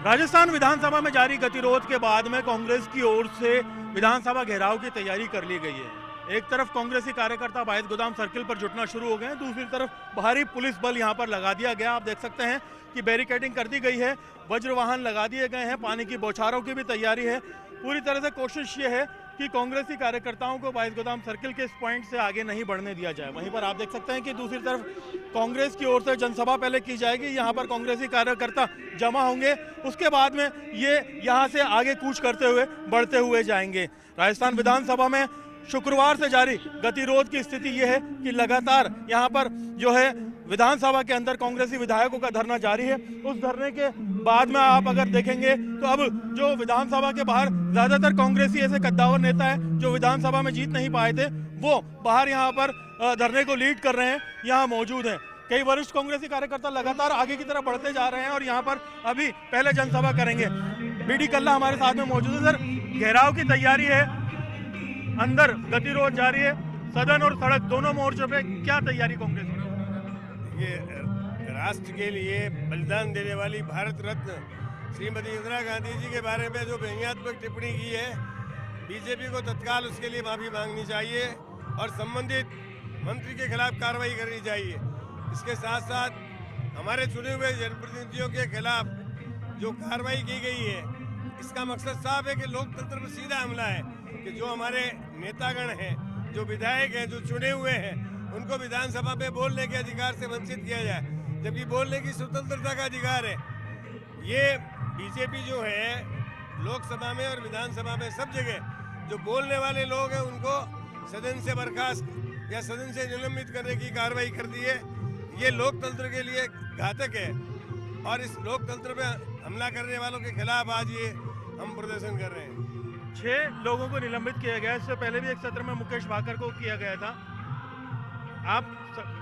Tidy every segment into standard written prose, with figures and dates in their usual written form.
राजस्थान विधानसभा में जारी गतिरोध के बाद में कांग्रेस की ओर से विधानसभा घेराव की तैयारी कर ली गई है। एक तरफ कांग्रेसी कार्यकर्ता वाहिद गोदाम सर्किल पर जुटना शुरू हो गए हैं, दूसरी तरफ भारी पुलिस बल यहां पर लगा दिया गया। आप देख सकते हैं कि बैरिकेडिंग कर दी गई है, वज्र वाहन लगा दिए गए हैं, पानी की बौछारों की भी तैयारी है। पूरी तरह से कोशिश ये है कि कांग्रेसी कार्यकर्ताओं को वाहिद गोदाम सर्किल के इस पॉइंट से आगे नहीं बढ़ने दिया जाए। वहीं पर आप देख सकते हैं कि दूसरी तरफ कांग्रेस की ओर से जनसभा पहले की जाएगी, यहाँ पर कांग्रेसी कार्यकर्ता जमा होंगे, उसके बाद में ये यहाँ से आगे कूच करते हुए बढ़ते हुए जाएंगे। राजस्थान विधानसभा में शुक्रवार से जारी गतिरोध की स्थिति यह है कि लगातार यहाँ पर जो है विधानसभा के अंदर कांग्रेसी विधायकों का धरना जारी है। उस धरने के बाद में आप अगर देखेंगे तो अब जो विधानसभा के बाहर ज्यादातर कांग्रेसी ऐसे कद्दावर नेता है जो विधानसभा में जीत नहीं पाए थे, वो बाहर यहाँ पर धरने को लीड कर रहे हैं, यहाँ मौजूद हैं। कई वरिष्ठ कांग्रेसी कार्यकर्ता लगातार आगे की तरफ बढ़ते जा रहे हैं और यहाँ पर अभी पहले जनसभा करेंगे। बीडी कल्ला हमारे साथ में मौजूद है। सर, घेराव की तैयारी है, अंदर गतिरोध जारी है, सदन और सड़क दोनों मोर्चों पे क्या तैयारी कांग्रेस की? ये राष्ट्र के लिए बलिदान देने वाली भारत रत्न श्रीमती इंदिरा गांधी जी के बारे में जो व्यंग्यात्मक टिप्पणी की है, बीजेपी को तत्काल उसके लिए माफी मांगनी चाहिए और संबंधित मंत्री के खिलाफ कार्रवाई करनी चाहिए। इसके साथ साथ हमारे चुने हुए जनप्रतिनिधियों के खिलाफ जो कार्रवाई की गई है, इसका मकसद साफ है कि लोकतंत्र पर सीधा हमला है कि जो हमारे नेतागण हैं, जो विधायक हैं, जो चुने हुए हैं, उनको विधानसभा में बोलने के अधिकार से वंचित किया जाए, जबकि बोलने की स्वतंत्रता का अधिकार है। ये बीजेपी जो है लोकसभा में और विधानसभा में सब जगह जो बोलने वाले लोग हैं उनको सदन से बर्खास्त या सदन से निलंबित करने की कार्रवाई कर दी है। ये लोकतंत्र के लिए घातक है और इस लोकतंत्र पे हमला करने वालों के खिलाफ आज ये हम प्रदर्शन कर रहे हैं। 6 लोगों को निलंबित किया गया। इससे पहले भी एक सत्र में मुकेश भाकर को किया गया था। आप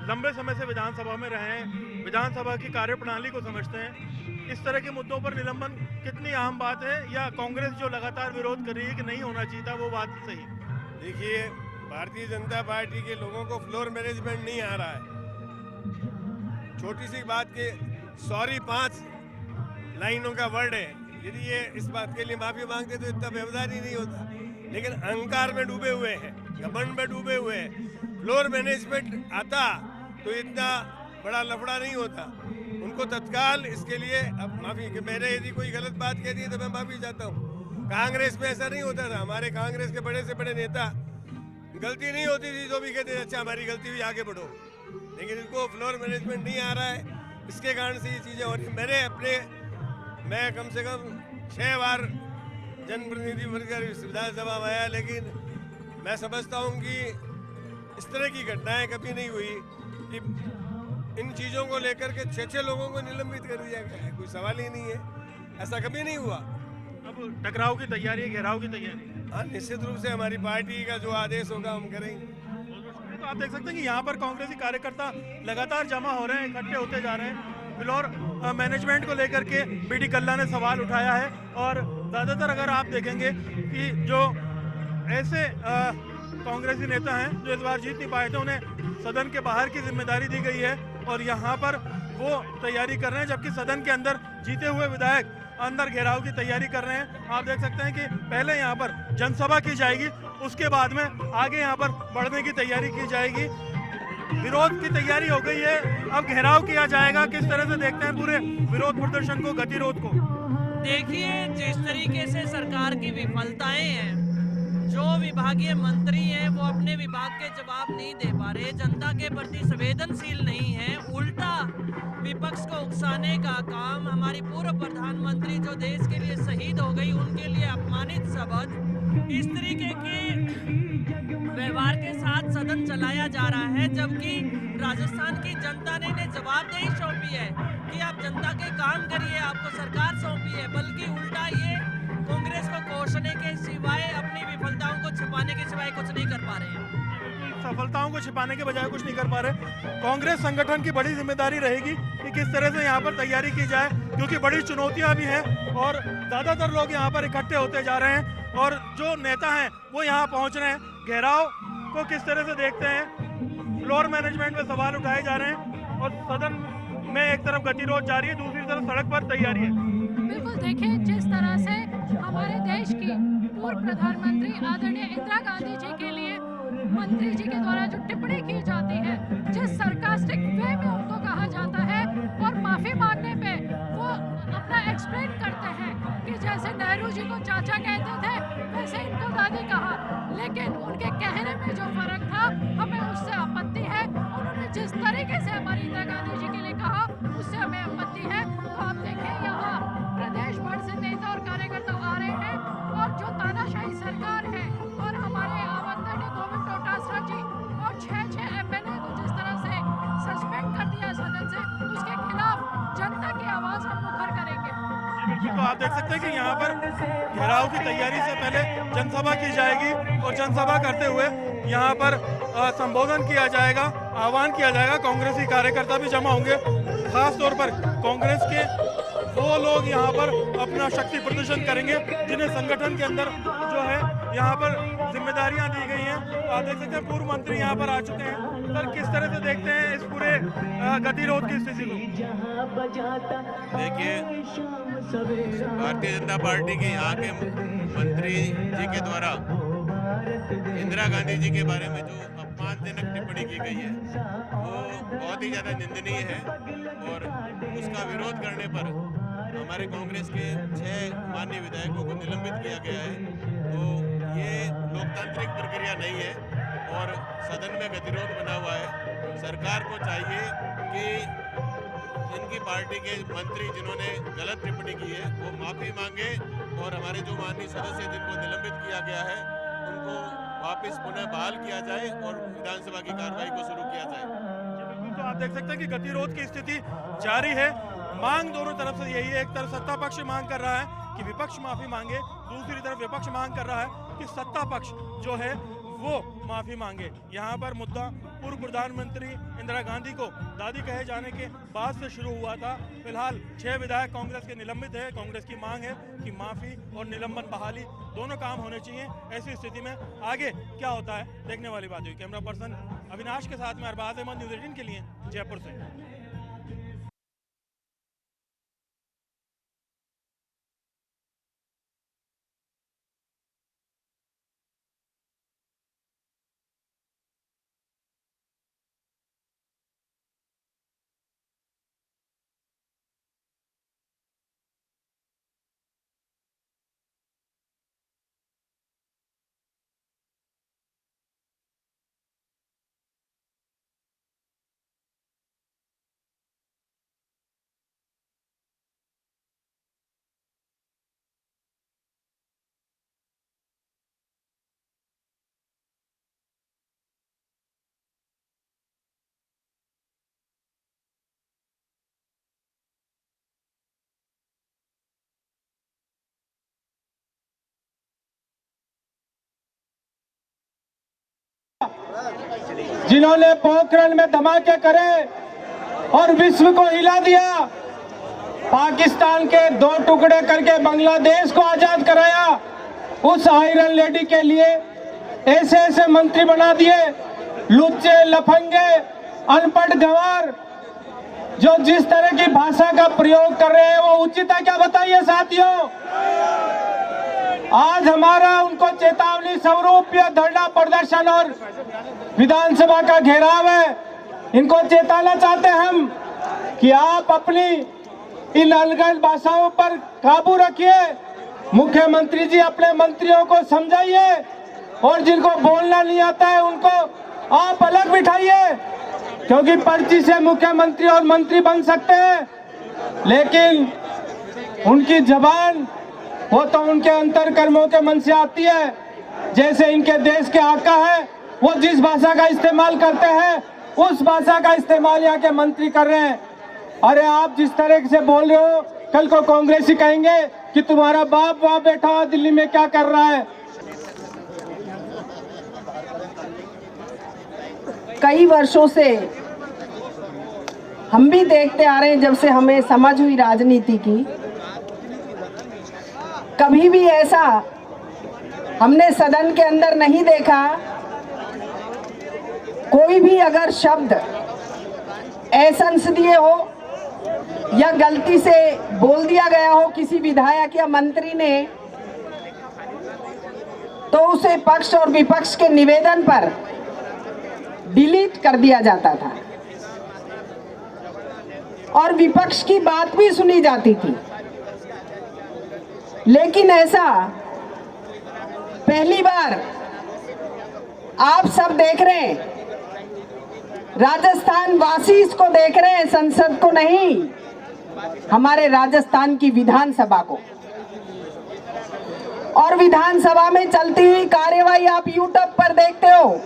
लंबे समय से विधानसभा में रहे हैं, विधानसभा की कार्यप्रणाली को समझते हैं, इस तरह के मुद्दों पर निलंबन कितनी अहम बात है, या कांग्रेस जो लगातार विरोध कर रही है कि नहीं होना चाहिए था वो बात सही? देखिए, भारतीय जनता पार्टी के लोगों को फ्लोर मैनेजमेंट नहीं आ रहा है। छोटी सी बात के सॉरी 5 लाइनों का वर्ड है। यदि ये इस बात के लिए माफी मांगते तो इतना व्यवधान ही नहीं होता, लेकिन अहंकार में डूबे हुए हैं, घमंड में डूबे हुए हैं। फ्लोर मैनेजमेंट आता तो इतना बड़ा लफड़ा नहीं होता। उनको तत्काल इसके लिए अब माफी, कि मैंने यदि कोई गलत बात कह दी तो मैं माफी चाहता हूँ। कांग्रेस में ऐसा नहीं होता था। हमारे कांग्रेस के बड़े से बड़े नेता, गलती नहीं होती थी जो भी कहते थे अच्छा हमारी गलती हुई आगे बढ़ो, लेकिन इनको फ्लोर मैनेजमेंट नहीं आ रहा है। इसके कारण से ये चीज़ें हो रही। मैं कम से कम 6 बार जनप्रतिनिधि बनकर विधानसभा में आया, लेकिन मैं समझता हूँ कि इस तरह की घटनाएं कभी नहीं हुई कि इन चीज़ों को लेकर के 6 लोगों को निलंबित कर दिया गया है। कोई सवाल ही नहीं है, ऐसा कभी नहीं हुआ। अब टकराव की तैयारी है, घेराव की तैयारी? हाँ, निश्चित रूप से हमारी पार्टी का जो आदेश होगा हम करेंगे। तो आप देख सकते हैं कि यहाँ पर कांग्रेसी कार्यकर्ता लगातार जमा हो रहे हैं, इकट्ठे होते जा रहे हैं। फ्लोर मैनेजमेंट को लेकर के बीडी कल्ला ने सवाल उठाया है और ज़्यादातर अगर आप देखेंगे कि जो ऐसे कांग्रेसी नेता हैं जो इस बार जीत नहीं पाए थे, उन्हें सदन के बाहर की जिम्मेदारी दी गई है और यहाँ पर वो तैयारी कर रहे हैं, जबकि सदन के अंदर जीते हुए विधायक अंदर घेराव की तैयारी कर रहे हैं। आप देख सकते हैं कि पहले यहाँ पर जनसभा की जाएगी, उसके बाद में आगे यहाँ पर बढ़ने की तैयारी की जाएगी। विरोध की तैयारी हो गई है, अब घेराव किया जाएगा। किस तरह से देखते हैं पूरे विरोध प्रदर्शन को, गतिरोध को? देखिए, जिस तरीके से सरकार की विफलताएं हैं, जो विभागीय मंत्री हैं वो अपने विभाग के जवाब नहीं दे पा रहे, जनता के प्रति संवेदनशील नहीं है, उल्टा विपक्ष को उकसाने का काम। हमारी पूर्व प्रधानमंत्री जो देश के लिए शहीद हो गई, उनके लिए अपमानित शब्द, इस तरीके के व्यवहार के साथ सदन चलाया जा रहा है, जबकि राजस्थान की जनता ने जवाबदेही सौंपी है कि आप जनता के काम करिए, आपको सरकार सौंपी है, बल्कि उल्टा ये कांग्रेस को कोसने के सिवाय, अपनी विफलताओं को छिपाने के सिवाय कुछ नहीं कर पा रहे हैं। सफलताओं को छिपाने के बजाय कुछ नहीं कर पा रहे। कांग्रेस संगठन की बड़ी जिम्मेदारी रहेगी कि किस तरह से यहाँ पर तैयारी की जाए, क्योंकि बड़ी चुनौतियाँ भी हैं और ज़्यादातर लोग यहाँ पर इकट्ठे होते जा रहे हैं और जो नेता हैं वो यहाँ पहुँच रहे हैं। घेराव को किस तरह से देखते हैं? फ्लोर मैनेजमेंट में सवाल उठाए जा रहे हैं और सदन में एक तरफ गतिरोध जारी है, दूसरी तरफ सड़क पर तैयारी है। बिल्कुल देखिए, जिस तरह से हमारे देश की पूर्व प्रधानमंत्री आदरणीय इंदिरा गांधी जी के लिए मंत्री जी के द्वारा जो टिप्पणी की जाती है, जिस सरकास्टिक वे में उनको कहा जाता है और माफी मांगने पे वो अपना एक्सप्लेन करते हैं कि जैसे नेहरू जी को चाचा कहते थे वैसे इनको दादी कहा, लेकिन उनके कहने में जो फर्क था हमें उससे आपत्ति है। उन्होंने जिस तरीके से हमारी इंदिरा गांधी जी के लिए कहा उससे हमें आपत्ति है। तो आप देखें, यहाँ प्रदेश भर से नेता और कार्यकर्ता आ रहे हैं और जो तानाशाही सरकार है और हमारे आदरणीय गोविंद डोटासरा जी और 6 एमएलए को जिस तरह से सस्पेंड कर दिया सदन से, उसके खिलाफ जनता की आवाज हम मुखर करेंगे। बिल्कुल, तो आप देख सकते हैं कि यहाँ पर घेराव की तैयारी से पहले जनसभा की जाएगी और जनसभा करते हुए यहाँ पर संबोधन किया जाएगा, आह्वान किया जाएगा। कांग्रेसी कार्यकर्ता भी जमा होंगे, खास तौर पर कांग्रेस के वो लोग यहाँ पर अपना शक्ति प्रदर्शन करेंगे जिन्हें संगठन के अंदर जो है यहाँ पर जिम्मेदारियां दी गई हैं। आप देख सकते हैं पूर्व मंत्री यहाँ पर आ चुके हैं। सर, किस तरह से देखते हैं इस पूरे गतिरोध की स्थिति को? देखिए, भारतीय जनता पार्टी के यहाँ के मंत्री जी के द्वारा इंदिरा गांधी जी के बारे में जो अपमानजनक टिप्पणी की गई है वो बहुत ही ज़्यादा निंदनीय है और उसका विरोध करने पर हमारे कांग्रेस के 6 माननीय विधायकों को निलंबित किया गया है। तो ये लोकतांत्रिक प्रक्रिया नहीं है और सदन में गतिरोध बना हुआ है। सरकार को चाहिए कि इनकी पार्टी के मंत्री जिन्होंने गलत टिप्पणी की है वो माफ़ी मांगे और हमारे जो माननीय सदस्य जिनको निलंबित किया गया है उनको वापस पुनः बहाल किया जाए और विधानसभा की कार्रवाई को शुरू किया जाए। बिल्कुल, तो आप देख सकते हैं कि गतिरोध की स्थिति जारी है। मांग दोनों तरफ से यही है, एक तरफ सत्ता पक्ष मांग कर रहा है कि विपक्ष माफी मांगे, दूसरी तरफ विपक्ष मांग कर रहा है कि सत्ता पक्ष जो है वो माफी मांगे। यहाँ पर मुद्दा पूर्व प्रधानमंत्री इंदिरा गांधी को दादी कहे जाने के बाद से शुरू हुआ था। फिलहाल 6 विधायक कांग्रेस के निलंबित है। कांग्रेस की मांग है कि माफी और निलंबन बहाली दोनों काम होने चाहिए। ऐसी स्थिति में आगे क्या होता है देखने वाली बात हुई। कैमरा पर्सन अविनाश के साथ में अरबाज अहमद, न्यूज़ 18 के लिए जयपुर से। जिन्होंने पोखरण में धमाके करे और विश्व को हिला दिया, पाकिस्तान के 2 टुकड़े करके बांग्लादेश को आजाद कराया, उस आयरन लेडी के लिए ऐसे ऐसे मंत्री बना दिए, लुच्चे लफंगे अनपढ़ गंवार जो जिस तरह की भाषा का प्रयोग कर रहे हैं वो उचित है क्या, बताइए साथियों। आज हमारा उनको चेतावनी स्वरूप धरना प्रदर्शन और विधानसभा का घेराव है। इनको चेताना चाहते हम कि आप अपनी इन अलग भाषाओं पर काबू रखिए। मुख्यमंत्री जी अपने मंत्रियों को समझाइए और जिनको बोलना नहीं आता है उनको आप अलग बिठाइए, क्योंकि पर्ची से मुख्यमंत्री और मंत्री बन सकते हैं, लेकिन उनकी जबान वो तो उनके अंतर कर्मों के मन से आती है। जैसे इनके देश के आका है, वो जिस भाषा का इस्तेमाल करते हैं उस भाषा का इस्तेमाल यहाँ के मंत्री कर रहे हैं। अरे आप जिस तरह से बोल रहे हो, कल को कांग्रेसी कहेंगे कि तुम्हारा बाप वहां बैठा हुआ दिल्ली में क्या कर रहा है। कई वर्षों से हम भी देखते आ रहे हैं, जब से हमें समझ हुई राजनीति की, कभी भी ऐसा हमने सदन के अंदर नहीं देखा कोई भी अगर शब्द असंसदीय हो या गलती से बोल दिया गया हो किसी विधायक या मंत्री ने, तो उसे पक्ष और विपक्ष के निवेदन पर डिलीट कर दिया जाता था और विपक्ष की बात भी सुनी जाती थी। लेकिन ऐसा पहली बार आप सब देख रहे हैं, राजस्थान वासी इसको देख रहे हैं, संसद को नहीं, हमारे राजस्थान की विधानसभा को। और विधानसभा में चलती हुई कार्यवाही आप यूट्यूब पर देखते हो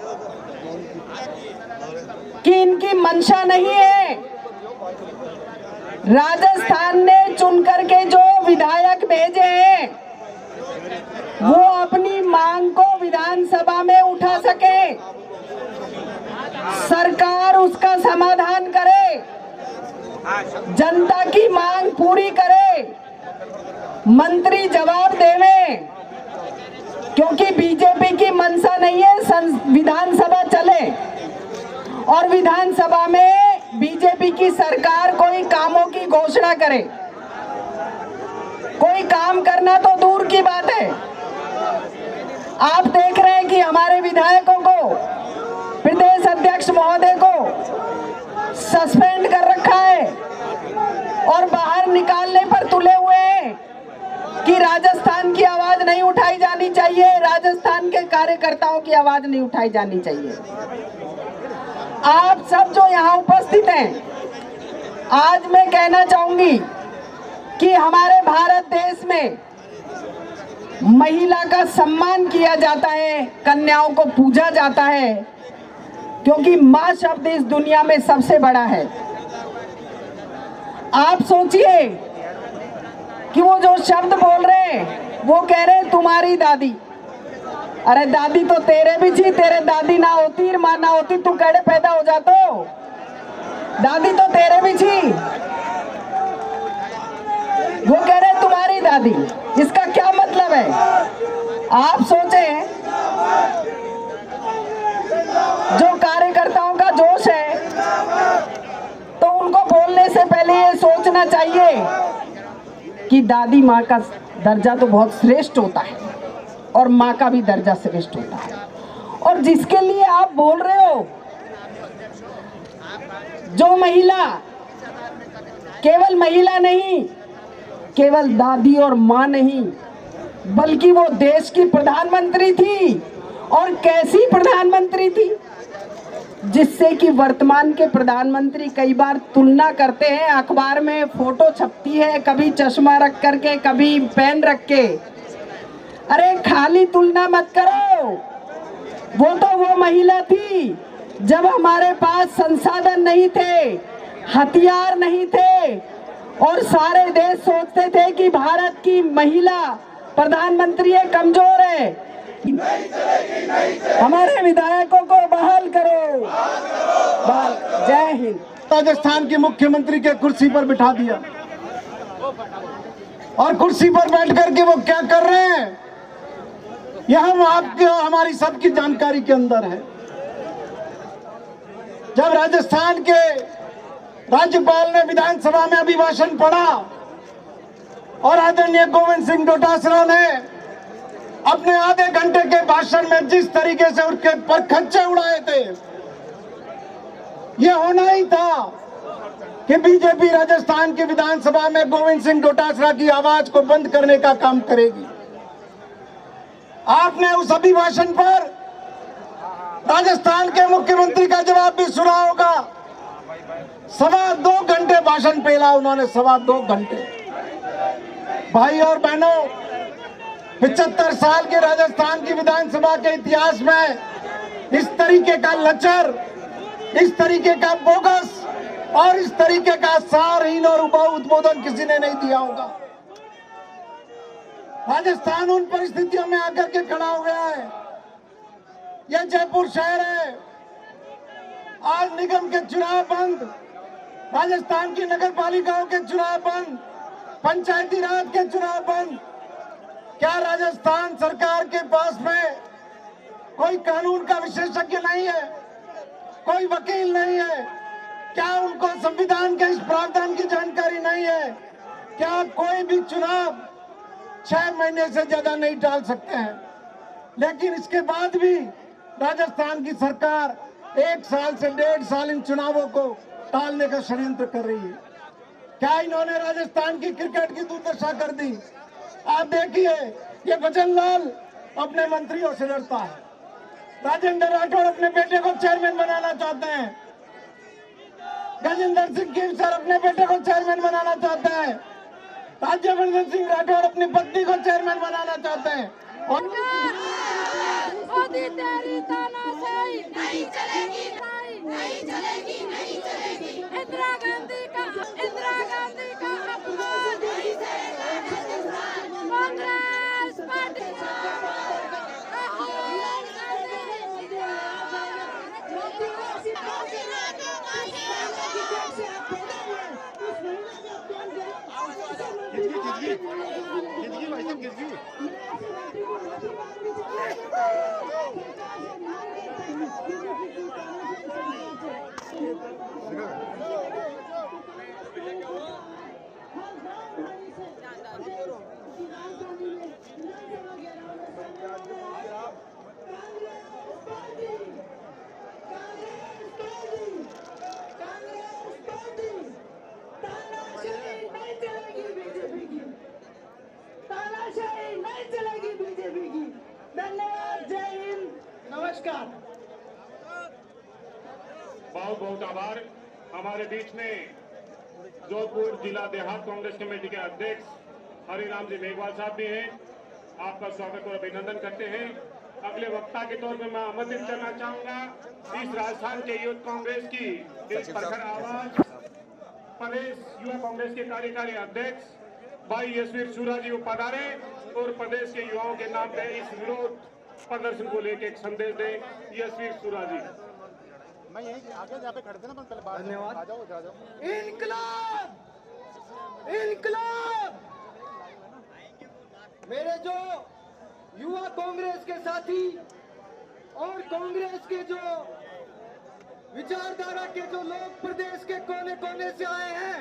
कि इनकी मंशा नहीं है। राजस्थान ने चुनकर के जो विधायक भेजे हैं वो अपनी मांग को विधानसभा में उठा सके, सरकार उसका समाधान करे, जनता की मांग पूरी करे, मंत्री जवाब देवे, क्योंकि बीजेपी की मंशा नहीं है विधानसभा चले और विधानसभा में बीजेपी की सरकार कोई कामों की घोषणा करे। कोई काम करना तो दूर की बात है। आप देख रहे हैं कि हमारे विधायकों को, प्रदेश अध्यक्ष महोदय को सस्पेंड कर रखा है और बाहर निकालने पर तुले हुए हैं कि राजस्थान की आवाज नहीं उठाई जानी चाहिए, राजस्थान के कार्यकर्ताओं की आवाज नहीं उठाई जानी चाहिए। आप सब जो यहाँ उपस्थित हैं, आज मैं कहना चाहूंगी कि हमारे भारत देश में महिला का सम्मान किया जाता है, कन्याओं को पूजा जाता है, क्योंकि माँ शब्द इस दुनिया में सबसे बड़ा है। आप सोचिए कि वो जो शब्द बोल रहे हैं, वो कह रहे हैं तुम्हारी दादी। अरे दादी तो तेरे भी थी, तेरे दादी ना होती, माँ ना होती, तू कैसे पैदा हो जातो? दादी तो तेरे भी थी। वो कह रहे तुम्हारी दादी, इसका क्या मतलब है? आप सोचें, जो कार्यकर्ताओं का जोश है, तो उनको बोलने से पहले ये सोचना चाहिए कि दादी माँ का दर्जा तो बहुत श्रेष्ठ होता है और माँ का भी दर्जा श्रेष्ठ होता है। और जिसके लिए आप बोल रहे हो, जो महिला केवल महिला नहीं, केवल दादी और माँ नहीं, बल्कि वो देश की प्रधानमंत्री थी। और कैसी प्रधानमंत्री थी, जिससे कि वर्तमान के प्रधानमंत्री कई बार तुलना करते हैं, अखबार में फोटो छपती है, कभी चश्मा रख करके, कभी पेन रख के। अरे खाली तुलना मत करो, वो तो वो महिला थी जब हमारे पास संसाधन नहीं थे, हथियार नहीं थे और सारे देश सोचते थे कि भारत की महिला प्रधानमंत्री है, कमजोर है। हमारे विधायकों को बहाल करो, जय हिंद। राजस्थान के मुख्यमंत्री के कुर्सी पर बिठा दिया और कुर्सी पर बैठ करके वो क्या कर रहे हैं, यह हम आपके हमारी सबकी जानकारी के अंदर है। जब राजस्थान के राज्यपाल ने विधानसभा में अभिभाषण पढ़ा और आदरणीय गोविंद सिंह डोटासरा ने अपने आधे घंटे के भाषण में जिस तरीके से उनके पर खच्चे उड़ाए थे, यह होना ही था कि बीजेपी राजस्थान की विधानसभा में गोविंद सिंह डोटासरा की आवाज को बंद करने का काम करेगी। आपने उस अभिभाषण पर राजस्थान के मुख्यमंत्री का जवाब भी सुना होगा। 2.25 घंटे भाषण पेला उन्होंने, 2.25 घंटे। भाई और बहनों, 75 साल के राजस्थान की विधानसभा के इतिहास में इस तरीके का लचर, इस तरीके का बोगस और इस तरीके का सारहीन और उद्बोधन किसी ने नहीं दिया होगा। राजस्थान उन परिस्थितियों में आकर के खड़ा हो गया है। यह जयपुर शहर है, आज निगम के चुनाव बंद, राजस्थान की नगर पालिकाओं के चुनाव बंद, पंचायती राज के चुनाव बंद। क्या राजस्थान सरकार के पास में कोई कानून का विशेषज्ञ नहीं है, कोई वकील नहीं है? क्या उनको संविधान के इस प्रावधान की जानकारी नहीं है? क्या कोई भी चुनाव 6 महीने से ज्यादा नहीं टाल सकते हैं? लेकिन इसके बाद भी राजस्थान की सरकार 1 साल से 1.5 साल इन चुनावों को टालने का षड्यंत्र कर रही है। क्या इन्होंने राजस्थान की क्रिकेट की दुर्दशा कर दी? आप देखिए, ये भजन लाल अपने मंत्रियों से लड़ता है, राजेंद्र राठौड़ अपने बेटे को चेयरमैन बनाना चाहते हैं, गजेंद्र सिंह केवसर अपने बेटे को चेयरमैन बनाना चाहते हैं, राज्यवर्धन सिंह राठौड़ अपनी पत्नी को चेयरमैन बनाना चाहते हैं। और मोदी तेरी तानाशाही नहीं चलेगी, नहीं चलेगी, नहीं चलेगी। इंदिरा गांधी का अपमान नहीं चलेगा। कांग्रेस पार्टी नमस्कार। बहुत बहुत आभार। हमारे बीच में जोधपुर जिला देहात कांग्रेस कमेटी के अध्यक्ष हरिराम जी मेघवाल साहब भी हैं। आपका स्वागत और अभिनंदन करते हैं। अगले वक्ता के तौर पर मैं आमंत्रित करना चाहूंगा इस राजस्थान के यूथ कांग्रेस की इस प्रखर आवाज प्रदेश युवा कांग्रेस के कार्यकारी अध्यक्ष भाई यशवीर सूरा जी पधारे और प्रदेश के युवाओं के नाम पे इस विरोध प्रदर्शन को लेकर एक संदेश दें। यशवीर सूरा जी। मैं यहीं आगे जहाँ पे खड़े थे ना, पहले बात धन्यवाद। आ जाओ। इनकलाब, इनकलाब। मेरे जो युवा कांग्रेस के साथी और कांग्रेस के जो विचारधारा के जो लोग प्रदेश के कोने कोने से आए हैं,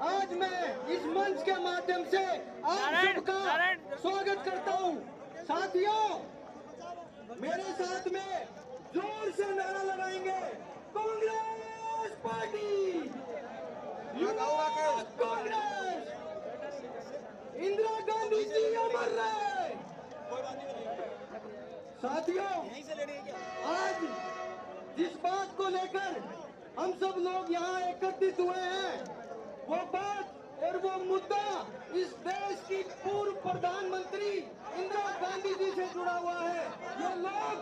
आज मैं इस मंच के माध्यम से आप सबका स्वागत करता हूं। साथियों, मेरे साथ में जोर से नारा लगाएंगे, कांग्रेस पार्टी, युवा कांग्रेस, इंदिरा गांधी जी अमर रहे। साथियों, आज जिस बात को लेकर हम सब लोग यहाँ एकत्रित हुए हैं, वो बात और वो मुद्दा इस देश की पूर्व प्रधानमंत्री इंदिरा गांधी जी से जुड़ा हुआ है। ये लोग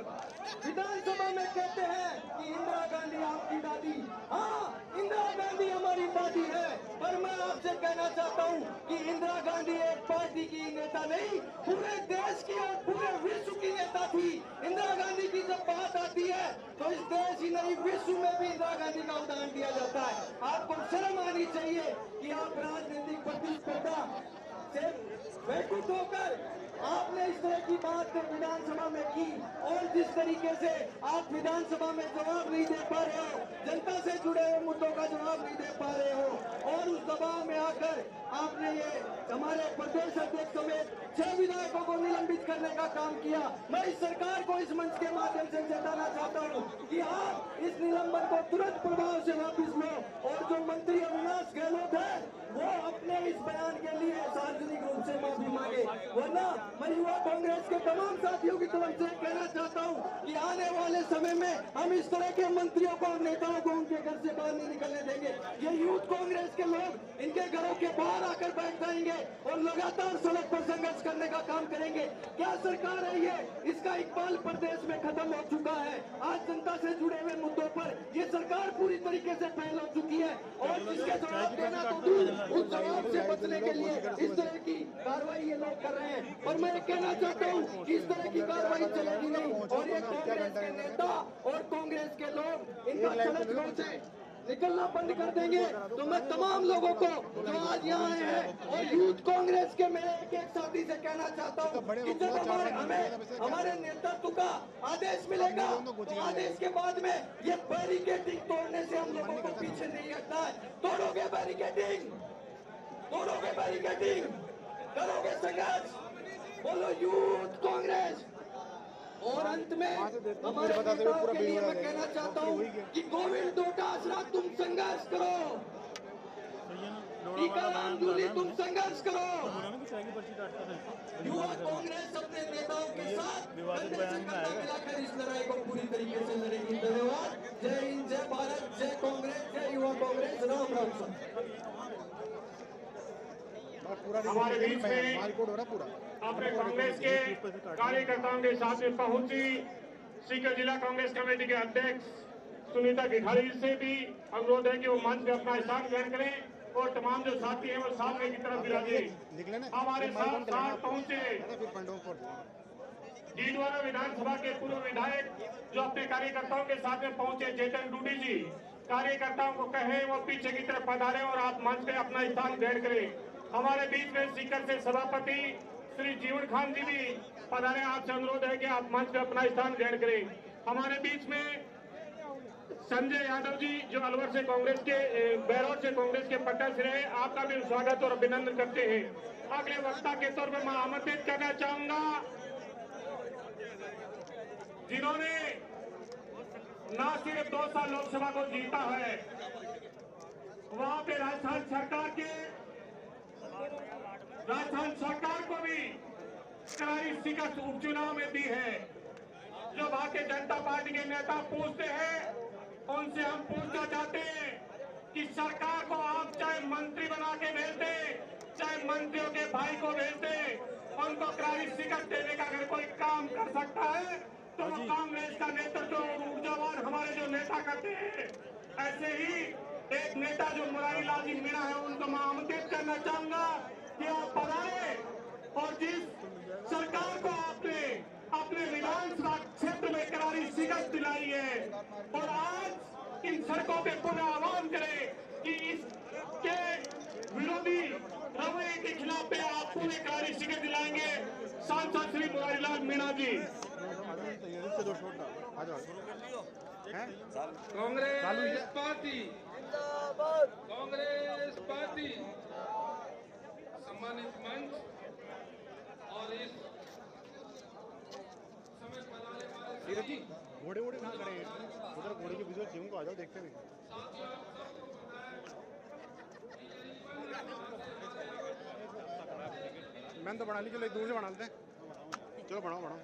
विधानसभा में कहते हैं कि इंदिरा गांधी आपकी दादी। हाँ, इंदिरा गांधी हमारी दादी है, पर मैं आपसे कहना चाहता हूँ कि इंदिरा गांधी एक पार्टी की नेता नहीं, पूरे देश की और पूरे विश्व की नेता थी। इंदिरा गांधी की जब बात आती है तो इस देश ही नहीं, विश्व में भी इंदिरा गांधी का उदाहरण दिया जाता है। आपको शर्म आनी चाहिए कि आप राजनीतिक प्रतिस्पर्धा से बेखुद होकर आपने इस तरह की बात विधानसभा में की, और जिस तरीके से आप विधानसभा में जवाब नहीं दे पा रहे हो, जनता से जुड़े हुए मुद्दों का जवाब नहीं दे पा रहे हो, और उस दबाव में आकर आपने ये हमारे प्रदेश अध्यक्ष समेत 6 विधायकों को निलंबित करने का काम किया। मैं इस सरकार को इस मंच के माध्यम से जताना चाहता हूँ कि आप इस निलंबन को तुरंत प्रभाव से वापस लो, और जो मंत्री अविनाश गहलोत है वो अपने इस बयान के लिए सार्वजनिक रूप से माफी मांगे। वरना मैं युवा कांग्रेस के तमाम साथियों की तरफ से कहना चाहता हूँ कि आने वाले समय में हम इस तरह के मंत्रियों को और नेताओं को उनके घर से बाहर नहीं निकलने देंगे। ये यूथ कांग्रेस के लोग इनके घरों के बाहर आकर बैठ जाएंगे और लगातार सड़क पर संघर्ष करने का काम करेंगे। क्या सरकार है ये? इसका इकबाल प्रदेश में खत्म हो चुका है। आज जनता से जुड़े हुए मुद्दों पर ये सरकार पूरी तरीके से फैल हो चुकी है, और जिसके जवाब देना तो दूर, उस जवाब से बचने के लिए इस तरह की कार्रवाई ये लोग कर रहे हैं। और मैं कहना चाहता हूँ कि इस तरह की कार्रवाई चलेगी नहीं, और ये कांग्रेस के नेता और कांग्रेस के लोग इनका चलत रोज है। निकलना बंद कर देंगे तो मैं तमाम लोगों को जो आज यहाँ आए हैं और यूथ कांग्रेस के मैं एक साथी से कहना चाहता हूँ कि जब हमारे नेतृत्व का आदेश मिलेगा तो आदेश के बाद में ये बैरिकेडिंग तोड़ने से हम लोगों को पीछे नहीं हटना है। तोड़ोगे बैरिकेडिंग, तोड़ोगे बैरिकेडिंग, करोगे संघर्ष, बोलो यूथ कांग्रेस। और अंत में हमारे नेताओं के लिए मैं कहना चाहता हूँ कि गोविंद डोटासरा तुम संघर्ष करो, टीकाराम जूली तुम संघर्ष करो। युवा कांग्रेस अपने नेताओं के साथ मिलाकर इस लड़ाई को पूरी तरीके से लड़ेगी। धन्यवाद। जय हिंद, जय भारत, जय कांग्रेस, जय युवा कांग्रेस। राम राम सर। हमारे बीच में अपने कांग्रेस के कार्यकर्ताओं के साथ में पहुंची सीकर जिला कांग्रेस कमेटी के अध्यक्ष सुनीता गिठारी से भी अनुरोध है कि वो मंच में अपना स्थान ग्रहण करें और तमाम जो साथी हैं वो सामने की तरफ विराजे। हमारे साथ पहुंचे डीडवाना विधानसभा के पूर्व विधायक जो अपने कार्यकर्ताओं के साथ में पहुंचे चेतन डूडी जी, कार्यकर्ताओं को कहे वो पीछे की तरफ पधारे और आप मंच पे अपना स्थान ग्रहण करें। हमारे बीच में सीकर से सभापति श्री जीवन खान जी भी पधारे, आपसे अनुरोध है कि आप मंच पे अपना स्थान ग्रहण करें। हमारे बीच में संजय यादव जी जो अलवर से कांग्रेस के बैरोड से कांग्रेस के पट्टा से रहे, आपका भी स्वागत और अभिनंदन करते हैं। अगले वक्ता के तौर पर मैं आमंत्रित करना चाहूंगा जिन्होंने न सिर्फ 2 साल लोकसभा को जीता है, वहां पे राजस्थान सरकार को भी करारी शिकस्त उपचुनाव में दी है। जो भारतीय जनता पार्टी के नेता पूछते हैं, उनसे हम पूछना चाहते हैं कि सरकार को आप चाहे मंत्री बना के भेज दे, चाहे मंत्रियों के भाई को भेज दे, उनको करारी शिकस्त देने का अगर कोई काम कर सकता है तो वो कांग्रेस का नेतृत्व और ऊर्जावान हमारे जो नेता करते हैं। ऐसे ही एक नेता जो मुरारी लाल जी मीणा है, उनको मैं आमंत्रित करना चाहूंगा कि आप पधारे और जिस सरकार को आपने अपने विधानसभा क्षेत्र में करारी शिकस्त दिलाई है और आज इन सड़कों पे पुनः आह्वान करें कि इसके विरोधी रवैये के खिलाफ पे आप पूरे करारी शिकस्त दिलाएंगे। सांसद श्री मुरारी लाल मीणा जी। Congress party, Congress party. सम्मानित मंच और इस समय पधारने वाले घोड़े वोड़े ना करें, उधर घोड़े की विजुअल चाहिए उनको, आ जाओ देखते हैं। मैंने तो बना ली, चलो एक दूर से बना लेते हैं। चलो बनाओ बनाओ।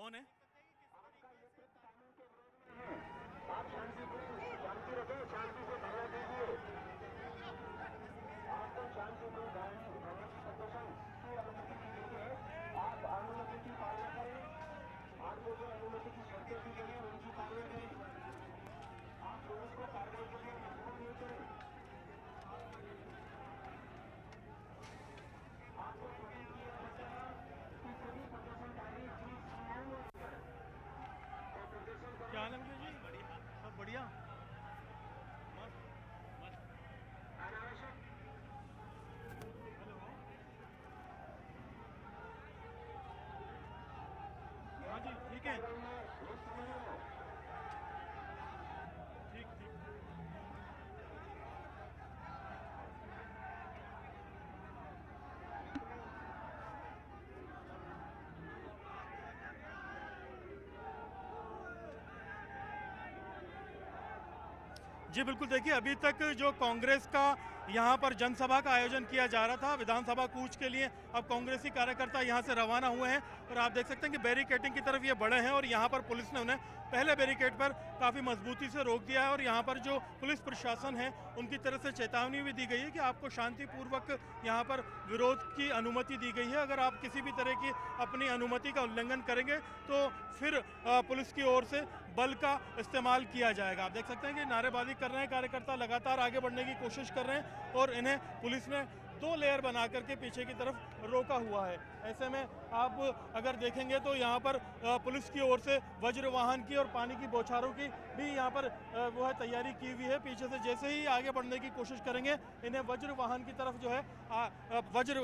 कौन है? आप शांति रखें, शांति से धरना दीजिए। आपको शांति को प्रदर्शन की अनुमति दी गई है। आप अनुमति की पालना करें। आपको जो अनुमति की शर्तें दी गई है उनकी पालना करें। आप लोगों को कार्रवाई के लिए मजबूर नहीं करें। आपको प्रतिक्रिया देता है कि सभी प्रदर्शनकारी क्या नाम है जी? सब बढ़िया, अनावश्यक हाँ जी ठीक है, ठीक ठीक। जी बिल्कुल, देखिए अभी तक जो कांग्रेस का यहाँ पर जनसभा का आयोजन किया जा रहा था विधानसभा कूच के लिए, अब कांग्रेसी कार्यकर्ता यहाँ से रवाना हुए हैं और आप देख सकते हैं कि बैरिकेडिंग की तरफ ये बढ़े हैं और यहाँ पर पुलिस ने उन्हें पहले बैरिकेड पर काफ़ी मजबूती से रोक दिया है और यहाँ पर जो पुलिस प्रशासन है उनकी तरफ से चेतावनी भी दी गई है कि आपको शांतिपूर्वक यहाँ पर विरोध की अनुमति दी गई है। अगर आप किसी भी तरह की अपनी अनुमति का उल्लंघन करेंगे तो फिर पुलिस की ओर से बल का इस्तेमाल किया जाएगा। आप देख सकते हैं कि नारेबाजी कर रहे हैं कार्यकर्ता, लगातार आगे बढ़ने की कोशिश कर रहे हैं और इन्हें पुलिस ने 2 लेयर बना करके पीछे की तरफ रोका हुआ है। ऐसे में आप अगर देखेंगे तो यहाँ पर पुलिस की ओर से वज्र वाहन की और पानी की बौछारों की भी यहाँ पर वो है तैयारी की हुई है। पीछे से जैसे ही आगे बढ़ने की कोशिश करेंगे इन्हें वज्र वाहन की तरफ जो है वज्र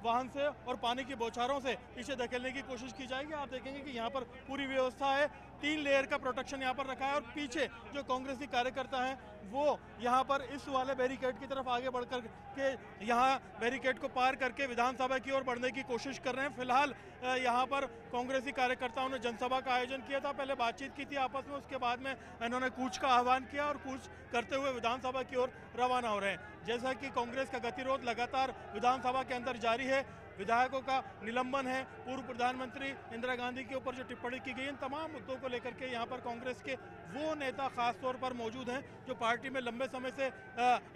वाहन से और पानी की बौछारों से पीछे धकेलने की कोशिश की जाएगी। आप देखेंगे कि यहाँ पर पूरी व्यवस्था है, 3 लेयर का प्रोटेक्शन यहाँ पर रखा है और पीछे जो कांग्रेसी कार्यकर्ता हैं वो यहाँ पर इस वाले बैरिकेड की तरफ आगे बढ़कर के यहाँ बैरिकेड को पार करके विधानसभा की ओर बढ़ने की कोशिश कर रहे हैं। फिलहाल यहाँ पर कांग्रेसी कार्यकर्ताओं ने जनसभा का आयोजन किया था, पहले बातचीत की थी आपस में, उसके बाद में इन्होंने कूच का आह्वान किया और कूच करते हुए विधानसभा की ओर रवाना हो रहे हैं। जैसा कि कांग्रेस का गतिरोध लगातार विधानसभा के अंदर जारी है, विधायकों का निलंबन है, पूर्व प्रधानमंत्री इंदिरा गांधी के ऊपर जो टिप्पणी की गई, इन तमाम मुद्दों को लेकर के यहाँ पर कांग्रेस के वो नेता खास तौर पर मौजूद हैं जो पार्टी में लंबे समय से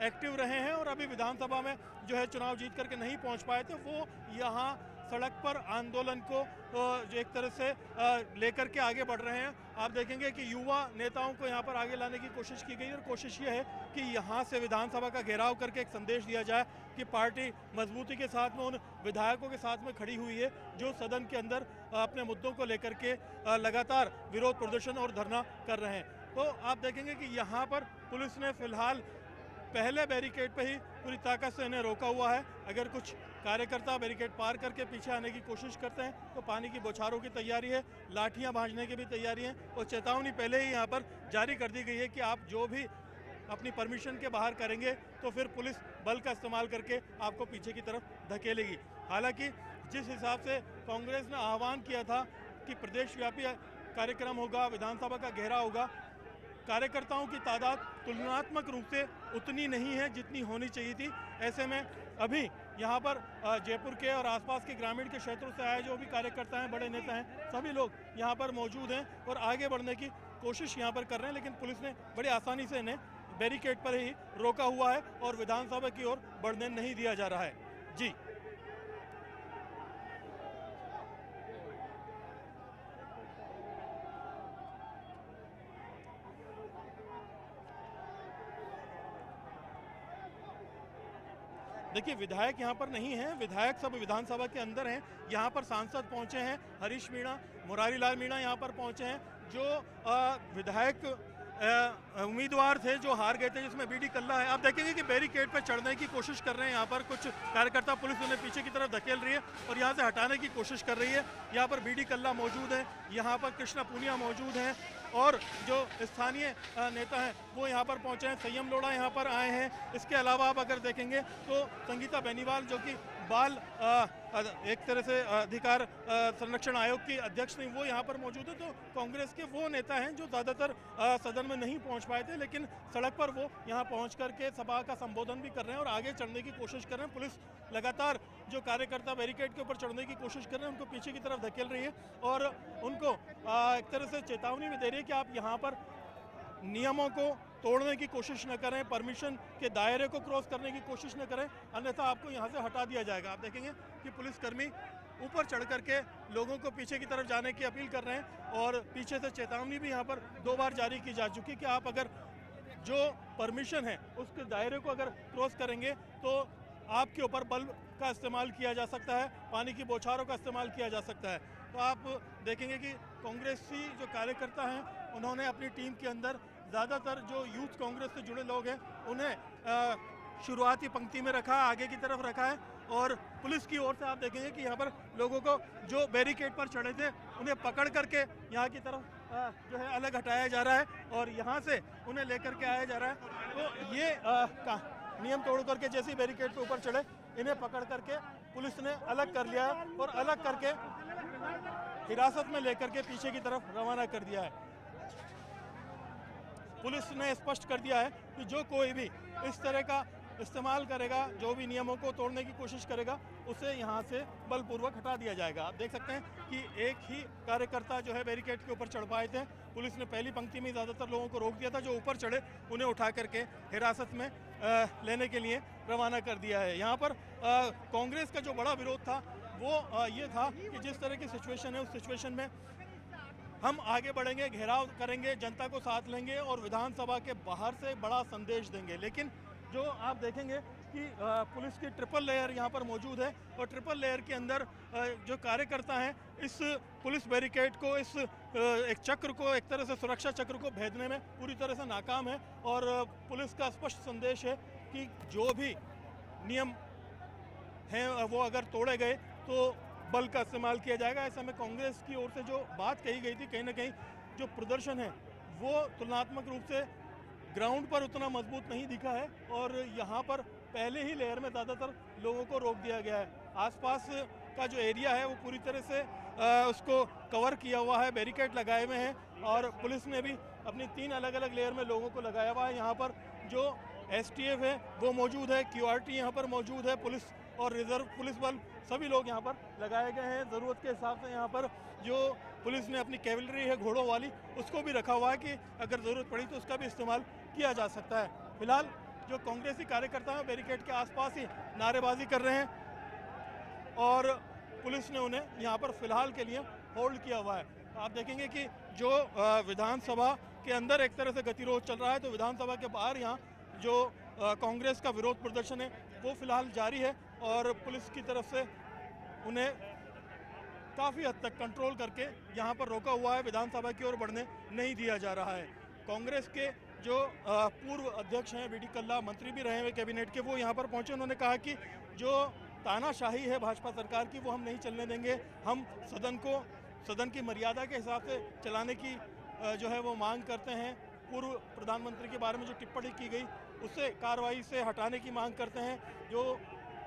एक्टिव रहे हैं और अभी विधानसभा में जो है चुनाव जीत करके नहीं पहुँच पाए थे, वो यहाँ सड़क पर आंदोलन को जो एक तरह से लेकर के आगे बढ़ रहे हैं। आप देखेंगे कि युवा नेताओं को यहाँ पर आगे लाने की कोशिश की गई और कोशिश ये है कि यहाँ से विधानसभा का घेराव करके एक संदेश दिया जाए कि पार्टी मजबूती के साथ में उन विधायकों के साथ में खड़ी हुई है जो सदन के अंदर अपने मुद्दों को लेकर के लगातार विरोध प्रदर्शन और धरना कर रहे हैं। तो आप देखेंगे कि यहाँ पर पुलिस ने फिलहाल पहले बैरिकेड पे ही पूरी ताकत से इन्हें रोका हुआ है। अगर कुछ कार्यकर्ता बैरिकेड पार करके पीछे आने की कोशिश करते हैं तो पानी की बौछारों की तैयारी है, लाठियां भांजने की भी तैयारी है और चेतावनी पहले ही यहाँ पर जारी कर दी गई है कि आप जो भी अपनी परमिशन के बाहर करेंगे तो फिर पुलिस बल का इस्तेमाल करके आपको पीछे की तरफ धकेलेगी। हालांकि जिस हिसाब से कांग्रेस ने आह्वान किया था कि प्रदेशव्यापी कार्यक्रम होगा, विधानसभा का घेराव होगा, कार्यकर्ताओं की तादाद तुलनात्मक रूप से उतनी नहीं है जितनी होनी चाहिए थी। ऐसे में अभी यहाँ पर जयपुर के और आसपास के ग्रामीण के क्षेत्रों से आए जो भी कार्यकर्ता हैं, बड़े नेता हैं, सभी लोग यहाँ पर मौजूद हैं और आगे बढ़ने की कोशिश यहाँ पर कर रहे हैं, लेकिन पुलिस ने बड़ी आसानी से इन्हें बैरिकेड पर ही रोका हुआ है और विधानसभा की ओर बढ़ने नहीं दिया जा रहा है। जी देखिए, विधायक यहाँ पर नहीं हैं, विधायक सब विधानसभा के अंदर हैं। यहाँ पर सांसद पहुँचे हैं, हरीश मीणा, मुरारी लाल मीणा यहाँ पर पहुँचे हैं, जो विधायक उम्मीदवार थे जो हार गए थे, जिसमें बीडी कल्ला है। आप देखेंगे कि बैरिकेड पर चढ़ने की कोशिश कर रहे हैं यहाँ पर कुछ कार्यकर्ता, पुलिस उन्हें पीछे की तरफ धकेल रही है और यहाँ से हटाने की कोशिश कर रही है। यहाँ पर बीडी कल्ला मौजूद है, यहाँ पर कृष्णा पूनिया मौजूद हैं और जो स्थानीय नेता हैं वो यहाँ पर पहुँचे हैं। संयम लोढ़ा यहाँ पर आए हैं। इसके अलावा आप अगर देखेंगे तो संगीता बेनीवाल जो कि बाल एक तरह से अधिकार संरक्षण आयोग की अध्यक्ष थी, वो यहाँ पर मौजूद है। तो कांग्रेस के वो नेता हैं जो ज़्यादातर सदन में नहीं पहुँच पाए थे, लेकिन सड़क पर वो यहाँ पहुँच करके सभा का संबोधन भी कर रहे हैं और आगे चढ़ने की कोशिश कर रहे हैं। पुलिस लगातार जो कार्यकर्ता बैरिकेड के ऊपर चढ़ने की कोशिश कर रहे हैं उनको पीछे की तरफ धकेल रही है और उनको एक तरह से चेतावनी भी दे रही है कि आप यहाँ पर नियमों को तोड़ने की कोशिश न करें, परमिशन के दायरे को क्रॉस करने की कोशिश न करें, अन्यथा आपको यहाँ से हटा दिया जाएगा। आप देखेंगे कि पुलिसकर्मी ऊपर चढ़ करके लोगों को पीछे की तरफ जाने की अपील कर रहे हैं और पीछे से चेतावनी भी यहाँ पर 2 बार जारी की जा चुकी कि आप अगर जो परमिशन है उसके दायरे को अगर क्रॉस करेंगे तो आपके ऊपर बल का इस्तेमाल किया जा सकता है, पानी की बौछारों का इस्तेमाल किया जा सकता है। तो आप देखेंगे कि कांग्रेसी जो कार्यकर्ता हैं उन्होंने अपनी टीम के अंदर ज़्यादातर जो यूथ कांग्रेस से जुड़े लोग हैं उन्हें शुरुआती पंक्ति में रखा, आगे की तरफ रखा है और पुलिस की ओर से आप देखेंगे कि यहाँ पर लोगों को जो बैरिकेड पर चढ़े थे उन्हें पकड़ करके यहाँ की तरफ जो है अलग हटाया जा रहा है और यहाँ से उन्हें लेकर के आया जा रहा है। तो ये नियम तोड़ करके जैसे बैरिकेड पे ऊपर चढ़े इन्हें पकड़ करके पुलिस ने अलग कर लिया है और अलग करके हिरासत में लेकर के पीछे की तरफ रवाना कर दिया है। पुलिस ने स्पष्ट कर दिया है कि जो कोई भी इस तरह का इस्तेमाल करेगा, जो भी नियमों को तोड़ने की कोशिश करेगा, उसे यहाँ से बलपूर्वक हटा दिया जाएगा। आप देख सकते हैं कि एक ही कार्यकर्ता जो है बैरिकेड के ऊपर चढ़ पाए थे। पुलिस ने पहली पंक्ति में ज़्यादातर लोगों को रोक दिया था, जो ऊपर चढ़े उन्हें उठा करके हिरासत में लेने के लिए रवाना कर दिया है। यहाँ पर कांग्रेस का जो बड़ा विरोध था वो ये था कि जिस तरह की सिचुएशन है उस सिचुएशन में हम आगे बढ़ेंगे, घेराव करेंगे, जनता को साथ लेंगे और विधानसभा के बाहर से बड़ा संदेश देंगे। लेकिन जो आप देखेंगे कि पुलिस की ट्रिपल लेयर यहाँ पर मौजूद है और ट्रिपल लेयर के अंदर जो कार्यकर्ता हैं इस पुलिस बैरिकेड को, इस एक चक्र को, एक तरह से सुरक्षा चक्र को भेदने में पूरी तरह से नाकाम है और पुलिस का स्पष्ट संदेश है कि जो भी नियम हैं वो अगर तोड़े गए तो बल का इस्तेमाल किया जाएगा। ऐसे में कांग्रेस की ओर से जो बात कही गई थी, कहीं ना कहीं जो प्रदर्शन है वो तुलनात्मक रूप से ग्राउंड पर उतना मजबूत नहीं दिखा है और यहाँ पर पहले ही लेयर में ज़्यादातर लोगों को रोक दिया गया है। आसपास का जो एरिया है वो पूरी तरह से उसको कवर किया हुआ है, बैरिकेड लगाए हुए हैं और पुलिस ने भी अपनी 3 अलग अलग लेयर में लोगों को लगाया हुआ है। यहाँ पर जो STF है वो मौजूद है, QRT यहाँ पर मौजूद है, पुलिस और रिजर्व पुलिस बल सभी लोग यहाँ पर लगाए गए हैं। ज़रूरत के हिसाब से यहाँ पर जो पुलिस ने अपनी कैवलरी है घोड़ों वाली उसको भी रखा हुआ है कि अगर ज़रूरत पड़ी तो उसका भी इस्तेमाल किया जा सकता है। फिलहाल जो कांग्रेसी कार्यकर्ता हैं बैरिकेड के आसपास ही नारेबाजी कर रहे हैं और पुलिस ने उन्हें यहाँ पर फिलहाल के लिए होल्ड किया हुआ है। आप देखेंगे कि जो विधानसभा के अंदर एक तरह से गतिरोध चल रहा है तो विधानसभा के बाहर यहाँ जो कांग्रेस का विरोध प्रदर्शन है वो फिलहाल जारी है और पुलिस की तरफ से उन्हें काफ़ी हद तक कंट्रोल करके यहाँ पर रोका हुआ है, विधानसभा की ओर बढ़ने नहीं दिया जा रहा है। कांग्रेस के जो पूर्व अध्यक्ष हैं BD कल्ला, मंत्री भी रहे हुए कैबिनेट के, वो यहाँ पर पहुँचे। उन्होंने कहा कि जो तानाशाही है भाजपा सरकार की वो हम नहीं चलने देंगे, हम सदन की मर्यादा के हिसाब से चलाने की जो है वो मांग करते हैं। पूर्व प्रधानमंत्री के बारे में जो टिप्पणी की गई उसे कार्रवाई से हटाने की मांग करते हैं। जो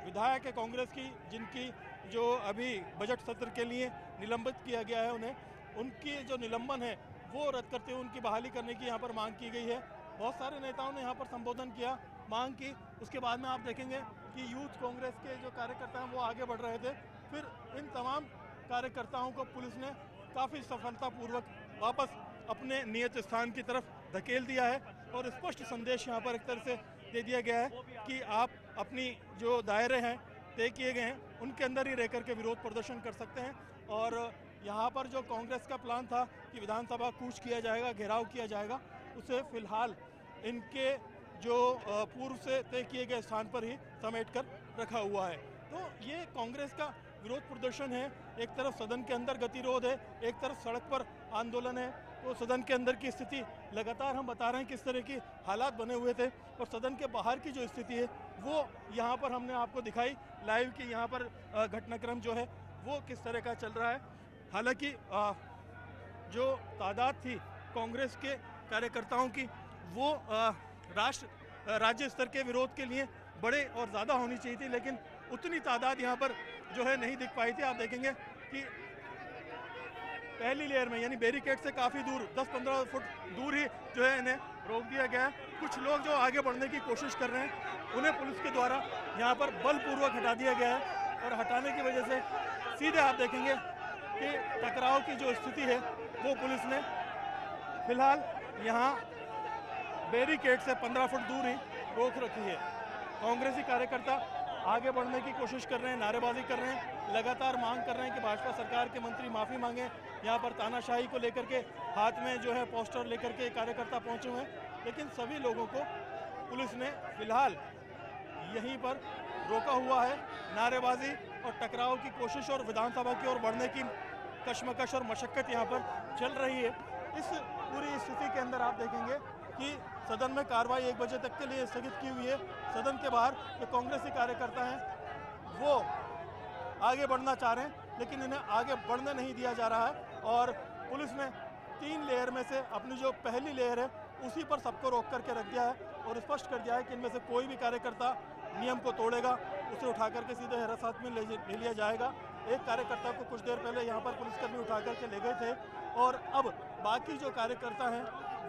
विधायक है कांग्रेस की जिनकी जो अभी बजट सत्र के लिए निलंबित किया गया है उनकी जो निलंबन है वो रद्द करते हुए उनकी बहाली करने की यहाँ पर मांग की गई है। बहुत सारे नेताओं ने यहाँ पर संबोधन किया, मांग की। उसके बाद में आप देखेंगे कि यूथ कांग्रेस के जो कार्यकर्ता हैं वो आगे बढ़ रहे थे। फिर इन तमाम कार्यकर्ताओं को पुलिस ने काफ़ी सफलतापूर्वक वापस अपने नियत स्थान की तरफ धकेल दिया है और स्पष्ट संदेश यहाँ पर एक तरह से दे दिया गया है कि आप अपनी जो दायरे हैं तय किए गए हैं उनके अंदर ही रह करके विरोध प्रदर्शन कर सकते हैं। और यहाँ पर जो कांग्रेस का प्लान था कि विधानसभा कूच किया जाएगा, घेराव किया जाएगा, उसे फिलहाल इनके जो पूर्व से तय किए गए स्थान पर ही समेट कर रखा हुआ है। तो ये कांग्रेस का विरोध प्रदर्शन है। एक तरफ सदन के अंदर गतिरोध है, एक तरफ सड़क पर आंदोलन है। तो सदन के अंदर की स्थिति लगातार हम बता रहे हैं किस तरह की हालात बने हुए थे और सदन के बाहर की जो स्थिति है वो यहाँ पर हमने आपको दिखाई लाइव कि यहाँ पर घटनाक्रम जो है वो किस तरह का चल रहा है। हालांकि जो तादाद थी कांग्रेस के कार्यकर्ताओं की वो राज्य स्तर के विरोध के लिए बड़े और ज़्यादा होनी चाहिए थी, लेकिन उतनी तादाद यहाँ पर जो है नहीं दिख पाई थी। आप देखेंगे कि पहली लेयर में यानी बैरिकेड से काफ़ी दूर 10-15 फुट दूर ही जो है इन्हें रोक दिया गया है। कुछ लोग जो आगे बढ़ने की कोशिश कर रहे हैं उन्हें पुलिस के द्वारा यहाँ पर बलपूर्वक हटा दिया गया है और हटाने की वजह से सीधे आप देखेंगे कि टकराव की जो स्थिति है वो पुलिस ने फिलहाल यहाँ बैरिकेड से 15 फुट दूर ही रोक रखी है। कांग्रेसी कार्यकर्ता आगे बढ़ने की कोशिश कर रहे हैं, नारेबाजी कर रहे हैं, लगातार मांग कर रहे हैं कि भाजपा सरकार के मंत्री माफ़ी मांगे। यहाँ पर तानाशाही को लेकर के हाथ में जो है पोस्टर लेकर के कार्यकर्ता पहुँचे हुए हैं, लेकिन सभी लोगों को पुलिस ने फिलहाल यहीं पर रोका हुआ है। नारेबाजी और टकराव की कोशिश और विधानसभा की ओर बढ़ने की कशमकश और मशक्कत यहाँ पर चल रही है। इस पूरी स्थिति के अंदर आप देखेंगे कि सदन में कार्रवाई 1 बजे तक के लिए स्थगित की हुई है। सदन के बाहर जो कांग्रेसी कार्यकर्ता हैं वो आगे बढ़ना चाह रहे हैं, लेकिन इन्हें आगे बढ़ने नहीं दिया जा रहा है और पुलिस ने 3 लेयर में से अपनी जो पहली लेयर है उसी पर सबको रोक करके रख दिया है और स्पष्ट कर दिया है कि इनमें से कोई भी कार्यकर्ता नियम को तोड़ेगा उसे उठा करके सीधे हिरासत में ले लिया जाएगा। एक कार्यकर्ता को कुछ देर पहले यहाँ पर पुलिसकर्मी उठा करके ले गए थे और अब बाकी जो कार्यकर्ता हैं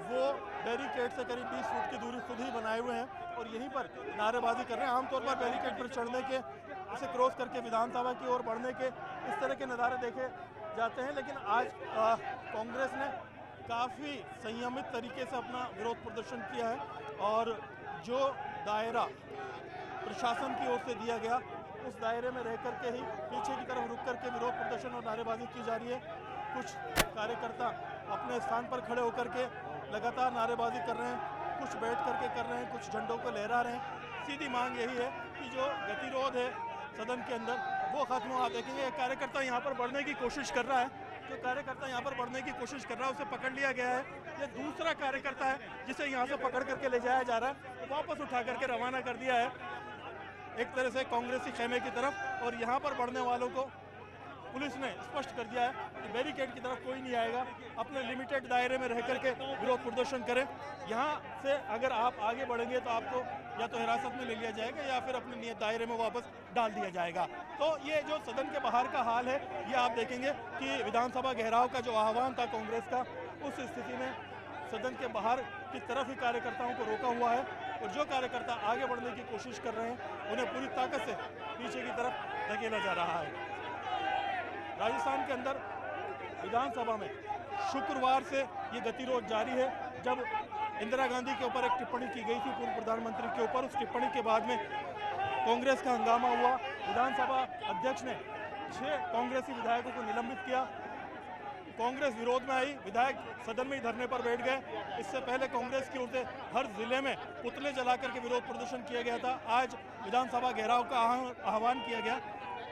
वो बैरिकेड से करीब 20 फुट की दूरी खुद ही बनाए हुए हैं और यहीं पर नारेबाजी कर रहे हैं। आमतौर पर बैरिकेड पर चढ़ने के, उसे क्रॉस करके विधानसभा की ओर बढ़ने के इस तरह के नज़ारे देखे जाते हैं, लेकिन आज कांग्रेस ने काफ़ी संयमित तरीके से अपना विरोध प्रदर्शन किया है और जो दायरा प्रशासन की ओर से दिया गया उस दायरे में रह करके ही पीछे की तरफ रुक करके विरोध प्रदर्शन और नारेबाजी की जा रही है। कुछ कार्यकर्ता अपने स्थान पर खड़े होकर के लगातार नारेबाजी कर रहे हैं, कुछ बैठ करके कर रहे हैं, कुछ झंडों को लहरा रहे हैं। सीधी मांग यही है कि जो गतिरोध है सदन के अंदर वो खत्म हो। आप देखेंगे एक कार्यकर्ता यहाँ पर बढ़ने की कोशिश कर रहा है, जो कार्यकर्ता यहाँ पर बढ़ने की कोशिश कर रहा है उसे पकड़ लिया गया है। ये दूसरा कार्यकर्ता है जिसे यहाँ से पकड़ करके ले जाया जा रहा है, तो वापस उठा करके रवाना कर दिया है एक तरह से कांग्रेसी खेमे की तरफ। और यहाँ पर बढ़ने वालों को पुलिस ने स्पष्ट कर दिया है कि बैरिकेड की तरफ कोई नहीं आएगा, अपने लिमिटेड दायरे में रह करके विरोध प्रदर्शन करें। यहाँ से अगर आप आगे बढ़ेंगे तो आपको या तो हिरासत में ले लिया जाएगा या फिर अपने नियत दायरे में वापस डाल दिया जाएगा। तो ये जो सदन के बाहर का हाल है ये आप देखेंगे कि विधानसभा घेराव का जो आह्वान था कांग्रेस का, उस स्थिति में सदन के बाहर की तरफ ही कार्यकर्ताओं को रोका हुआ है और जो कार्यकर्ता आगे बढ़ने की कोशिश कर रहे हैं उन्हें पूरी ताकत से पीछे की तरफ धकेला जा रहा है। राजस्थान के अंदर विधानसभा में शुक्रवार से ये गतिरोध जारी है। जब इंदिरा गांधी के ऊपर एक टिप्पणी की गई थी पूर्व प्रधानमंत्री के ऊपर, उस टिप्पणी के बाद में कांग्रेस का हंगामा हुआ। विधानसभा अध्यक्ष ने 6 कांग्रेसी विधायकों को निलंबित किया। कांग्रेस विरोध में आई, विधायक सदन में ही धरने पर बैठ गए। इससे पहले कांग्रेस की ओर से हर जिले में पुतले जला करके विरोध प्रदर्शन किया गया था। आज विधानसभा घेराव का आह्वान किया गया।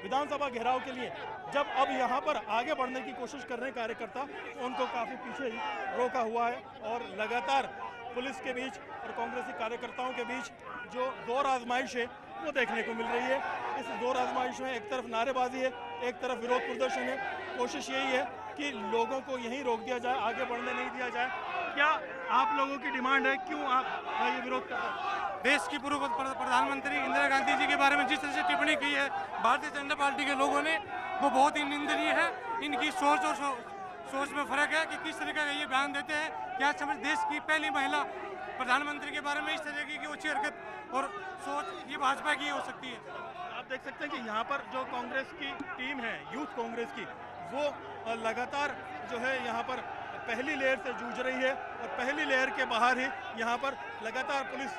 विधानसभा घेराव के लिए जब अब यहाँ पर आगे बढ़ने की कोशिश कर रहे हैं कार्यकर्ता, तो उनको काफ़ी पीछे ही रोका हुआ है और लगातार पुलिस के बीच और कांग्रेसी कार्यकर्ताओं के बीच जो दौर आजमाइश है वो देखने को मिल रही है। इस दौर आजमाइश में एक तरफ नारेबाजी है, एक तरफ विरोध प्रदर्शन है। कोशिश यही है कि लोगों को यहीं रोक दिया जाए, आगे बढ़ने नहीं दिया जाए। क्या आप लोगों की डिमांड है, क्यों आप ये विरोध कर रहे हैं? देश की पूर्व प्रधानमंत्री इंदिरा गांधी जी के बारे में जिस तरह से टिप्पणी की है भारतीय जनता पार्टी के लोगों ने, वो बहुत ही निंदनीय है। इनकी सोच और सोच में फर्क है कि किस तरह का ये बयान देते हैं। क्या समझ देश की पहली महिला प्रधानमंत्री के बारे में इस तरह की अच्छी हरकत और सोच ये भाजपा की हो सकती है। आप देख सकते हैं कि यहाँ पर जो कांग्रेस की टीम है, यूथ कांग्रेस की, वो लगातार जो है यहाँ पर पहली लेयर से जूझ रही है और पहली लेयर के बाहर ही यहाँ पर लगातार पुलिस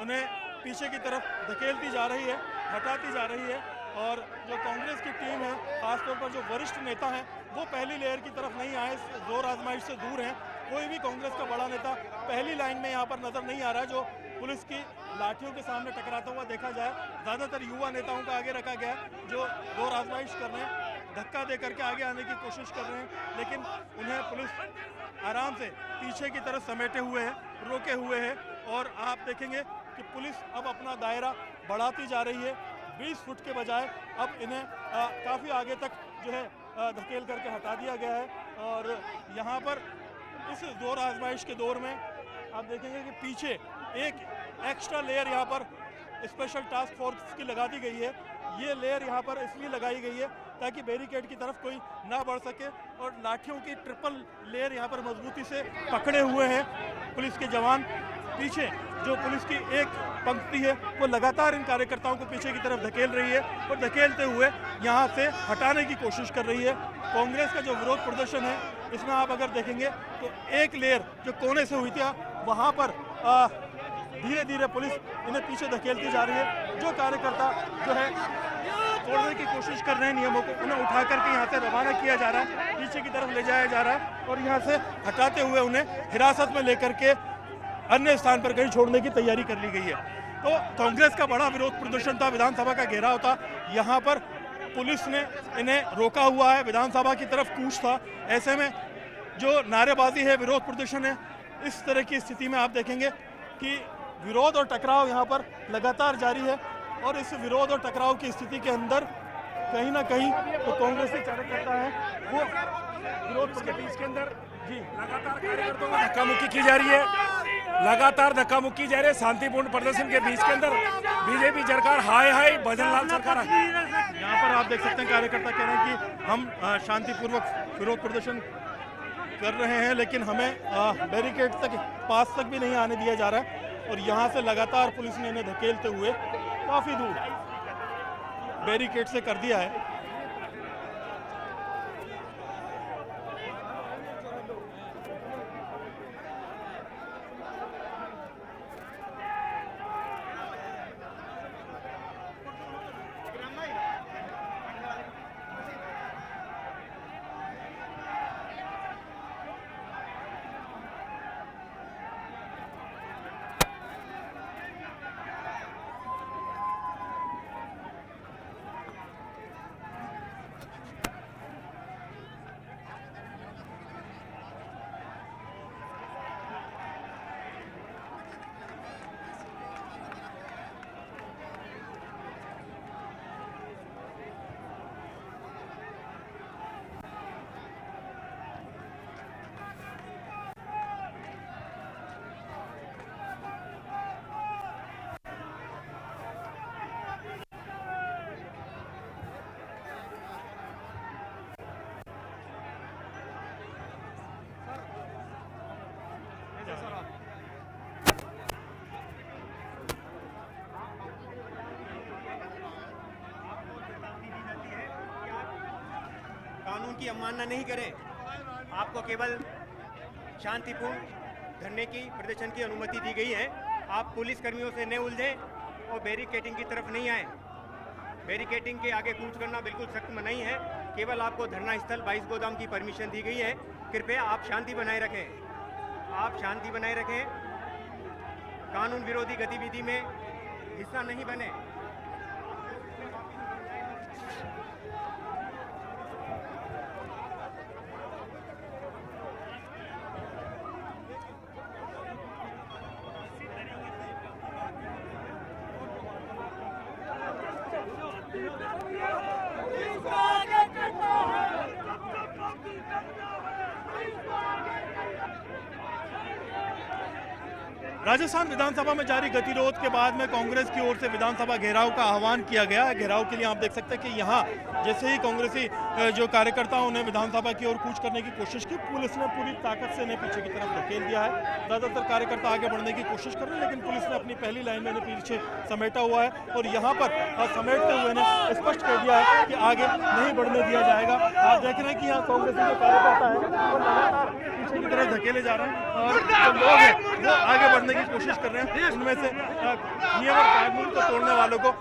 उन्हें पीछे की तरफ धकेलती जा रही है, हटाती जा रही है। और जो कांग्रेस की टीम है, खासतौर पर जो वरिष्ठ नेता हैं, वो पहली लेयर की तरफ नहीं आए, जोर आजमाइश से दूर हैं। कोई भी कांग्रेस का बड़ा नेता पहली लाइन में यहाँ पर नजर नहीं आ रहा है जो पुलिस की लाठियों के सामने टकराता हुआ देखा जाए। ज़्यादातर युवा नेताओं का आगे रखा गया जो जोर आजमाइश कर रहे हैं, धक्का दे करके आगे आने की कोशिश कर रहे हैं, लेकिन उन्हें पुलिस आराम से पीछे की तरफ समेटे हुए है, रोके हुए है। और आप देखेंगे कि पुलिस अब अपना दायरा बढ़ाती जा रही है। 20 फुट के बजाय अब इन्हें काफ़ी आगे तक जो है धकेल करके हटा दिया गया है। और यहाँ पर इस दौर आजमाइश के दौर में आप देखेंगे कि पीछे एक एक्स्ट्रा लेयर यहाँ पर स्पेशल टास्क फोर्स की लगा दी गई है। ये लेयर यहाँ पर इसलिए लगाई गई है ताकि बैरिकेड की तरफ कोई ना बढ़ सके। और लाठियों की ट्रिपल लेयर यहाँ पर मजबूती से पकड़े हुए हैं पुलिस के जवान। पीछे जो पुलिस की एक पंक्ति है वो लगातार इन कार्यकर्ताओं को पीछे की तरफ धकेल रही है और धकेलते हुए यहाँ से हटाने की कोशिश कर रही है। कांग्रेस का जो विरोध प्रदर्शन है इसमें आप अगर देखेंगे तो एक लेयर जो कोने से हुई थी वहाँ पर धीरे धीरे पुलिस इन्हें पीछे धकेलती जा रही है। जो कार्यकर्ता जो है तोड़ने की कोशिश कर रहे हैं नियमों को, उन्हें उठा करके यहाँ से रवाना किया जा रहा है, पीछे की तरफ ले जाया जा रहा है और यहाँ से हटाते हुए उन्हें हिरासत में लेकर के अन्य स्थान पर कहीं छोड़ने की तैयारी कर ली गई है। तो कांग्रेस का बड़ा विरोध प्रदर्शन था, विधानसभा का घेराव था, यहाँ पर पुलिस ने इन्हें रोका हुआ है, विधानसभा की तरफ कूच था। ऐसे में जो नारेबाजी है, विरोध प्रदर्शन है, इस तरह की स्थिति में आप देखेंगे कि विरोध और टकराव यहाँ पर लगातार जारी है और इस विरोध और टकराव की स्थिति के अंदर कहीं ना कहीं तो कांग्रेसी कार्यकर्ता है वो विरोध के बीच के अंदर जी लगातार कार्यकर्ताओं को धक्का मुक्की की जा रही है, लगातार धक्का मुक्की जा रही है। शांतिपूर्ण प्रदर्शन के बीच के अंदर बीजेपी सरकार हाय हाय भजनलाल सरकार। यहाँ पर आप देख सकते हैं कार्यकर्ता कह रहे हैं कि हम शांतिपूर्वक विरोध प्रदर्शन कर रहे हैं लेकिन हमें बैरिकेड तक पास तक भी नहीं आने दिया जा रहा है और यहाँ से लगातार पुलिस ने इन्हें धकेलते हुए काफी दूर बैरिकेड से कर दिया है। कानून की अवमानना नहीं करें, आपको केवल शांतिपूर्ण धरने की प्रदर्शन की अनुमति दी गई है। आप पुलिस कर्मियों से न उलझें और बैरिकेडिंग की तरफ नहीं आए। बैरिकेडिंग के आगे कूच करना बिल्कुल सख्त मनाही है। केवल आपको धरना स्थल 22 गोदाम की परमिशन दी गई है। कृपया आप शांति बनाए रखें, आप शांति बनाए रखें, कानून विरोधी गतिविधि में हिस्सा नहीं बने। राजस्थान विधानसभा में जारी गतिरोध के बाद में कांग्रेस की ओर से विधानसभा घेराव का आह्वान किया गया है। घेराव के लिए आप देख सकते हैं कि यहाँ जैसे ही कांग्रेसी जो कार्यकर्ताओं ने विधानसभा की ओर कूच करने की कोशिश की, पुलिस ने पूरी ताकत से इन्हें पीछे की तरफ धकेल दिया है। ज्यादातर कार्यकर्ता आगे बढ़ने की कोशिश कर रहे हैं लेकिन पुलिस ने अपनी पहली लाइन में इन्हें पीछे समेटा हुआ है और यहाँ पर समेटते हुए इन्हें स्पष्ट कर दिया है कि आगे नहीं बढ़ने दिया जाएगा। आप देख रहे हैं कि यहाँ कांग्रेसी जो कार्यकर्ता है वो लगातार पीछे की तरफ धकेले जा रहे हैं और जो लोग हैं वो आगे बढ़ने की कोशिश कर रहे हैं। उनमें से नियम और कानून को तोड़ने वालों को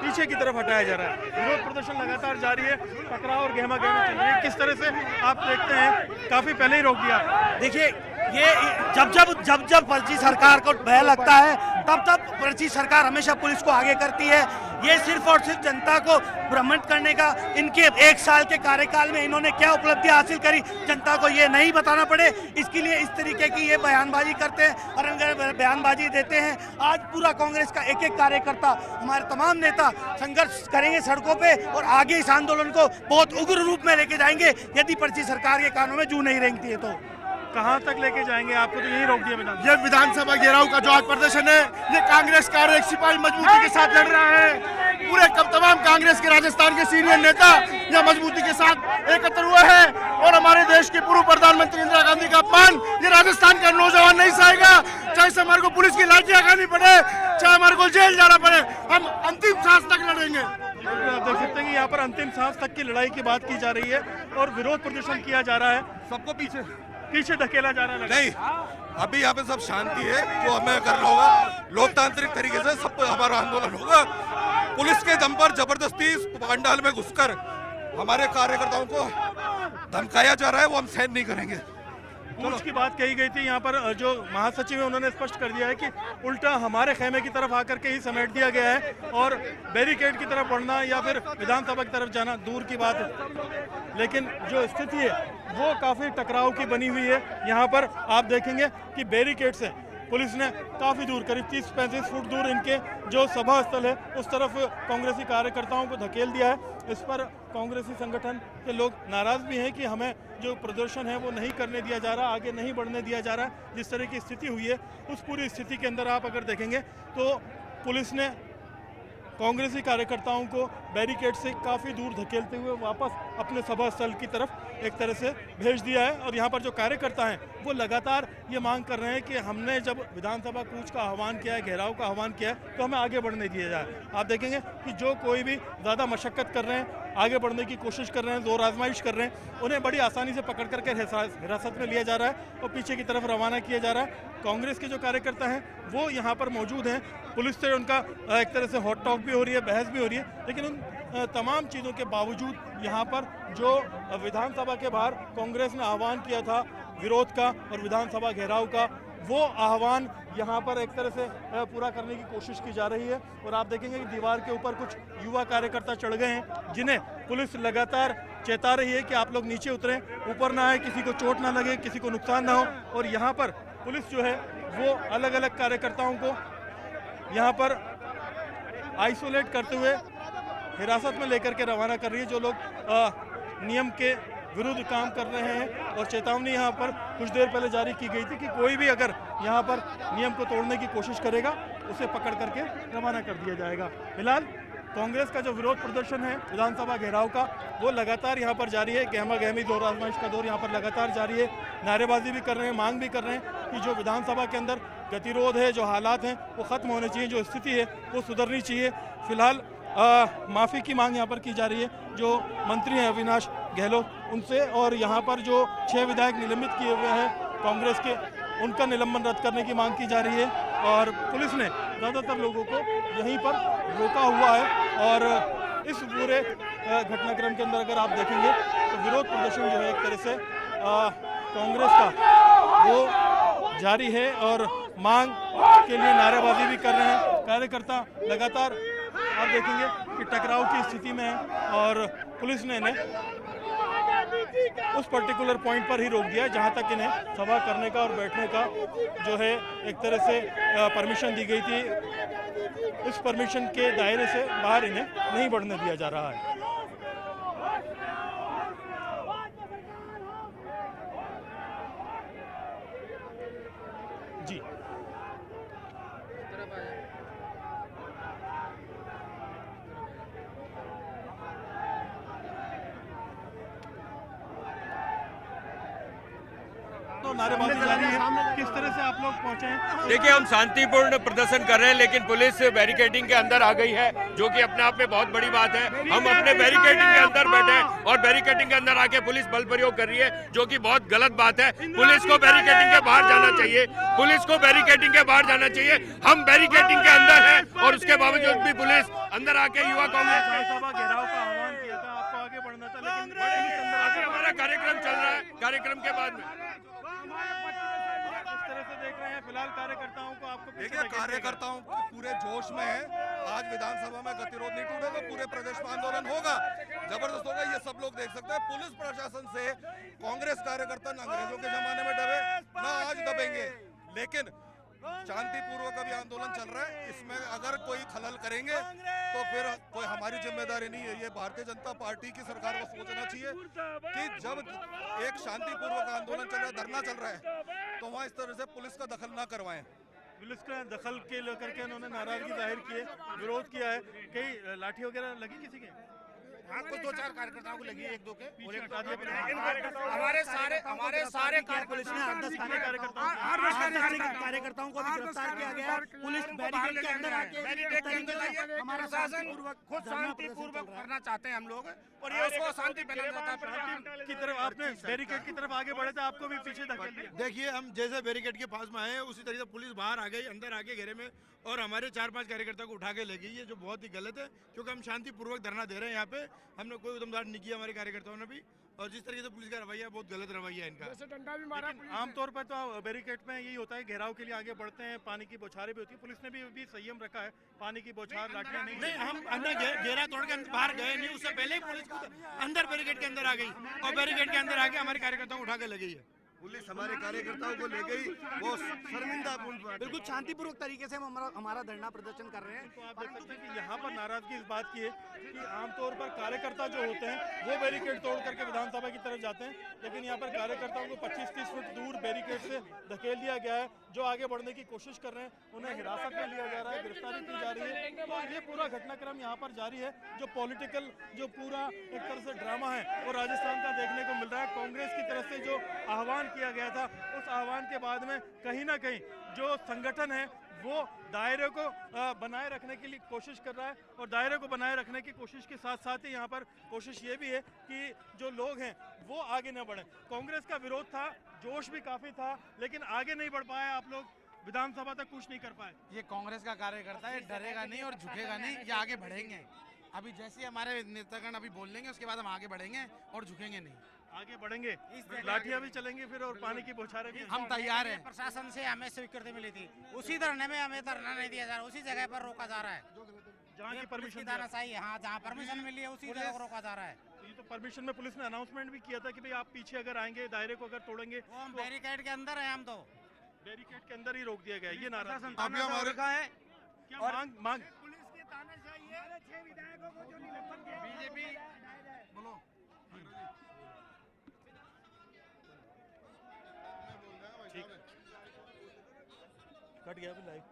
पीछे की तरफ हटाया जा रहा है। विरोध प्रदर्शन लगातार जारी है, टकराव और गहमा गहमी चल रही है। किस तरह से आप देखते हैं, काफी पहले ही रोक दिया। देखिए ये जब पर्ची सरकार को भय लगता है तब पर्ची सरकार हमेशा पुलिस को आगे करती है। ये सिर्फ और सिर्फ जनता को भ्रमित करने का, इनके 1 साल के कार्यकाल में इन्होंने क्या उपलब्धि हासिल करी जनता को ये नहीं बताना पड़े, इसके लिए इस तरीके की ये बयानबाजी करते हैं और बयानबाजी देते हैं। आज पूरा कांग्रेस का एक कार्यकर्ता, हमारे तमाम नेता संघर्ष करेंगे सड़कों पे और आगे इस आंदोलन को बहुत उग्र रूप में लेके जाएंगे यदि पर्ची सरकार के कानों में जू नहीं रेंगती है। तो कहां तक लेके जाएंगे? आपको तो यही रोक दिया ये विधानसभा घेराव का जो आज प्रदर्शन है, ये कांग्रेस का एक सिपाही मजबूती के साथ लड़ रहा है। पूरे तमाम कांग्रेस के राजस्थान के सीनियर नेता यह मजबूती के साथ एकत्र हुए हैं और हमारे देश के पूर्व प्रधानमंत्री इंदिरा गांधी का अपमान ये राजस्थान का नौजवान नहीं सहेगा। चाहे से हमारे को पुलिस पुलिस की लाठियां खानी पड़े, चाहे हमारे को जेल जाना पड़े, हम अंतिम सांस तक लड़ेंगे। आप देख सकते हैं कि यहाँ पर अंतिम सांस तक की लड़ाई की बात की जा रही है और विरोध प्रदर्शन किया जा रहा है, सबको पीछे धकेला जा रहा है। नहीं, अभी यहाँ पे सब शांति है, जो हमें करना होगा लोकतांत्रिक तरीके से सब हमारा आंदोलन होगा। पुलिस के दम पर जबरदस्ती पंडाल में घुसकर हमारे कार्यकर्ताओं को धमकाया जा रहा है, वो हम सहन नहीं करेंगे। कूच की बात कही गई थी, यहाँ पर जो महासचिव है उन्होंने स्पष्ट कर दिया है कि उल्टा हमारे खेमे की तरफ आकर के ही समेट दिया गया है और बैरिकेड की तरफ बढ़ना या फिर विधानसभा की तरफ जाना दूर की बात है। लेकिन जो स्थिति है वो काफी टकराव की बनी हुई है। यहाँ पर आप देखेंगे कि बैरिकेड से पुलिस ने काफी दूर, करीब 30-35 फुट दूर इनके जो सभा स्थल है उस तरफ कांग्रेसी कार्यकर्ताओं को धकेल दिया है। इस पर कांग्रेसी संगठन के लोग नाराज भी हैं कि हमें जो प्रदर्शन है वो नहीं करने दिया जा रहा, आगे नहीं बढ़ने दिया जा रहा। जिस तरह की स्थिति हुई है उस पूरी स्थिति के अंदर आप अगर देखेंगे तो पुलिस ने कांग्रेसी कार्यकर्ताओं को बैरिकेड से काफ़ी दूर धकेलते हुए वापस अपने सभा स्थल की तरफ एक तरह से भेज दिया है। और यहाँ पर जो कार्यकर्ता हैं वो लगातार ये मांग कर रहे हैं कि हमने जब विधानसभा कूच का आह्वान किया है, घेराव का आह्वान किया है, तो हमें आगे बढ़ने दिया जाए। आप देखेंगे कि जो कोई भी ज़्यादा मशक्क़त कर रहे हैं, आगे बढ़ने की कोशिश कर रहे हैं, जोर आजमाइश कर रहे हैं, उन्हें बड़ी आसानी से पकड़ करके हिरासत में लिया जा रहा है और पीछे की तरफ रवाना किया जा रहा है। कांग्रेस के जो कार्यकर्ता हैं वो यहाँ पर मौजूद हैं, पुलिस से उनका एक तरह से हॉट टॉक भी हो रही है, बहस भी हो रही है, लेकिन उन तमाम चीज़ों के बावजूद यहाँ पर जो विधानसभा के बाहर कांग्रेस ने आह्वान किया था विरोध का और विधानसभा घेराव का, वो आह्वान यहाँ पर एक तरह से पूरा करने की कोशिश की जा रही है। और आप देखेंगे कि दीवार के ऊपर कुछ युवा कार्यकर्ता चढ़ गए हैं जिन्हें पुलिस लगातार चेता रही है कि आप लोग नीचे उतरें, ऊपर ना आए, किसी को चोट ना लगे, किसी को नुकसान ना हो। और यहाँ पर पुलिस जो है वो अलग अलग कार्यकर्ताओं को यहाँ पर आइसोलेट करते हुए हिरासत में लेकर के रवाना कर रही है। जो लोग नियम के विरुद्ध काम कर रहे हैं और चेतावनी यहाँ पर कुछ देर पहले जारी की गई थी कि कोई भी अगर यहाँ पर नियम को तोड़ने की कोशिश करेगा उसे पकड़ करके रवाना कर दिया जाएगा। फिलहाल कांग्रेस का जो विरोध प्रदर्शन है विधानसभा घेराव का वो लगातार यहाँ पर जारी है। गहमा गहमी दौर आजमाइश का दौर यहाँ पर लगातार जारी है। नारेबाजी भी कर रहे हैं, मांग भी कर रहे हैं कि जो विधानसभा के अंदर गतिरोध है, जो हालात हैं वो ख़त्म होने चाहिए, जो स्थिति है वो सुधरनी चाहिए। फिलहाल माफ़ी की मांग यहाँ पर की जा रही है जो मंत्री हैं अविनाश गहलोत उनसे, और यहाँ पर जो 6 विधायक निलंबित किए हुए हैं कांग्रेस के, उनका निलंबन रद्द करने की मांग की जा रही है। और पुलिस ने ज़्यादातर लोगों को यहीं पर रोका हुआ है। और इस पूरे घटनाक्रम के अंदर अगर आप देखेंगे तो विरोध प्रदर्शन जो है एक तरह से कांग्रेस का वो जारी है और मांग के लिए नारेबाजी भी कर रहे हैं कार्यकर्ता। लगातार आप देखेंगे कि टकराव की स्थिति में है और पुलिस ने इन्हें उस पर्टिकुलर पॉइंट पर ही रोक दिया जहां तक इन्हें सभा करने का और बैठने का जो है एक तरह से परमिशन दी गई थी। इस परमिशन के दायरे से बाहर इन्हें नहीं बढ़ने दिया जा रहा है। जी तो नारेबाजी जारी है, किस तरह से आप लोग पहुंचे हैं? देखिए, हम शांतिपूर्ण प्रदर्शन कर रहे हैं लेकिन पुलिस बैरिकेडिंग के अंदर आ गई है जो कि अपने आप में बहुत बड़ी बात है। हम अपने बैरिकेडिंग के अंदर बैठे हैं और बैरिकेडिंग के अंदर आके पुलिस बल प्रयोग कर रही है जो कि बहुत गलत बात है। पुलिस को बैरिकेडिंग के बाहर जाना चाहिए, पुलिस को बैरिकेडिंग के बाहर जाना चाहिए। हम बैरिकेडिंग के अंदर हैं और उसके बावजूद भी पुलिस अंदर आके युवा कांग्रेस घेराव का आह्वान किया था, आपको आगे बढ़ना था, लेकिन हमारा कार्यक्रम चल रहा है। कार्यक्रम के बाद में इस तरह से देख रहे हैं फिलहाल कार्यकर्ताओं को आपको देखिए, कार्यकर्ताओं पूरे जोश में है। आज विधानसभा में गतिरोध नहीं टूटेगा, पूरे प्रदेश में आंदोलन होगा, जबरदस्त होगा, ये सब लोग देख सकते हैं। पुलिस प्रशासन से कांग्रेस कार्यकर्ता न अंग्रेजों के जमाने में दबे न आज दबेंगे, लेकिन शांतिपूर्वक अभी आंदोलन चल रहा है। इसमें अगर कोई खलल करेंगे तो फिर कोई हमारी जिम्मेदारी नहीं है। ये भारतीय जनता पार्टी की सरकार को सोचना चाहिए कि जब एक शांतिपूर्वक आंदोलन चल रहा है, धरना चल रहा है, तो वहाँ इस तरह से पुलिस का दखल ना करवाएं। पुलिस का दखल के लेकर के उन्होंने नाराजगी जाहिर की है, विरोध किया है। कई लाठी वगैरह लगी किसी के? हाँ, कुछ 2-4 कार्यकर्ताओं को लगी, 1-2 के हमारे सारे पुलिस ने 8-10 कार्यकर्ताओं को भी गिरफ्तार किया गया। पुलिस बैरिकेड के अंदर आके हमारा खुद शांतिपूर्वक करना चाहते हैं हम लोग, और ये उसको शांति की तरफ आपने बैरिकेड की तरफ आगे बढ़े थे, आपको भी पीछे धकेल दिया। देखिए, हम जैसे बैरिकेड के पास में आए उसी तरीके से पुलिस बाहर आ गई, अंदर आके घेरे में, और हमारे 4-5 कार्यकर्ता को उठा के ले गई, ये जो बहुत ही गलत है, क्योंकि हम शांतिपूर्वक धरना दे रहे हैं। यहाँ पे हमने कोई उधमदार नहीं किया हमारे कार्यकर्ताओं ने भी, और जिस तरीके से पुलिस का रवैया बहुत गलत रवैया है इनका। डंडा भी मारा। आमतौर पर तो बैरिकेड में यही होता है, घेराव के लिए आगे बढ़ते हैं, पानी की बौछारें भी होती है, पुलिस ने भी संयम रखा है, पानी की बौछार लाठियां नहीं, हम अंदर घेरा तोड़ के बाहर गए नहीं, उससे पहले ही पुलिस अंदर बैरिकेड के अंदर आ गई, और बैरिकेड के अंदर आके हमारे कार्यकर्ताओं को उठा के ले गई है। पुलिस हमारे कार्यकर्ताओं को ले गई, वो शर्मिंदापूर्ण बात है। बिल्कुल शांतिपूर्वक तरीके से हम हमारा धरना प्रदर्शन कर रहे हैं। तो आप देख सकते हैं कि यहाँ पर नाराजगी इस बात की है कि आमतौर पर कार्यकर्ता जो होते हैं वो बैरिकेड तोड़ करके विधानसभा की तरफ जाते हैं, लेकिन यहाँ पर कार्यकर्ताओं को 25-30 फुट दूर बैरिकेड से धकेल दिया गया है। जो आगे बढ़ने की कोशिश कर रहे हैं उन्हें हिरासत में लिया जा रहा है, गिरफ्तारी की जा रही है। तो ये पूरा घटनाक्रम यहाँ पर जारी है। जो पॉलिटिकल जो पूरा एक तरह से ड्रामा है वो राजस्थान का देखने को मिल रहा है। कांग्रेस की तरफ से जो आह्वान किया गया था, उस आह्वान के बाद में कहीं ना कहीं जो संगठन है वो दायरे को बनाए रखने के लिए कोशिश कर रहा है, और दायरे को बनाए रखने की कोशिश के साथ साथ ही यहाँ पर कोशिश ये भी है कि जो लोग हैं वो आगे न बढ़े। कांग्रेस का विरोध था, जोश भी काफ़ी था, लेकिन आगे नहीं बढ़ पाए, आप लोग विधानसभा तक कुछ नहीं कर पाए। ये कांग्रेस का कार्यकर्ता है, डरेगा नहीं और झुकेगा नहीं, ये आगे बढ़ेंगे। अभी जैसे हमारे नेतागण अभी बोल लेंगे उसके बाद हम आगे बढ़ेंगे और झुकेंगे नहीं, आगे बढ़ेंगे, लाठियां भी चलेंगे फिर और पानी की बौछारें भी। हम तैयार हैं। प्रशासन से हमें स्वीकृति मिली थी, उसी धरने में हमें धरना नहीं दिया जा रहा, उसी जगह पर रोका जा रहा है जहाँ की परमिशन सही है। हाँ, जहाँ परमिशन मिली है उसी जगह को रोका जा रहा है। ये तो परमिशन में पुलिस ने अनाउंसमेंट भी किया था कि भाई आप पीछे अगर आएंगे, दायरे को अगर तोड़ेंगे, हम बैरिकेड के अंदर है, हम तो बैरिकेड के अंदर ही रोक दिया गया। ये नारा अभी हमारे क्या मांग पुलिस की तानाशाही है। 6 विधायकों को जो निलंबन किया बीजेपी बोलो कट गया लाइव।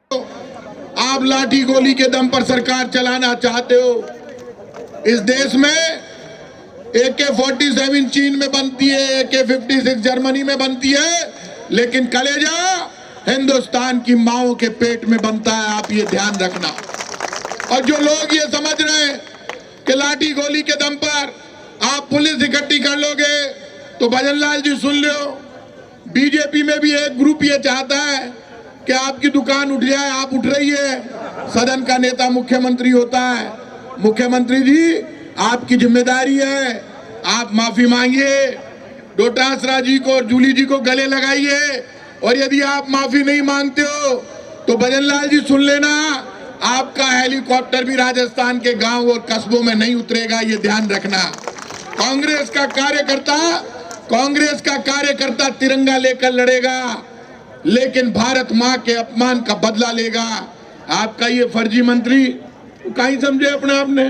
आप लाठी गोली के दम पर सरकार चलाना चाहते हो। इस देश में AK-47 चीन में बनती है, AK-56 जर्मनी में बनती है, लेकिन कलेजा हिंदुस्तान की माओं के पेट में बनता है। आप ये ध्यान रखना। और जो लोग ये समझ रहे हैं कि लाठी गोली के दम पर आप पुलिस इकट्ठी कर लोगे, तो भजन लाल जी सुन लो, बीजेपी में भी एक ग्रुप ये चाहता है कि आपकी दुकान उठ जाए, आप उठ रही है। सदन का नेता मुख्यमंत्री होता है। मुख्यमंत्री जी, आपकी जिम्मेदारी है, आप माफी मांगिए, डोटासरा जी को, जूली जी को गले लगाइए, और यदि आप माफी नहीं मांगते हो तो भजन लाल जी सुन लेना, आपका हेलीकॉप्टर भी राजस्थान के गांव और कस्बों में नहीं उतरेगा, ये ध्यान रखना। कांग्रेस का कार्यकर्ता तिरंगा लेकर लड़ेगा, लेकिन भारत मां के अपमान का बदला लेगा। आपका ये फर्जी मंत्री कहीं समझे अपने आप ने,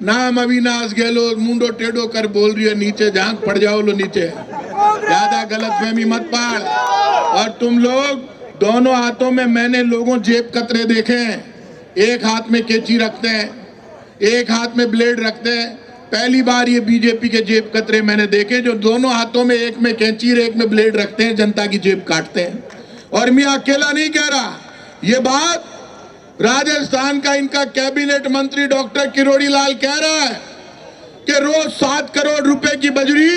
नाम अविनाश गहलोत, मुंडो टेढ़ो कर बोल रही है, नीचे झांक पड़ जाओ लो नीचे, ज्यादा गलतफहमी मत पाल। और तुम लोग दोनों हाथों में, मैंने लोगों जेब कतरे देखे हैं, एक हाथ में कैंची रखते हैं, एक हाथ में ब्लेड रखते हैं। पहली बार ये बीजेपी के जेब कतरे मैंने देखे जो दोनों हाथों में, एक में कैंची और एक में ब्लेड रखते हैं, जनता की जेब काटते हैं। और मैं अकेला नहीं कह रहा, ये बात राजस्थान का इनका कैबिनेट मंत्री डॉक्टर किरोड़ी लाल कह रहा है कि रोज 7 करोड़ रुपए की बजरी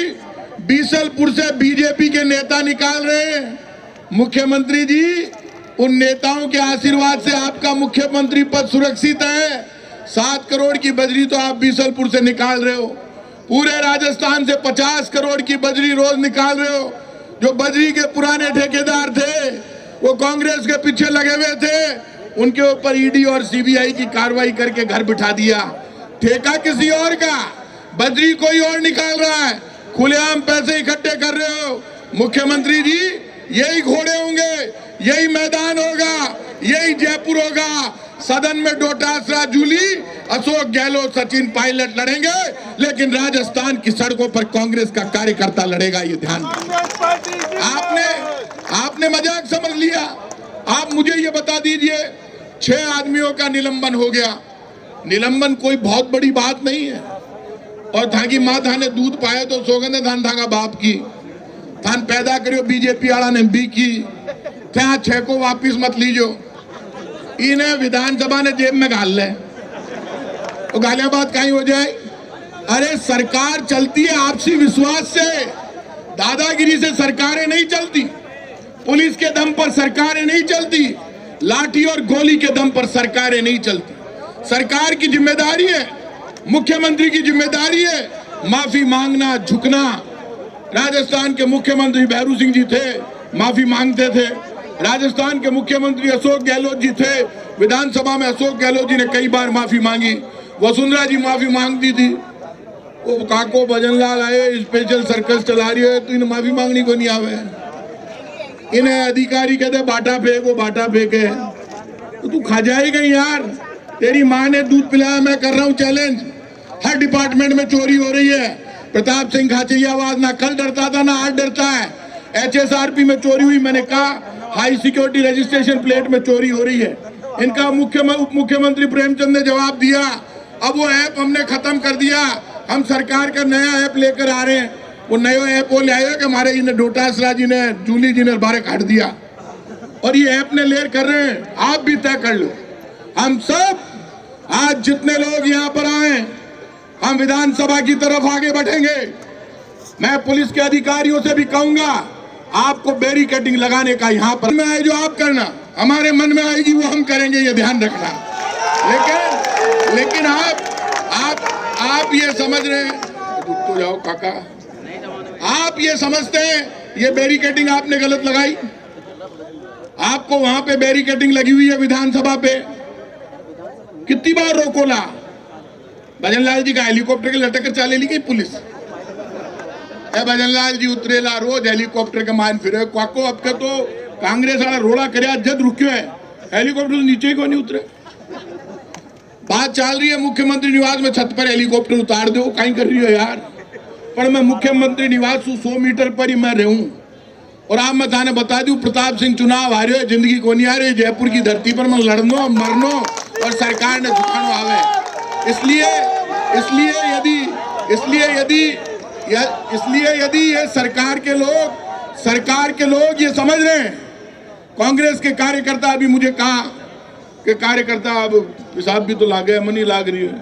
बीसलपुर से बीजेपी के नेता निकाल रहे हैं। मुख्यमंत्री जी, उन नेताओं के आशीर्वाद से आपका मुख्यमंत्री पद सुरक्षित है। 7 करोड़ की बजरी तो आप बीसलपुर से निकाल रहे हो, पूरे राजस्थान से 50 करोड़ की बजरी रोज निकाल रहे हो। जो बजरी के पुराने ठेकेदार थे, वो कांग्रेस के पीछे लगे हुए थे, उनके ऊपर ईडी और सीबीआई की कार्रवाई करके घर बिठा दिया। ठेका किसी और का, बजरी कोई और निकाल रहा है, खुलेआम पैसे इकट्ठे कर रहे हो। मुख्यमंत्री जी, यही घोड़े होंगे, यही मैदान होगा, यही जयपुर होगा। सदन में डोटासरा, जूली, अशोक गहलोत, सचिन पायलट लड़ेंगे, लेकिन राजस्थान की सड़कों पर कांग्रेस का कार्यकर्ता लड़ेगा, ये ध्यान। आपने मजाक समझ लिया। आप मुझे ये बता दीजिए, 6 आदमियों का निलंबन हो गया। निलंबन कोई बहुत बड़ी बात नहीं है। और था की माँ थाने दूध पाए तो सौगंध थान था बाप की थान पैदा करियो बीजेपी वाला ने बी की क्या 6 को वापिस मत लीजो। इन्हें विधानसभा ने जेब में गाल ले तो गालियां बात कहीं हो जाए। अरे सरकार चलती है आपसी विश्वास से, दादागिरी से सरकारें नहीं चलती, पुलिस के दम पर सरकारें नहीं चलती, लाठी और गोली के दम पर सरकारें नहीं चलती। सरकार की जिम्मेदारी है, मुख्यमंत्री की जिम्मेदारी है माफी मांगना, झुकना। राजस्थान के मुख्यमंत्री भैरू सिंह जी थे, माफी मांगते थे। राजस्थान के मुख्यमंत्री अशोक गहलोत जी थे, विधानसभा में अशोक गहलोत जी ने कई बार माफी मांगी। वसुंधरा जी माफी मांगती थी, वो काको भजनलाल आए स्पेशल सर्कस चला रही है तो इन्हें माफी मांगनी को नहीं आवे। इन्हें अधिकारी कहते बाटा फेंक, वो बाटा फेंके तो तू खा जाएगा यार। तेरी माँ ने दूध पिलाया, मैं कर रहा हूँ चैलेंज। हर डिपार्टमेंट में चोरी हो रही है। प्रताप सिंह खाचरियावास ना कल डरता था ना आज डरता है। HSRP में चोरी हुई, मैंने कहा हाई सिक्योरिटी रजिस्ट्रेशन प्लेट में चोरी हो रही है। इनका उप मुख्यमंत्री प्रेमचंद ने जवाब दिया, अब वो ऐप हमने खत्म कर दिया, हम सरकार का नया ऐप लेकर आ रहे हैं। वो नया ऐप वो ले आया कि हमारे इन्हें डोटासरा जी ने, जूली जी ने बारे काट दिया और ये ऐप ने लेर कर रहे हैं। आप भी तय कर लो, हम सब आज जितने लोग यहाँ पर आए हम विधानसभा की तरफ आगे बढ़ेंगे। मैं पुलिस के अधिकारियों से भी कहूंगा आपको बैरिकेडिंग लगाने का यहाँ पर में आए जो आप करना, हमारे मन में आएगी वो हम करेंगे, ये ध्यान रखना। लेकिन आप ये समझ रहे हैं, तो जाओ काका, आप ये समझते हैं ये बैरिकेडिंग आपने गलत लगाई। आपको वहां पे बैरिकेडिंग लगी हुई है विधानसभा पे, कितनी बार रोकोला। भजनलाल जी का हेलीकॉप्टर के लटक कर चाले ली गई पुलिस। भजनलाल जी उतरेला रोज हेलीकॉप्टर के मान फिरे काको। अब के तो कांग्रेस वाला रोड़ा कर जद रुक्यो है, हेलीकॉप्टर तो नीचे ही को नहीं उतरे। बात चल रही है मुख्यमंत्री निवास में छत पर हेलीकॉप्टर उतार दो, कहीं कर रही हो यार। पर मैं मुख्यमंत्री निवास 100 मीटर पर ही मैं रहूं और आप मैं थाने बता दूं प्रताप सिंह चुनाव हारे हो, जिंदगी को नहीं आ रही। जयपुर की धरती पर मैं लड़नो मरनो और सरकार ने झुकानो आवे। इसलिए यदि ये सरकार के लोग ये समझ रहे हैं, कांग्रेस के कार्यकर्ता अभी मुझे कहा कि कार्यकर्ता अब पेशाब भी तो लागे, मनी लाग रही है।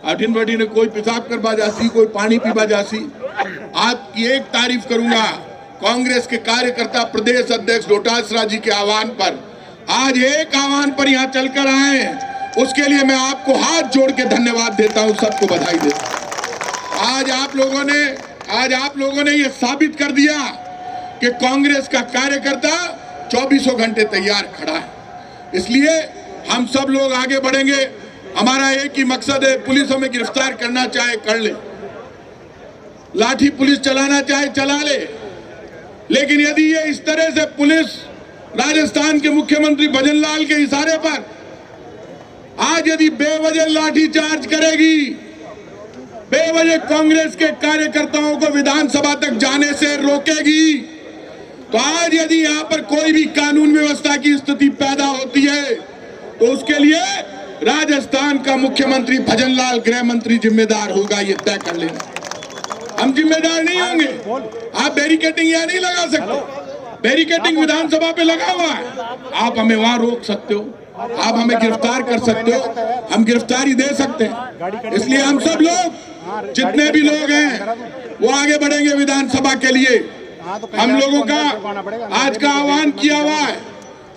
आठिन बटी ने कोई पेशाब करवा जासी, कोई पानी पीवा जासी। आपकी एक तारीफ करूंगा, कांग्रेस के कार्यकर्ता प्रदेश अध्यक्ष डोटासरा जी के आह्वान पर आज एक आह्वान पर यहाँ चलकर आए हैं, उसके लिए मैं आपको हाथ जोड़ के धन्यवाद देता हूँ, सबको बधाई देता हूँ। आज आप लोगों ने ये साबित कर दिया कि कांग्रेस का कार्यकर्ता 24 घंटे तैयार खड़ा है। इसलिए हम सब लोग आगे बढ़ेंगे। हमारा एक ही मकसद है, पुलिस हमें गिरफ्तार करना चाहे कर ले, लाठी पुलिस चलाना चाहे चला ले, लेकिन यदि ये इस तरह से पुलिस राजस्थान के मुख्यमंत्री भजनलाल के इशारे पर आज यदि बेवजह लाठी चार्ज करेगी, बेवजह कांग्रेस के कार्यकर्ताओं को विधानसभा तक जाने से रोकेगी, तो आज यदि यहाँ पर कोई भी कानून व्यवस्था की स्थिति पैदा होती है तो उसके लिए राजस्थान का मुख्यमंत्री भजनलाल गृह मंत्री जिम्मेदार होगा, ये तय कर लेना। हम जिम्मेदार नहीं होंगे। आप बैरिकेडिंग यहाँ नहीं लगा सकते, बैरिकेडिंग विधानसभा पे लगा हुआ है। आप हमें वहां रोक सकते हो, आप हमें गिरफ्तार कर सकते हो, हम गिरफ्तारी दे सकते हैं। इसलिए हम सब लोग जितने भी लोग हैं वो आगे बढ़ेंगे विधानसभा के लिए। हम लोगों का आज का आह्वान किया हुआ है,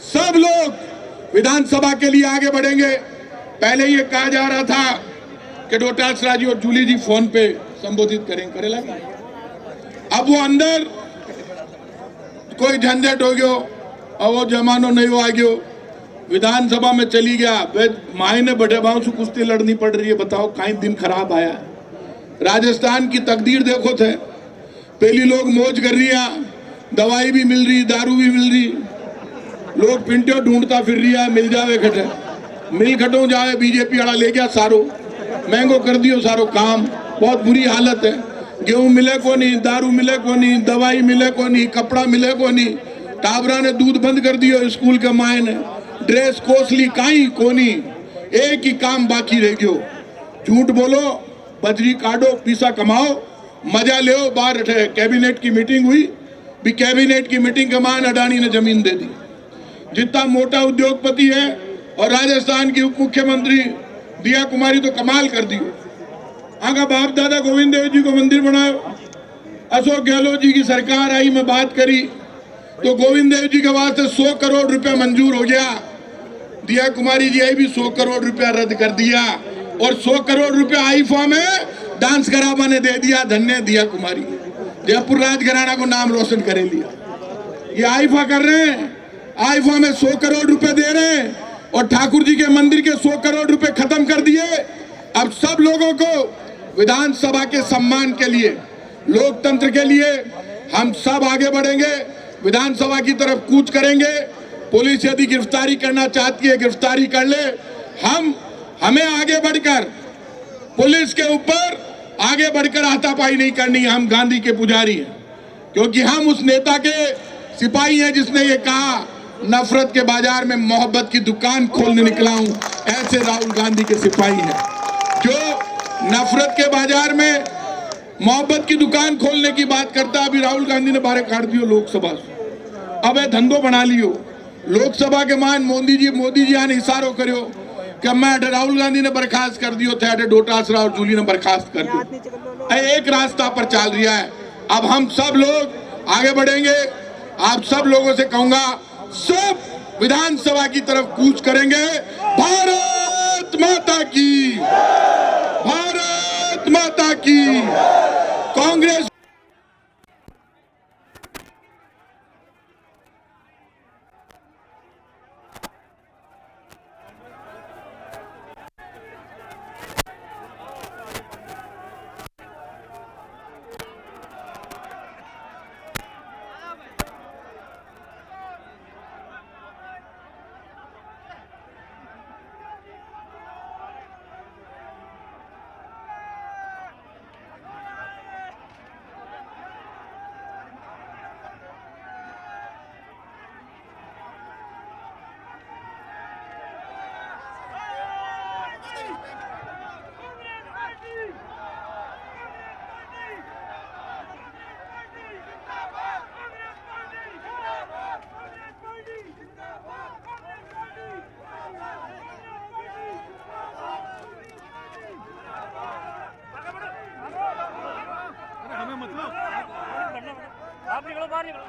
सब लोग विधानसभा के लिए आगे बढ़ेंगे। पहले ये कहा जा रहा था कि डोटासरा जी और जूली जी फोन पे संबोधित करे लगे, अब वो अंदर कोई झंझट हो गयो और वो जमानो नहीं हो आ गयो, विधानसभा में चली गया। माए ने बड़े भाव से कुश्ती लड़नी पड़ रही है, बताओ कहीं दिन खराब आया। राजस्थान की तकदीर देखो थे, पहली लोग मौज कर रही है, दवाई भी मिल रही, दारू भी मिल रही, लोग पिंटियों ढूंढता फिर रही है, मिल जावे खटे, मिल खटो जावे। बीजेपी वाला ले गया सारो, महंगो कर दियो सारो काम, बहुत बुरी हालत है। गेहूं मिले को नहीं, दारू मिले को नहीं, दवाई मिले को नहीं, कपड़ा मिले को नहीं, टाबरा ने दूध बंद कर दियो, स्कूल के माए ने ड्रेस कोसली काई कोनी, एक ही काम बाकी रह गयो, झूठ बोलो बजरी काटो, पैसा कमाओ, मजा ले। बाहर कैबिनेट की मीटिंग हुई भी, कैबिनेट की मीटिंग के मान अडानी ने जमीन दे दी। जितना मोटा उद्योगपति है, और राजस्थान की उप मुख्यमंत्री दिया कुमारी तो कमाल कर दी। आगा बाप दादा गोविंद देव जी को मंदिर बनायो। अशोक गहलोत जी की सरकार आई, मैं बात करी तो गोविंद देव जी के वास्ते 100 करोड़ रुपया मंजूर हो गया। दिया कुमारी जी आई भी 100 करोड़ रुपया रद्द कर दिया, और 100 करोड़ रुपया आईफा में डांस करामा ने दे दिया। धन्य दिया कुमारी, जयपुर राजघराना को नाम रोशन करे लिया। ये आईफा कर रहे हैं, आईफा में 100 करोड़ रुपए दे रहे हैं, और ठाकुर जी के मंदिर के 100 करोड़ रुपए खत्म कर दिए। अब सब लोगों को विधानसभा के सम्मान के लिए, लोकतंत्र के लिए हम सब आगे बढ़ेंगे, विधानसभा की तरफ कूच करेंगे। पुलिस यदि गिरफ्तारी करना चाहती है, गिरफ्तारी कर ले। हमें आगे बढ़कर पुलिस के ऊपर आगे बढ़कर हाथापाई नहीं करनी। हम गांधी के पुजारी हैं, क्योंकि हम उस नेता के सिपाही हैं जिसने ये कहा, नफरत के बाजार में मोहब्बत की दुकान खोलने निकला हूं। ऐसे राहुल गांधी के सिपाही हैं जो नफरत के बाजार में मोहब्बत की दुकान खोलने की बात करता है। अभी राहुल गांधी ने बाहर काट दियो लोकसभा से, अब धंधो बना लियो लोकसभा के मान। मोदी जी आने इशारो करो कि मैं राहुल गांधी ने बर्खास्त कर दियो थे, डोटासरा और जूली ने बर्खास्त कर दियो। एक रास्ता पर चल रहा है। अब हम सब लोग आगे बढ़ेंगे। आप सब लोगों से कहूंगा, सब विधानसभा की तरफ कूच करेंगे। भारत माता की, भारत माता की। कांग्रेस आप निकलो, बाहर निकलो।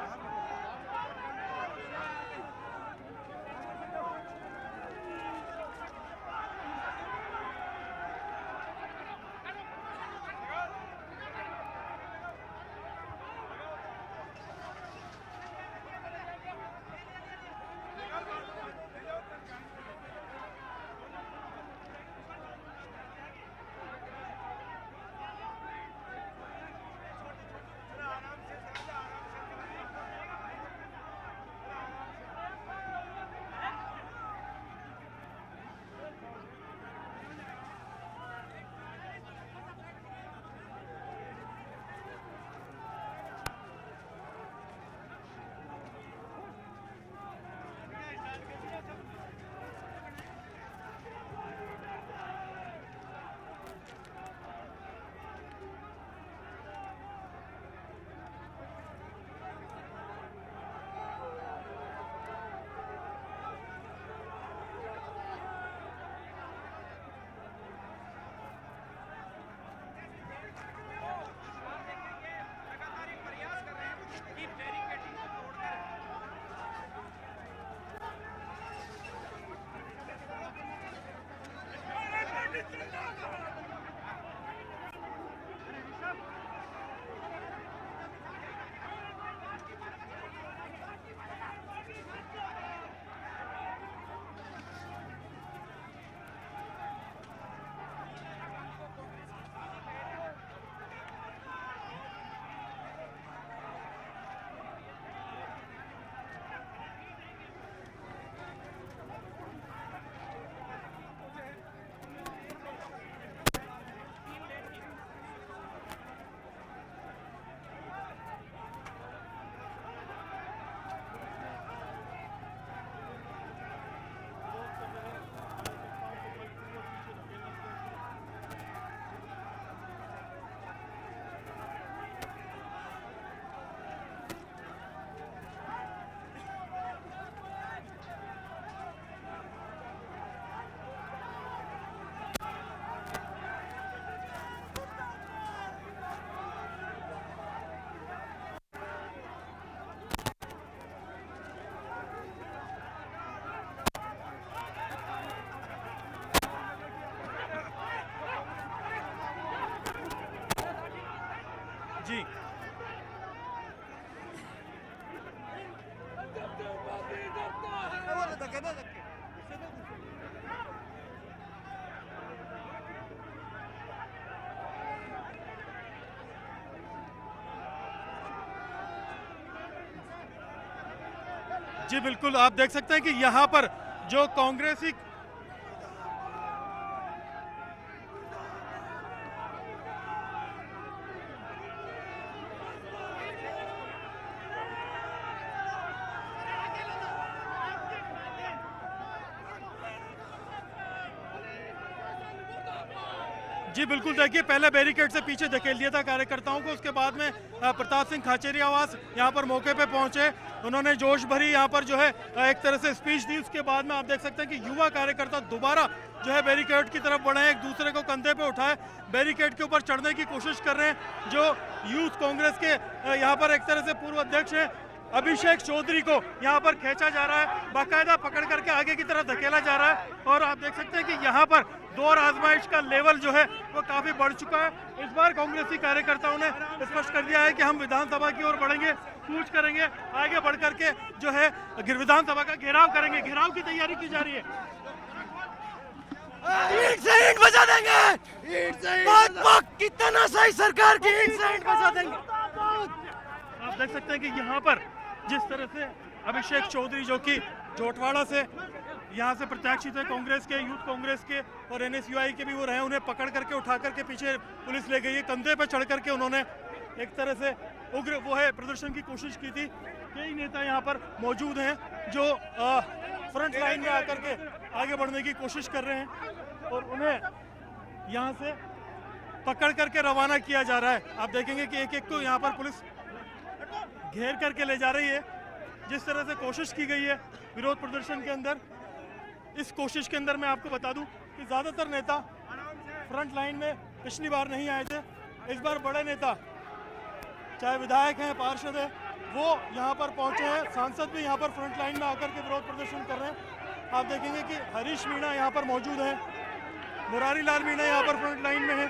जी बिल्कुल, आप देख सकते हैं कि यहाँ पर जो कांग्रेसी जी बिल्कुल, देखिए पहले बैरिकेड से पीछे धकेल दिया था कार्यकर्ताओं को, उसके बाद में प्रताप सिंह खाचरियावास यहाँ पर मौके पे पहुंचे, उन्होंने जोश भरी यहाँ पर जो है एक तरह से स्पीच दी। उसके बाद में आप देख सकते हैं कि युवा कार्यकर्ता दोबारा जो है बैरिकेड की तरफ बढ़े, एक दूसरे को कंधे पे उठाए, बैरिकेड के ऊपर चढ़ने की कोशिश कर रहे हैं। जो यूथ कांग्रेस के यहाँ पर एक तरह से पूर्व अध्यक्ष हैं अभिषेक चौधरी को यहाँ पर खींचा जा रहा है, बाकायदा पकड़ करके आगे की तरफ धकेला जा रहा है। और आप देख सकते हैं कि यहाँ पर दौर आजमाइश का लेवल जो है वो काफी बढ़ चुका है। इस बार कांग्रेसी कार्यकर्ताओं ने स्पष्ट कर दिया है कि हम विधानसभा की ओर बढ़ेंगे, कूच करेंगे, आगे बढ़ करके जो है विधानसभा का घेराव करेंगे। घेराव की तैयारी की जा रही है। ईंट से ईंट बजा देंगे, की तानाशाही सरकार की ईंट से ईंट बजा देंगे। आप देख सकते हैं कि यहाँ पर जिस तरह से अभिषेक चौधरी जो कि जोटवाड़ा से यहाँ से प्रत्याशी थे कांग्रेस के, यूथ कांग्रेस के और NSUI के भी वो रहे, उन्हें पकड़ करके उठा करके पीछे पुलिस ले गई है। कंधे पे चढ़ करके उन्होंने एक तरह से उग्र वो है प्रदर्शन की कोशिश की थी। कई नेता यहाँ पर मौजूद हैं जो फ्रंट लाइन में आकर के आगे बढ़ने की कोशिश कर रहे हैं और उन्हें यहाँ से पकड़ करके रवाना किया जा रहा है। आप देखेंगे कि एक एक को यहाँ पर पुलिस घेर करके ले जा रही है। जिस तरह से कोशिश की गई है विरोध प्रदर्शन के अंदर, इस कोशिश के अंदर मैं आपको बता दूं कि ज़्यादातर नेता फ्रंट लाइन में पिछली बार नहीं आए थे। इस बार बड़े नेता चाहे विधायक हैं, पार्षद हैं, वो यहाँ पर पहुँचे हैं। सांसद भी यहाँ पर फ्रंट लाइन में आकर के विरोध प्रदर्शन कर रहे हैं। आप देखेंगे कि हरीश मीणा यहाँ पर मौजूद हैं, मुरारी लाल मीणा यहाँ पर फ्रंट लाइन में है।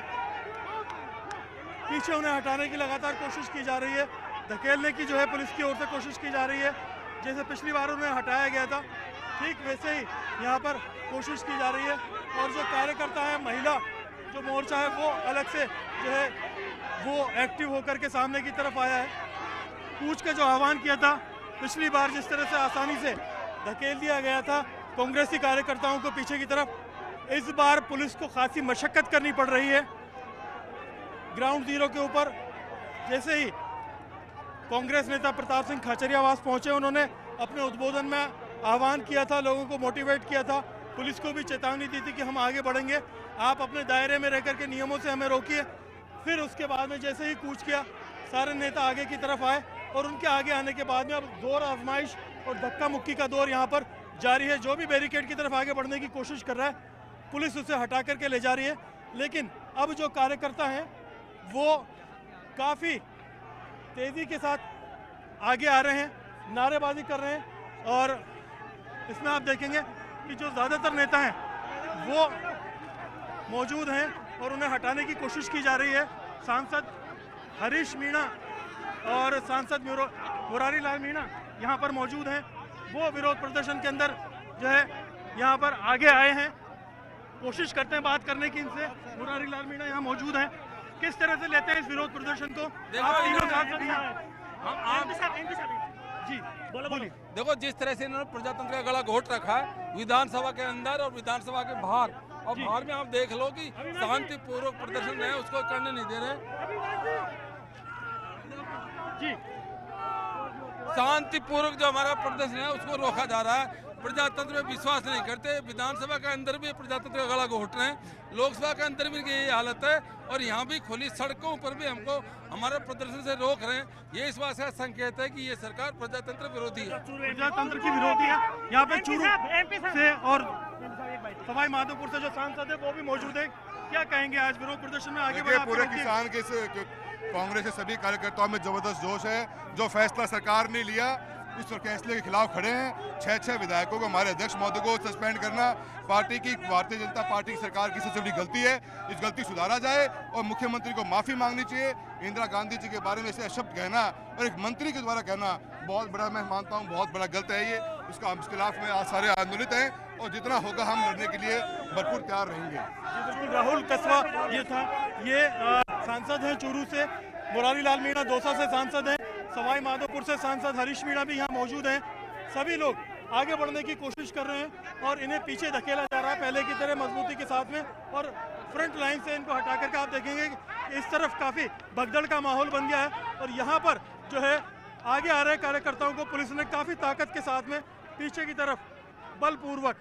पीछे उन्हें हटाने की लगातार कोशिश की जा रही है, धकेलने की जो है पुलिस की ओर से कोशिश की जा रही है। जैसे पिछली बार उन्हें हटाया गया था ठीक वैसे ही यहाँ पर कोशिश की जा रही है। और जो कार्यकर्ता है, महिला जो मोर्चा है वो अलग से जो है वो एक्टिव होकर के सामने की तरफ आया है। कूच का जो आह्वान किया था पिछली बार, जिस तरह से आसानी से धकेल दिया गया था कांग्रेसी कार्यकर्ताओं को पीछे की तरफ, इस बार पुलिस को खासी मशक्कत करनी पड़ रही है। ग्राउंड जीरो के ऊपर जैसे ही कांग्रेस नेता प्रताप सिंह खाचरियावास पहुंचे, उन्होंने अपने उद्बोधन में आह्वान किया था, लोगों को मोटिवेट किया था, पुलिस को भी चेतावनी दी थी कि हम आगे बढ़ेंगे, आप अपने दायरे में रह करके नियमों से हमें रोकिए। फिर उसके बाद में जैसे ही कूच किया, सारे नेता आगे की तरफ आए और उनके आगे आने के बाद में अब दौर आजमाइश और धक्का मुक्की का दौर यहाँ पर जारी है। जो भी बैरिकेड की तरफ आगे बढ़ने की कोशिश कर रहा है, पुलिस उसे हटा करके ले जा रही है। लेकिन अब जो कार्यकर्ता हैं वो काफ़ी तेज़ी के साथ आगे आ रहे हैं, नारेबाजी कर रहे हैं। और इसमें आप देखेंगे कि जो ज़्यादातर नेता हैं वो मौजूद हैं और उन्हें हटाने की कोशिश की जा रही है। सांसद हरीश मीणा और सांसद मुरारी लाल मीणा यहाँ पर मौजूद हैं। वो विरोध प्रदर्शन के अंदर जो है यहाँ पर आगे आए हैं, कोशिश करते हैं बात करने की इनसे। मुरारी लाल मीणा यहाँ मौजूद हैं, किस तरह से लेते हैं इस विरोध प्रदर्शन को? आप तीनों सांसद यहाँ हैं। जी बोलिए। देखो, जिस तरह से इन्होंने प्रजातंत्र का गला घोट रखा है विधानसभा के अंदर और विधानसभा के बाहर, और बाहर में आप देख लो कि शांतिपूर्वक प्रदर्शन है उसको करने नहीं दे रहे जी। शांतिपूर्वक जो हमारा प्रदर्शन है उसको रोका जा रहा है। प्रजातंत्र में विश्वास नहीं करते, विधानसभा के अंदर भी प्रजातंत्र का गला घोट रहे हैं, लोकसभा के अंदर भी यही हालत है और यहाँ भी खुली सड़कों पर भी हमको हमारे प्रदर्शन से रोक रहे हैं। ये इस बात का संकेत है कि ये सरकार प्रजातंत्र विरोधी है, प्रजातंत्र की विरोधी है। यहाँ पे चूरू से और सवाई माधोपुर से जो सांसद है वो भी मौजूद है, क्या कहेंगे आज विरोध प्रदर्शन में आगे बढ़ा? पूरे किसान के कांग्रेस के सभी कार्यकर्ताओं में जबरदस्त जोश है। जो फैसला सरकार ने लिया उस फैसले के खिलाफ खड़े हैं। 6 विधायकों को, हमारे अध्यक्ष महोदय को सस्पेंड करना भारतीय जनता पार्टी की सरकार की सबसे बड़ी गलती है। इस गलती सुधारा जाए और मुख्यमंत्री को माफी मांगनी चाहिए। इंदिरा गांधी जी के बारे में ऐसे शब्द कहना और एक मंत्री के द्वारा कहना बहुत बड़ा, मैं मानता हूँ बहुत बड़ा गलत है ये। इसके खिलाफ में आज सारे आंदोलित हैं और जितना होगा हम लड़ने के लिए भरपूर तैयार रहेंगे। बिल्कुल, राहुल कस्वा ये था, ये सांसद हैं चूरू से, मुरारी लाल मीणा दौसा से सांसद हैं, सवाई माधोपुर से सांसद हरीश मीणा भी यहाँ मौजूद हैं। सभी लोग आगे बढ़ने की कोशिश कर रहे हैं और इन्हें पीछे धकेला जा रहा है पहले की तरह मजबूती के साथ में। और फ्रंट लाइन से इनको हटा करके आप देखेंगे कि इस तरफ काफ़ी भगदड़ का माहौल बन गया है और यहाँ पर जो है आगे आ रहे कार्यकर्ताओं को पुलिस ने काफ़ी ताकत के साथ में पीछे की तरफ बलपूर्वक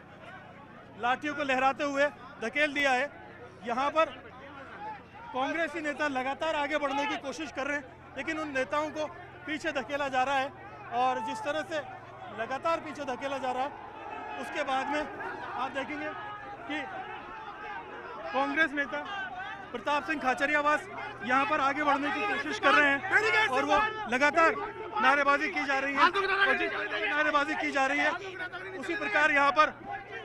लाठियों को लहराते हुए धकेल दिया है। यहाँ पर कांग्रेसी नेता लगातार आगे बढ़ने की कोशिश कर रहे हैं, लेकिन उन नेताओं को पीछे धकेला जा रहा है और जिस तरह से लगातार पीछे धकेला जा रहा है उसके बाद में आप देखेंगे कि कांग्रेस नेता प्रताप सिंह खाचरियावास यहाँ पर आगे बढ़ने की कोशिश कर रहे हैं और वो लगातार नारेबाजी की जा रही है और जिस नारेबाजी की जा रही है उसी प्रकार यहाँ पर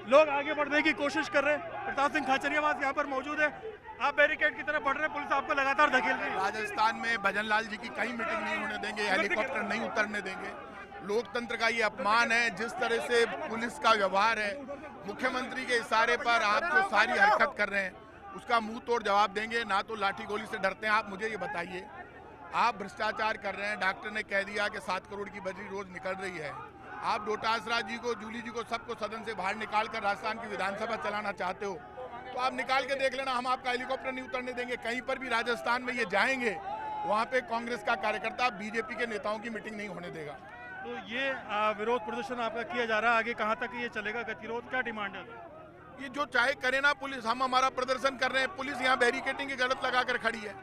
लोग आगे बढ़ने की कोशिश कर रहे हैं। प्रताप सिंह खाचरियावास यहाँ पर मौजूद है, आप बैरिकेड की तरफ बढ़ रहे हैं, पुलिस आपको लगातार धकेल रही है। राजस्थान में भजन लाल जी की कहीं मीटिंग नहीं होने देंगे, हेलीकॉप्टर नहीं उतरने देंगे। लोकतंत्र का ये अपमान है। जिस तरह से पुलिस का व्यवहार है, मुख्यमंत्री के इशारे पर आप जो सारी हरकत कर रहे हैं उसका मुंह तोड़ जवाब देंगे। ना तो लाठी गोली से डरते हैं। आप मुझे ये बताइए, आप भ्रष्टाचार कर रहे हैं। डॉक्टर ने कह दिया कि 7 करोड़ की बजरी रोज निकल रही है। आप डोटास राज जी को, जूली जी को, सबको सदन से बाहर निकाल कर राजस्थान की विधानसभा चलाना चाहते हो तो आप निकाल के देख लेना, हम आपका हेलीकॉप्टर नहीं उतरने देंगे। कहीं पर भी राजस्थान में ये जाएंगे वहाँ पे कांग्रेस का कार्यकर्ता बीजेपी के नेताओं की मीटिंग नहीं होने देगा। तो ये विरोध प्रदर्शन आपका किया जा रहा है, आगे कहाँ तक ये चलेगा? गतिरोध क्या डिमांड है? ये जो चाहे करे ना पुलिस, हम हमारा प्रदर्शन कर रहे हैं। पुलिस यहाँ बैरिकेटिंग की गलत लगा कर खड़ी है।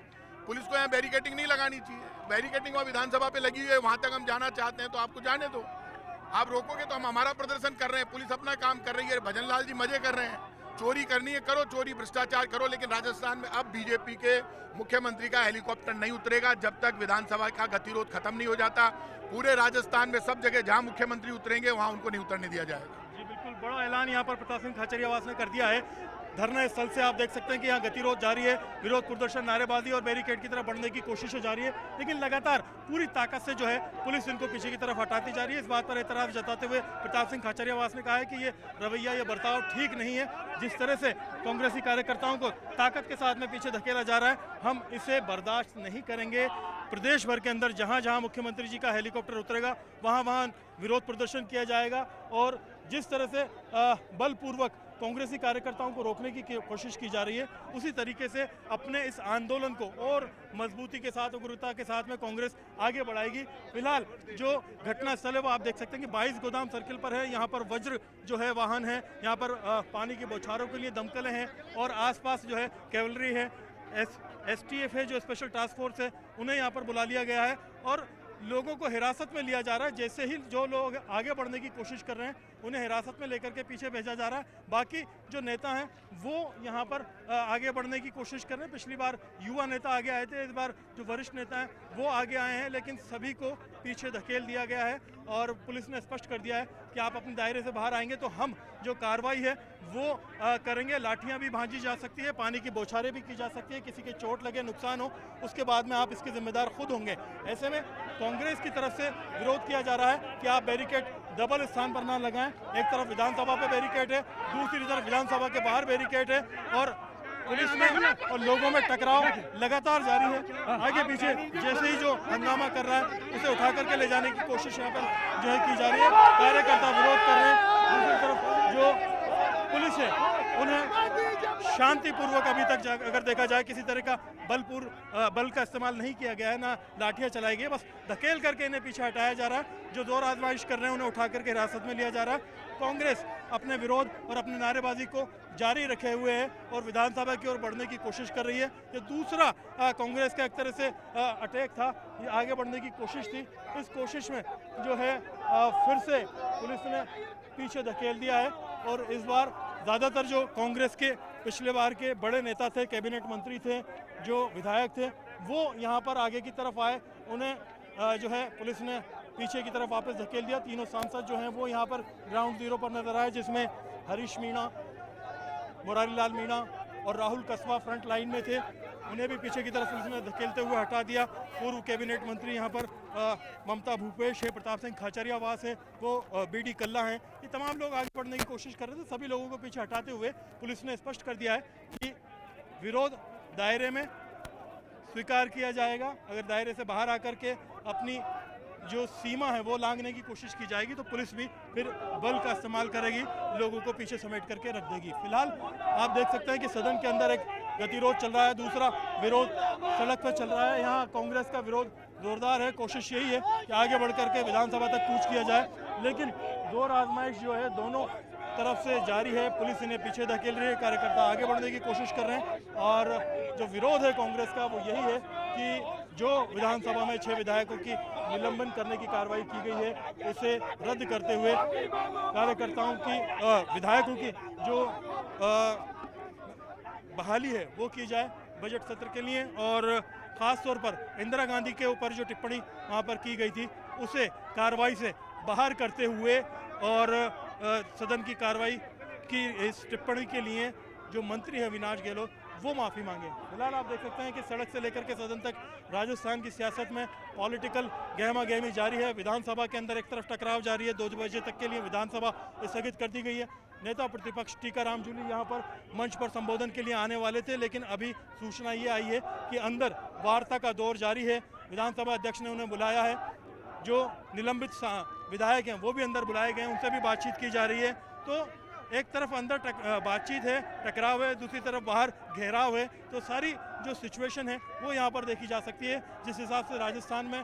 पुलिस को यहाँ बैरिकेटिंग नहीं लगानी चाहिए। बैरिकेटिंग वहाँ विधानसभा पे लगी हुई है, वहाँ तक हम जाना चाहते हैं तो आपको जाने दो। आप रोकोगे तो हम हमारा प्रदर्शन कर रहे हैं, पुलिस अपना काम कर रही है। भजन लाल जी मजे कर रहे हैं। चोरी करनी है करो, चोरी भ्रष्टाचार करो, लेकिन राजस्थान में अब बीजेपी के मुख्यमंत्री का हेलीकॉप्टर नहीं उतरेगा जब तक विधानसभा का गतिरोध खत्म नहीं हो जाता। पूरे राजस्थान में सब जगह जहां मुख्यमंत्री उतरेंगे वहां उनको नहीं उतरने दिया जाएगा। जी बिल्कुल, बड़ा ऐलान यहाँ पर प्रताप सिंह खाचरियावास ने कर दिया है। धरना स्थल से आप देख सकते हैं कि यहाँ गतिरोध जारी है, विरोध प्रदर्शन, नारेबाजी और बैरिकेड की तरफ बढ़ने की कोशिश जारी है, लेकिन लगातार पूरी ताकत से जो है पुलिस इनको पीछे की तरफ हटाती जा रही है। इस बात पर एतराज जताते हुए प्रताप सिंह खाचरियावास ने कहा है कि ये रवैया, ये बर्ताव ठीक नहीं है। जिस तरह से कांग्रेसी कार्यकर्ताओं को ताकत के साथ में पीछे धकेला जा रहा है, हम इसे बर्दाश्त नहीं करेंगे। प्रदेश भर के अंदर जहाँ जहाँ मुख्यमंत्री जी का हेलीकॉप्टर उतरेगा वहाँ वहाँ विरोध प्रदर्शन किया जाएगा और जिस तरह से बलपूर्वक कांग्रेसी कार्यकर्ताओं को रोकने की कोशिश की जा रही है, उसी तरीके से अपने इस आंदोलन को और मजबूती के साथ, उग्रता के साथ में कांग्रेस आगे बढ़ाएगी। फिलहाल जो घटना स्थल है वो आप देख सकते हैं कि 22 गोदाम सर्किल पर है। यहाँ पर वज्र जो है वाहन है, यहाँ पर पानी की बौछारों के लिए दमकलें हैं और आसपास जो है कैवलरी है, STF है जो स्पेशल टास्क फोर्स है, उन्हें यहाँ पर बुला लिया गया है और लोगों को हिरासत में लिया जा रहा है। जैसे ही जो लोग आगे बढ़ने की कोशिश कर रहे हैं उन्हें हिरासत में लेकर के पीछे भेजा जा रहा है। बाकी जो नेता हैं वो यहाँ पर आगे बढ़ने की कोशिश कर रहे हैं। पिछली बार युवा नेता आगे आए थे, इस बार जो वरिष्ठ नेता हैं वो आगे आए हैं, लेकिन सभी को पीछे धकेल दिया गया है और पुलिस ने स्पष्ट कर दिया है कि आप अपने दायरे से बाहर आएंगे तो हम जो कार्रवाई है वो करेंगे। लाठियाँ भी भांजी जा सकती है, पानी की बौछारें भी की जा सकती है, किसी के चोट लगे, नुकसान हो, उसके बाद में आप इसके जिम्मेदार खुद होंगे। ऐसे में कांग्रेस की तरफ से विरोध किया जा रहा है कि आप बैरिकेड डबल स्थान पर ना लगाएं। एक तरफ विधानसभा पे बैरिकेड है, दूसरी तरफ विधानसभा के बाहर बैरिकेड है और पुलिस में और लोगों में टकराव लगातार जारी है। आगे पीछे जैसे ही जो हंगामा कर रहा है उसे उठा करके ले जाने की कोशिश यहाँ पर जो है की जा रही है। कार्यकर्ता विरोध कर रहे हैं, दूसरी तरफ जो पुलिस है उन्हें शांतिपूर्वक अभी तक अगर देखा जाए किसी तरह का बल का इस्तेमाल नहीं किया गया है, ना लाठियां चलाई गई, बस धकेल करके इन्हें पीछे हटाया जा रहा है। जो जोर आजमाइश कर रहे हैं उन्हें उठा करके हिरासत में लिया जा रहा है। कांग्रेस अपने विरोध और अपनी नारेबाजी को जारी रखे हुए है और विधानसभा की ओर बढ़ने की कोशिश कर रही है। ये दूसरा कांग्रेस का एक तरह से अटैक था, ये आगे बढ़ने की कोशिश थी। इस कोशिश में जो है फिर से पुलिस ने पीछे धकेल दिया है और इस बार ज़्यादातर जो कांग्रेस के पिछले बार के बड़े नेता थे, कैबिनेट मंत्री थे, जो विधायक थे, वो यहाँ पर आगे की तरफ आए। उन्हें जो है पुलिस ने पीछे की तरफ वापस धकेल दिया। तीनों सांसद जो हैं वो यहाँ पर ग्राउंड जीरो पर नजर आए, जिसमें हरीश मीणा, मुरारी लाल मीणा और राहुल कस्बा फ्रंट लाइन में थे। उन्हें भी पीछे की तरफ पुलिस ने धकेलते हुए हटा दिया। पूर्व कैबिनेट मंत्री यहाँ पर ममता भूपेश है, प्रताप सिंह खाचरियावास है, वो बीडी कल्ला हैं। ये तमाम लोग आगे बढ़ने की कोशिश कर रहे थे। सभी लोगों को पीछे हटाते हुए पुलिस ने स्पष्ट कर दिया है कि विरोध दायरे में स्वीकार किया जाएगा। अगर दायरे से बाहर आकर के अपनी जो सीमा है वो लांघने की कोशिश की जाएगी तो पुलिस भी फिर बल का इस्तेमाल करेगी, लोगों को पीछे समेट करके रख देगी। फिलहाल आप देख सकते हैं कि सदन के अंदर एक गतिरोध चल रहा है, दूसरा विरोध सड़क पर चल रहा है। यहाँ कांग्रेस का विरोध जोरदार है। कोशिश यही है कि आगे बढ़ करके विधानसभा तक कूच किया जाए, लेकिन जोर आजमाइश जो है दोनों तरफ से जारी है। पुलिस इन्हें पीछे धकेल रही है, कार्यकर्ता आगे बढ़ने की कोशिश कर रहे हैं। और जो विरोध है कांग्रेस का वो यही है कि जो विधानसभा में 6 विधायकों की निलंबन करने की कार्रवाई की गई है उसे रद्द करते हुए कार्यकर्ताओं की विधायकों की जो बहाली है वो की जाए बजट सत्र के लिए। और ख़ास तौर पर इंदिरा गांधी के ऊपर जो टिप्पणी वहाँ पर की गई थी उसे कार्रवाई से बाहर करते हुए और सदन की कार्रवाई की इस टिप्पणी के लिए जो मंत्री है अविनाश गहलोत वो माफ़ी मांगे। फिलहाल आप देख सकते हैं कि सड़क से लेकर के सदन तक राजस्थान की सियासत में पॉलिटिकल गहमा गहमी जारी है। विधानसभा के अंदर एक तरफ टकराव जारी है, 2 बजे तक के लिए विधानसभा स्थगित कर दी गई है। नेता प्रतिपक्ष टीकाराम जूली यहाँ पर मंच पर संबोधन के लिए आने वाले थे, लेकिन अभी सूचना ये आई है कि अंदर वार्ता का दौर जारी है। विधानसभा अध्यक्ष ने उन्हें बुलाया है। जो निलंबित विधायक हैं वो भी अंदर बुलाए गए हैं, उनसे भी बातचीत की जा रही है। तो एक तरफ अंदर बातचीत है, टकराव है, दूसरी तरफ बाहर घेराव है। तो सारी जो सिचुएशन है वो यहाँ पर देखी जा सकती है। जिस हिसाब से राजस्थान में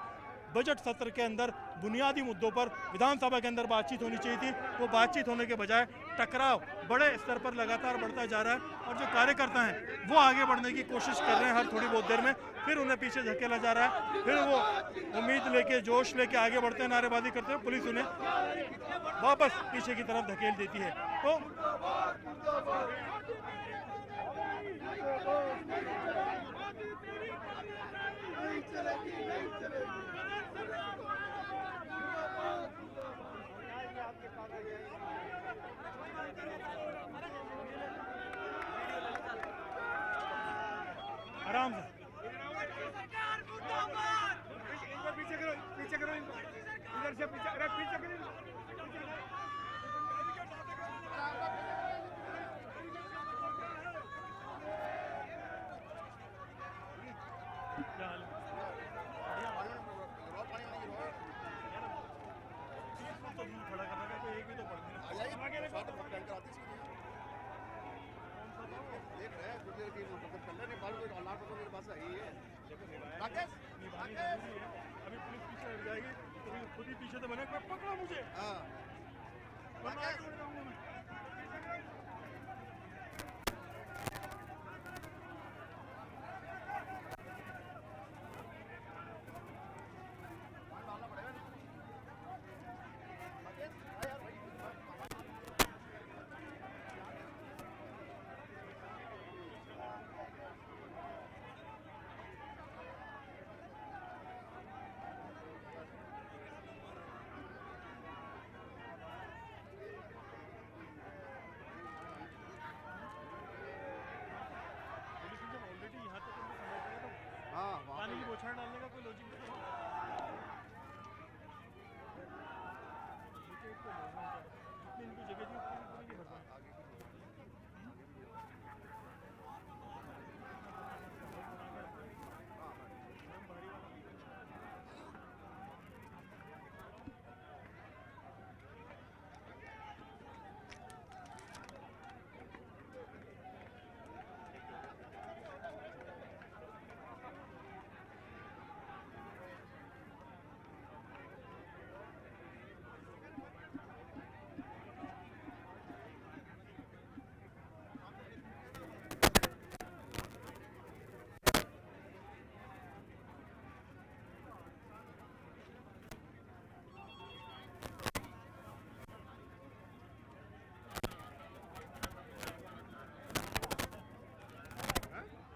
बजट सत्र के अंदर बुनियादी मुद्दों पर विधानसभा के अंदर बातचीत होनी चाहिए थी, वो बातचीत होने के बजाय टकराव बड़े स्तर पर लगातार बढ़ता जा रहा है। और जो कार्यकर्ता हैं वो आगे बढ़ने की कोशिश कर रहे हैं, हर थोड़ी बहुत देर में फिर उन्हें पीछे धकेला जा रहा है, फिर वो उम्मीद लेके जोश लेके आगे बढ़ते हैं, नारेबाजी करते हैं, पुलिस उन्हें वापस पीछे की तरफ धकेल देती है। तो आराम से पीछे करो इधर से पीछे करो। खड़ा करना का कोई एक भी तो पड़ देख रहे हैं कुछ देर की कलर नेपाल को हालात तो मेरे पास है ही है, अभी पुलिस पीछे हट जाएगी तो खुद ही पीछे तो बने पकड़ो मुझे। हाँ पानी की बोछार डालने का कोई लॉजिक नहीं है। जितनी इनको जगह दी उतनी नहीं भर पाए।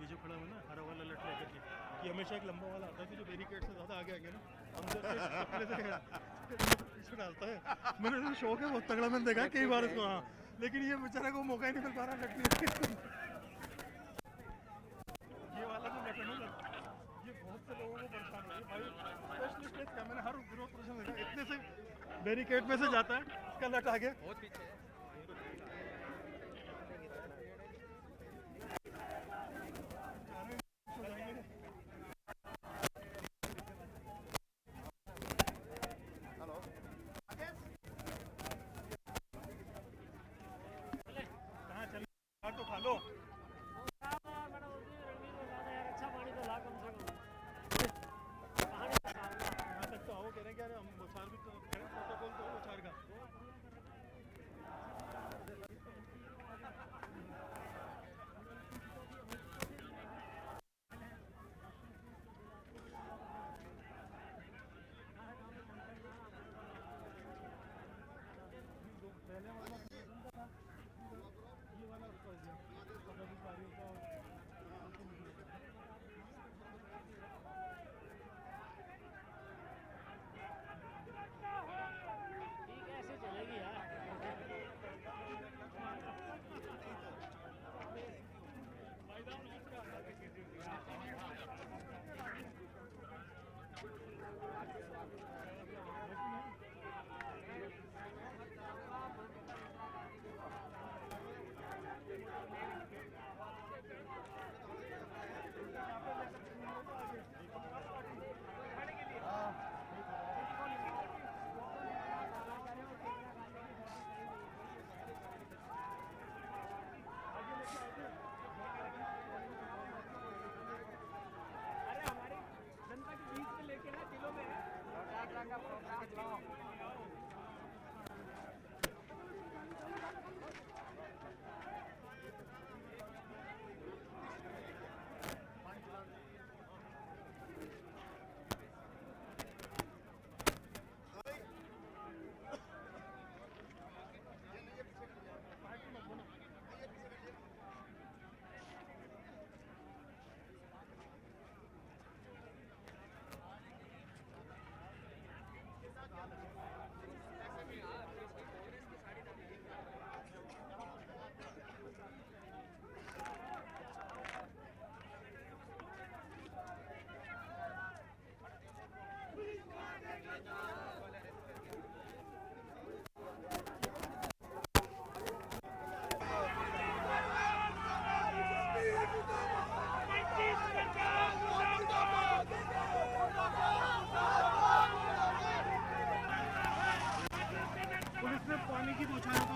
ये जो खड़ा हुआ ना हरा वाला लट लेकर के, ये हमेशा एक लंबा वाला आता है कि जो बैरिकेड से ज़्यादा आगे आ गया ना पीछे डालता है। मैंने तो शौक है बहुत तगड़ा, मैंने देखा कई बार उसको। हाँ, लेकिन ये बेचारे को मौका ही नहीं मिल पा रहा लटने का। ये वाला जो बटन है ये बहुत से लोगों को परेशान है भाई। स्पेशलिस्ट इसका मैंने हर विरोध प्रदर्शन देखा, इतने से बैरिकेड में से जाता है, इसका लट आगे बहुत पीछे। तो खा लो। यहाँ तक तो आओ, कह रहे हैं कि हम बोछार भी तो करें, प्रोटोकॉल तो बोछार का।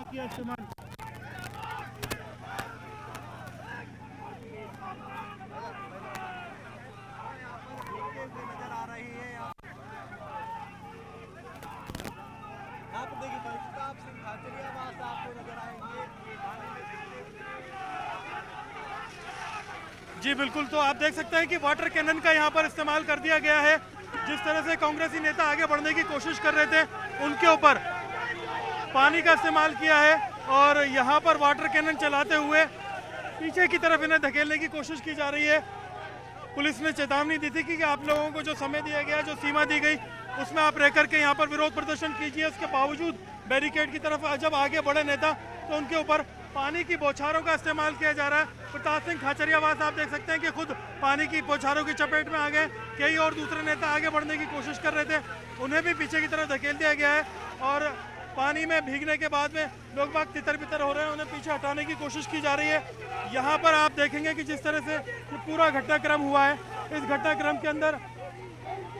किया इस्तेमाल। नजर आ रही है यहाँ पर देखिए प्रताप सिंह खाचरियावास आपको नजर आएंगे। जी बिल्कुल, तो आप देख सकते हैं कि वाटर कैनन का यहाँ पर इस्तेमाल कर दिया गया है। जिस तरह से कांग्रेसी नेता आगे बढ़ने की कोशिश कर रहे थे उनके ऊपर पानी का इस्तेमाल किया है और यहाँ पर वाटर कैनन चलाते हुए पीछे की तरफ इन्हें धकेलने की कोशिश की जा रही है। पुलिस ने चेतावनी दी थी कि आप लोगों को जो समय दिया गया, जो सीमा दी गई, उसमें आप रह करके यहाँ पर विरोध प्रदर्शन कीजिए। उसके बावजूद बैरिकेड की तरफ जब आगे बढ़े नेता तो उनके ऊपर पानी की बौछारों का इस्तेमाल किया जा रहा है। प्रताप सिंह खाचरियावास आप देख सकते हैं कि खुद पानी की बौछारों की चपेट में आ गए। कई और दूसरे नेता आगे बढ़ने की कोशिश कर रहे थे, उन्हें भी पीछे की तरफ धकेल दिया गया है और पानी में भीगने के बाद में लोग बाग तितर बितर हो रहे हैं, उन्हें पीछे हटाने की कोशिश की जा रही है। यहाँ पर आप देखेंगे कि जिस तरह से ये पूरा घटनाक्रम हुआ है, इस घटनाक्रम के अंदर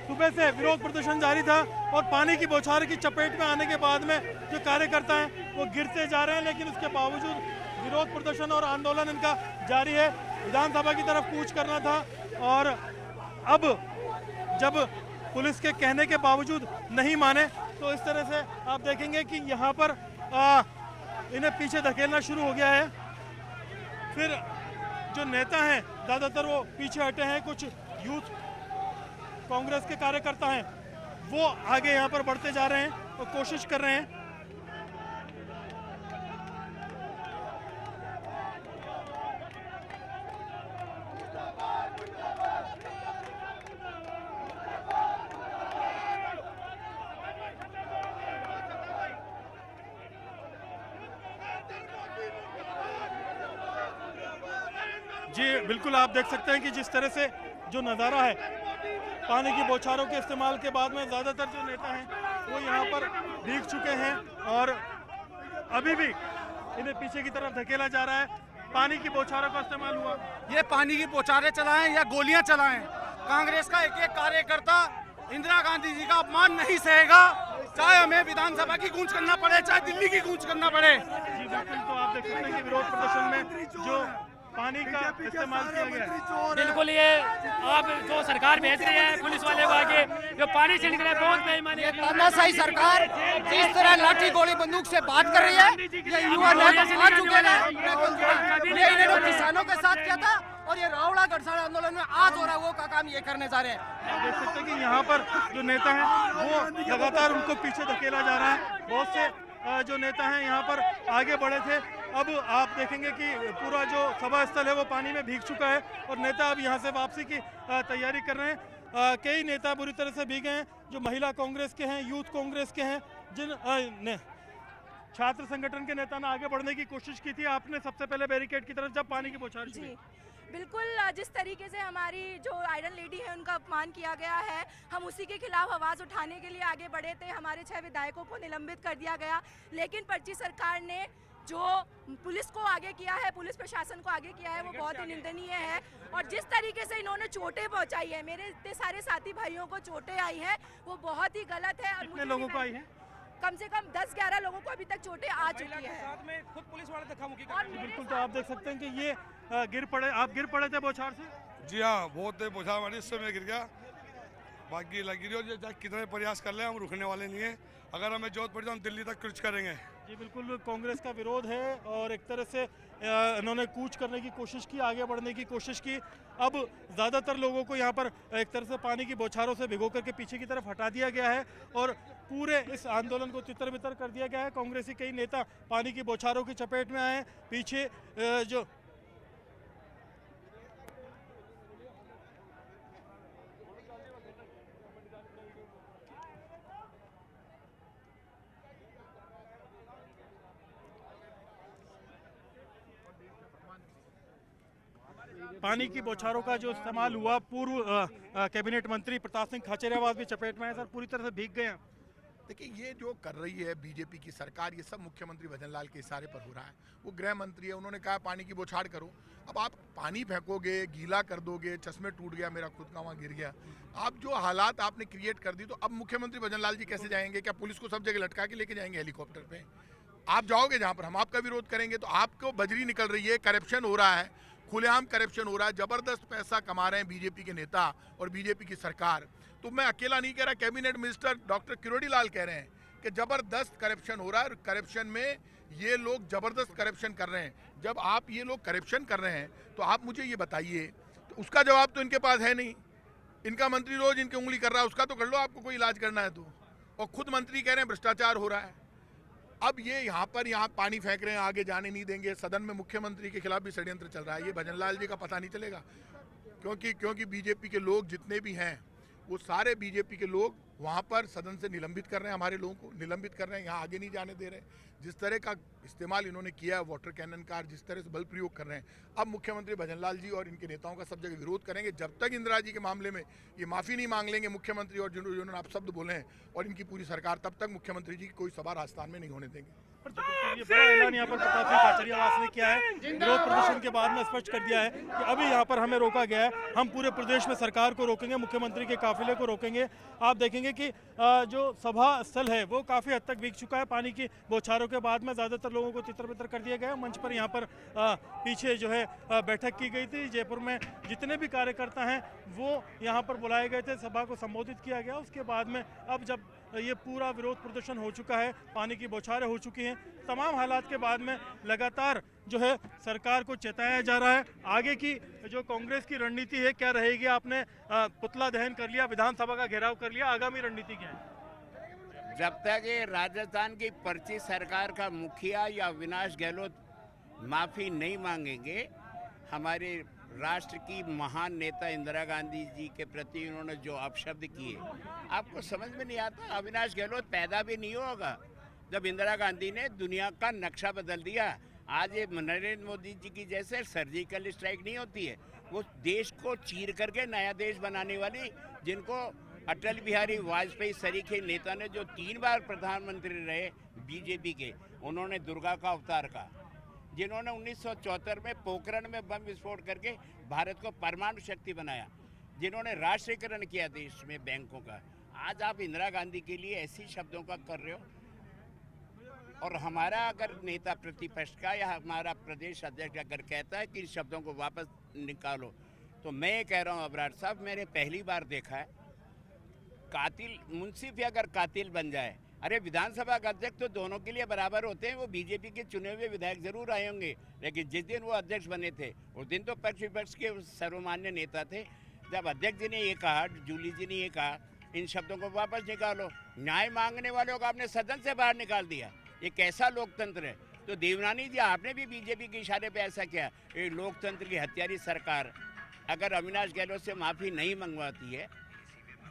सुबह से विरोध प्रदर्शन जारी था और पानी की बौछार की चपेट में आने के बाद में जो कार्यकर्ता हैं वो गिरते जा रहे हैं, लेकिन उसके बावजूद विरोध प्रदर्शन और आंदोलन इनका जारी है। विधानसभा की तरफ कूच करना था और अब जब पुलिस के कहने के बावजूद नहीं माने तो इस तरह से आप देखेंगे कि यहाँ पर इन्हें पीछे धकेलना शुरू हो गया है। फिर जो नेता हैं ज़्यादातर वो पीछे हटे हैं, कुछ यूथ कांग्रेस के कार्यकर्ता हैं वो आगे यहाँ पर बढ़ते जा रहे हैं और कोशिश कर रहे हैं। जी बिल्कुल, आप देख सकते हैं कि जिस तरह से जो नज़ारा है पानी की बौछारों के इस्तेमाल के बाद में ज़्यादातर जो नेता हैं वो यहाँ पर भीग चुके हैं और अभी भी इन्हें पीछे की तरफ धकेला जा रहा है। पानी की बौछारों का इस्तेमाल हुआ, ये पानी की बौछारें चलाएं या गोलियां चलाएं, कांग्रेस का एक एक कार्यकर्ता इंदिरा गांधी जी का अपमान नहीं सहेगा, चाहे हमें विधानसभा की गूंज करना पड़े, चाहे दिल्ली की गूंज करना पड़े। जी बिल्कुल, तो आप देख सकते हैं कि विरोध प्रदर्शन में जो पानी का इस्तेमाल किया गया है। बिल्कुल, ये आप जो सरकार भेज रही है पुलिस वाले को आगे जो पानी छिड़क रहे हैं, बहुत बेईमानी है। तानाशाही सरकार जिस तरह लाठी गोली बंदूक से बात कर रही है, ये युवा नेता आ चुके हैं। ये इन्होंने किसानों के साथ किया था और ये रावड़ा गढ़साना आंदोलन में आज हो रहा है, वो का काम ये करने जा रहे हैं। आप देख सकते हैं कि यहाँ पर जो नेता हैं वो लगातार उनको पीछे धकेला जा रहा है। बहुत से जो नेता हैं यहाँ पर आगे बढ़े थे, अब आप देखेंगे कि पूरा जो सभा स्थल है वो पानी में भीग चुका है और नेता अब यहाँ से वापसी की तैयारी कर रहे हैं। कई नेता बुरी तरह से भीगे हैं, जो महिला कांग्रेस के हैं, यूथ कांग्रेस के हैं, जिन छात्र संगठन के नेता ने आगे बढ़ने की कोशिश की थी। आपने सबसे पहले बैरिकेड की तरफ जब पानी की बौछार जी बिल्कुल, जिस तरीके से हमारी जो आयरन लेडी है उनका अपमान किया गया है, हम उसी के खिलाफ आवाज़ उठाने के लिए आगे बढ़े थे। हमारे 6 विधायकों को निलंबित कर दिया गया, लेकिन पर्ची सरकार ने जो पुलिस को आगे किया है, पुलिस प्रशासन को आगे किया है, वो बहुत ही निंदनीय है। और जिस तरीके से इन्होंने चोटें पहुंचाई है, मेरे इतने सारे साथी भाइयों को चोटें आई हैं, वो बहुत ही गलत है। कितने लोगों को आई है? कम से कम 10-11 लोगों को अभी तक चोटें आ चुकी है। साथ में खुद पुलिस वाले धक्का-मुक्की कर रहे हैं। बिल्कुल, तो आप देख सकते हैं कि ये आप गिर पड़े थे बौछार से? जी हाँ, बहुत बौछार मारी, इससे मैं गिर गया, बाकी लगी रही और कितने प्रयास कर ले हम रुकने वाले नहीं है। अगर हमें जरूरत पड़ी तो हम दिल्ली तक कूच करेंगे। जी बिल्कुल, कांग्रेस का विरोध है और एक तरह से इन्होंने कूच करने की कोशिश की, आगे बढ़ने की कोशिश की। अब ज़्यादातर लोगों को यहाँ पर एक तरह से पानी की बौछारों से भिगो करके पीछे की तरफ हटा दिया गया है और पूरे इस आंदोलन को तितर बितर कर दिया गया है। कांग्रेसी कई नेता पानी की बौछारों की चपेट में आए। पीछे जो पानी की बौछारों का जो इस्तेमाल हुआ, पूर्व कैबिनेट मंत्री प्रताप सिंह खाचरियावास भी चपेट में है। सर, पूरी तरह से भीग गए हैं। देखिए, ये जो कर रही है बीजेपी की सरकार, ये सब मुख्यमंत्री भजनलाल के इशारे पर हो रहा है। वो गृह मंत्री है, उन्होंने कहा पानी की बौछार करो। अब आप पानी फेंकोगे, गीला कर दोगे, चश्मे टूट गया, मेरा खुद का वहाँ गिर गया। आप जो हालात आपने क्रिएट कर दी, तो अब मुख्यमंत्री भजनलाल जी कैसे जाएंगे? क्या पुलिस को सब जगह लटका के लेके जाएंगे हेलीकॉप्टर पे? आप जाओगे जहाँ पर हम आपका विरोध करेंगे तो आपको बजरी निकल रही है, करप्शन हो रहा है, खुलेआम करप्शन हो रहा है, जबरदस्त पैसा कमा रहे हैं बीजेपी के नेता और बीजेपी की सरकार। तो मैं अकेला नहीं कह रहा, कैबिनेट मिनिस्टर डॉक्टर किरोड़ी लाल कह रहे हैं कि जबरदस्त करप्शन हो रहा है और करप्शन में ये लोग जबरदस्त करप्शन कर रहे हैं। जब आप ये लोग करप्शन कर रहे हैं तो आप मुझे ये बताइए, तो उसका जवाब तो इनके पास है नहीं। इनका मंत्री रोज इनकी उंगली कर रहा है, उसका तो कर लो, आपको कोई इलाज करना है तो। और खुद मंत्री कह रहे हैं भ्रष्टाचार हो रहा है। अब ये यहाँ पानी फेंक रहे हैं, आगे जाने नहीं देंगे। सदन में मुख्यमंत्री के खिलाफ भी षड्यंत्र चल रहा है। ये भजनलाल जी का पता नहीं चलेगा, क्योंकि बीजेपी के लोग जितने भी हैं वो सारे बीजेपी के लोग वहाँ पर सदन से निलंबित कर रहे हैं, हमारे लोगों को निलंबित कर रहे हैं, यहाँ आगे नहीं जाने दे रहे। जिस तरह का इस्तेमाल इन्होंने किया है वाटर कैनन का, जिस तरह से बल प्रयोग कर रहे हैं, अब मुख्यमंत्री भजनलाल जी और इनके नेताओं का सब जगह विरोध करेंगे। जब तक इंदिरा जी के मामले में ये माफ़ी नहीं मांग लेंगे मुख्यमंत्री और जिन्होंने आप शब्द बोले हैं और इनकी पूरी सरकार, तब तक मुख्यमंत्री जी की कोई सभा राजस्थान में नहीं होने देंगे। ये बड़ा ऐलान यहाँ पर प्रताप सिंह खाचरियावास ने किया है। विरोध प्रदर्शन के बाद में स्पष्ट कर दिया है कि अभी यहाँ पर हमें रोका गया है, हम पूरे प्रदेश में सरकार को रोकेंगे, मुख्यमंत्री के काफिले को रोकेंगे। आप देखेंगे कि जो सभा स्थल है वो काफ़ी हद तक भीग चुका है। पानी की बौछारों के बाद में ज़्यादातर लोगों को तितर बितर कर दिया गया है। मंच पर यहाँ पर पीछे जो है बैठक की गई थी। जयपुर में जितने भी कार्यकर्ता हैं वो यहाँ पर बुलाए गए थे, सभा को संबोधित किया गया। उसके बाद में अब जब ये पूरा विरोध प्रदर्शन हो चुका है, पानी की बौछारें हो चुकी हैं, तमाम हालात के बाद में लगातार जो है सरकार को चेताया जा रहा है। आगे की जो कांग्रेस की रणनीति है क्या रहेगी? आपने पुतला दहन कर लिया, विधानसभा का घेराव कर लिया, आगामी रणनीति क्या है? जब तक ये राजस्थान की पर्ची सरकार का मुखिया या अविनाश गहलोत माफ़ी नहीं मांगेंगे, हमारे राष्ट्र की महान नेता इंदिरा गांधी जी के प्रति उन्होंने जो अपशब्द किए, आपको समझ में नहीं आता। अविनाश गहलोत पैदा भी नहीं होगा जब इंदिरा गांधी ने दुनिया का नक्शा बदल दिया। आज ये नरेंद्र मोदी जी की जैसे सर्जिकल स्ट्राइक नहीं होती है, वो देश को चीर करके नया देश बनाने वाली, जिनको अटल बिहारी वाजपेयी सरीखे नेता ने जो 3 बार प्रधानमंत्री रहे बीजेपी के, उन्होंने दुर्गा का अवतार कहा, जिन्होंने 1974 में पोखरण में बम विस्फोट करके भारत को परमाणु शक्ति बनाया, जिन्होंने राष्ट्रीयकरण किया देश में बैंकों का। आज आप इंदिरा गांधी के लिए ऐसी शब्दों का कर रहे हो। और हमारा अगर नेता प्रतिपक्ष का या हमारा प्रदेश अध्यक्ष अगर कहता है कि इन शब्दों को वापस निकालो, तो मैं कह रहा हूँ अबरार साहब, मैंने पहली बार देखा है कातिल मुंसिफ अगर कातिल बन जाए, अरे विधानसभा का अध्यक्ष तो दोनों के लिए बराबर होते हैं। वो बीजेपी के चुने हुए विधायक जरूर आए होंगे, लेकिन जिस दिन वो अध्यक्ष बने थे उस दिन तो पक्ष विपक्ष के सर्वमान्य नेता थे। जब अध्यक्ष जी ने ये कहा, जूली जी ने ये कहा, इन शब्दों को वापस निकालो, न्याय मांगने वालों को आपने सदन से बाहर निकाल दिया। ये कैसा लोकतंत्र है? तो देवनानी जी, आपने भी बीजेपी के इशारे पे ऐसा किया। ये लोकतंत्र की हत्यारी सरकार अगर अविनाश गहलोत से माफ़ी नहीं मंगवाती है,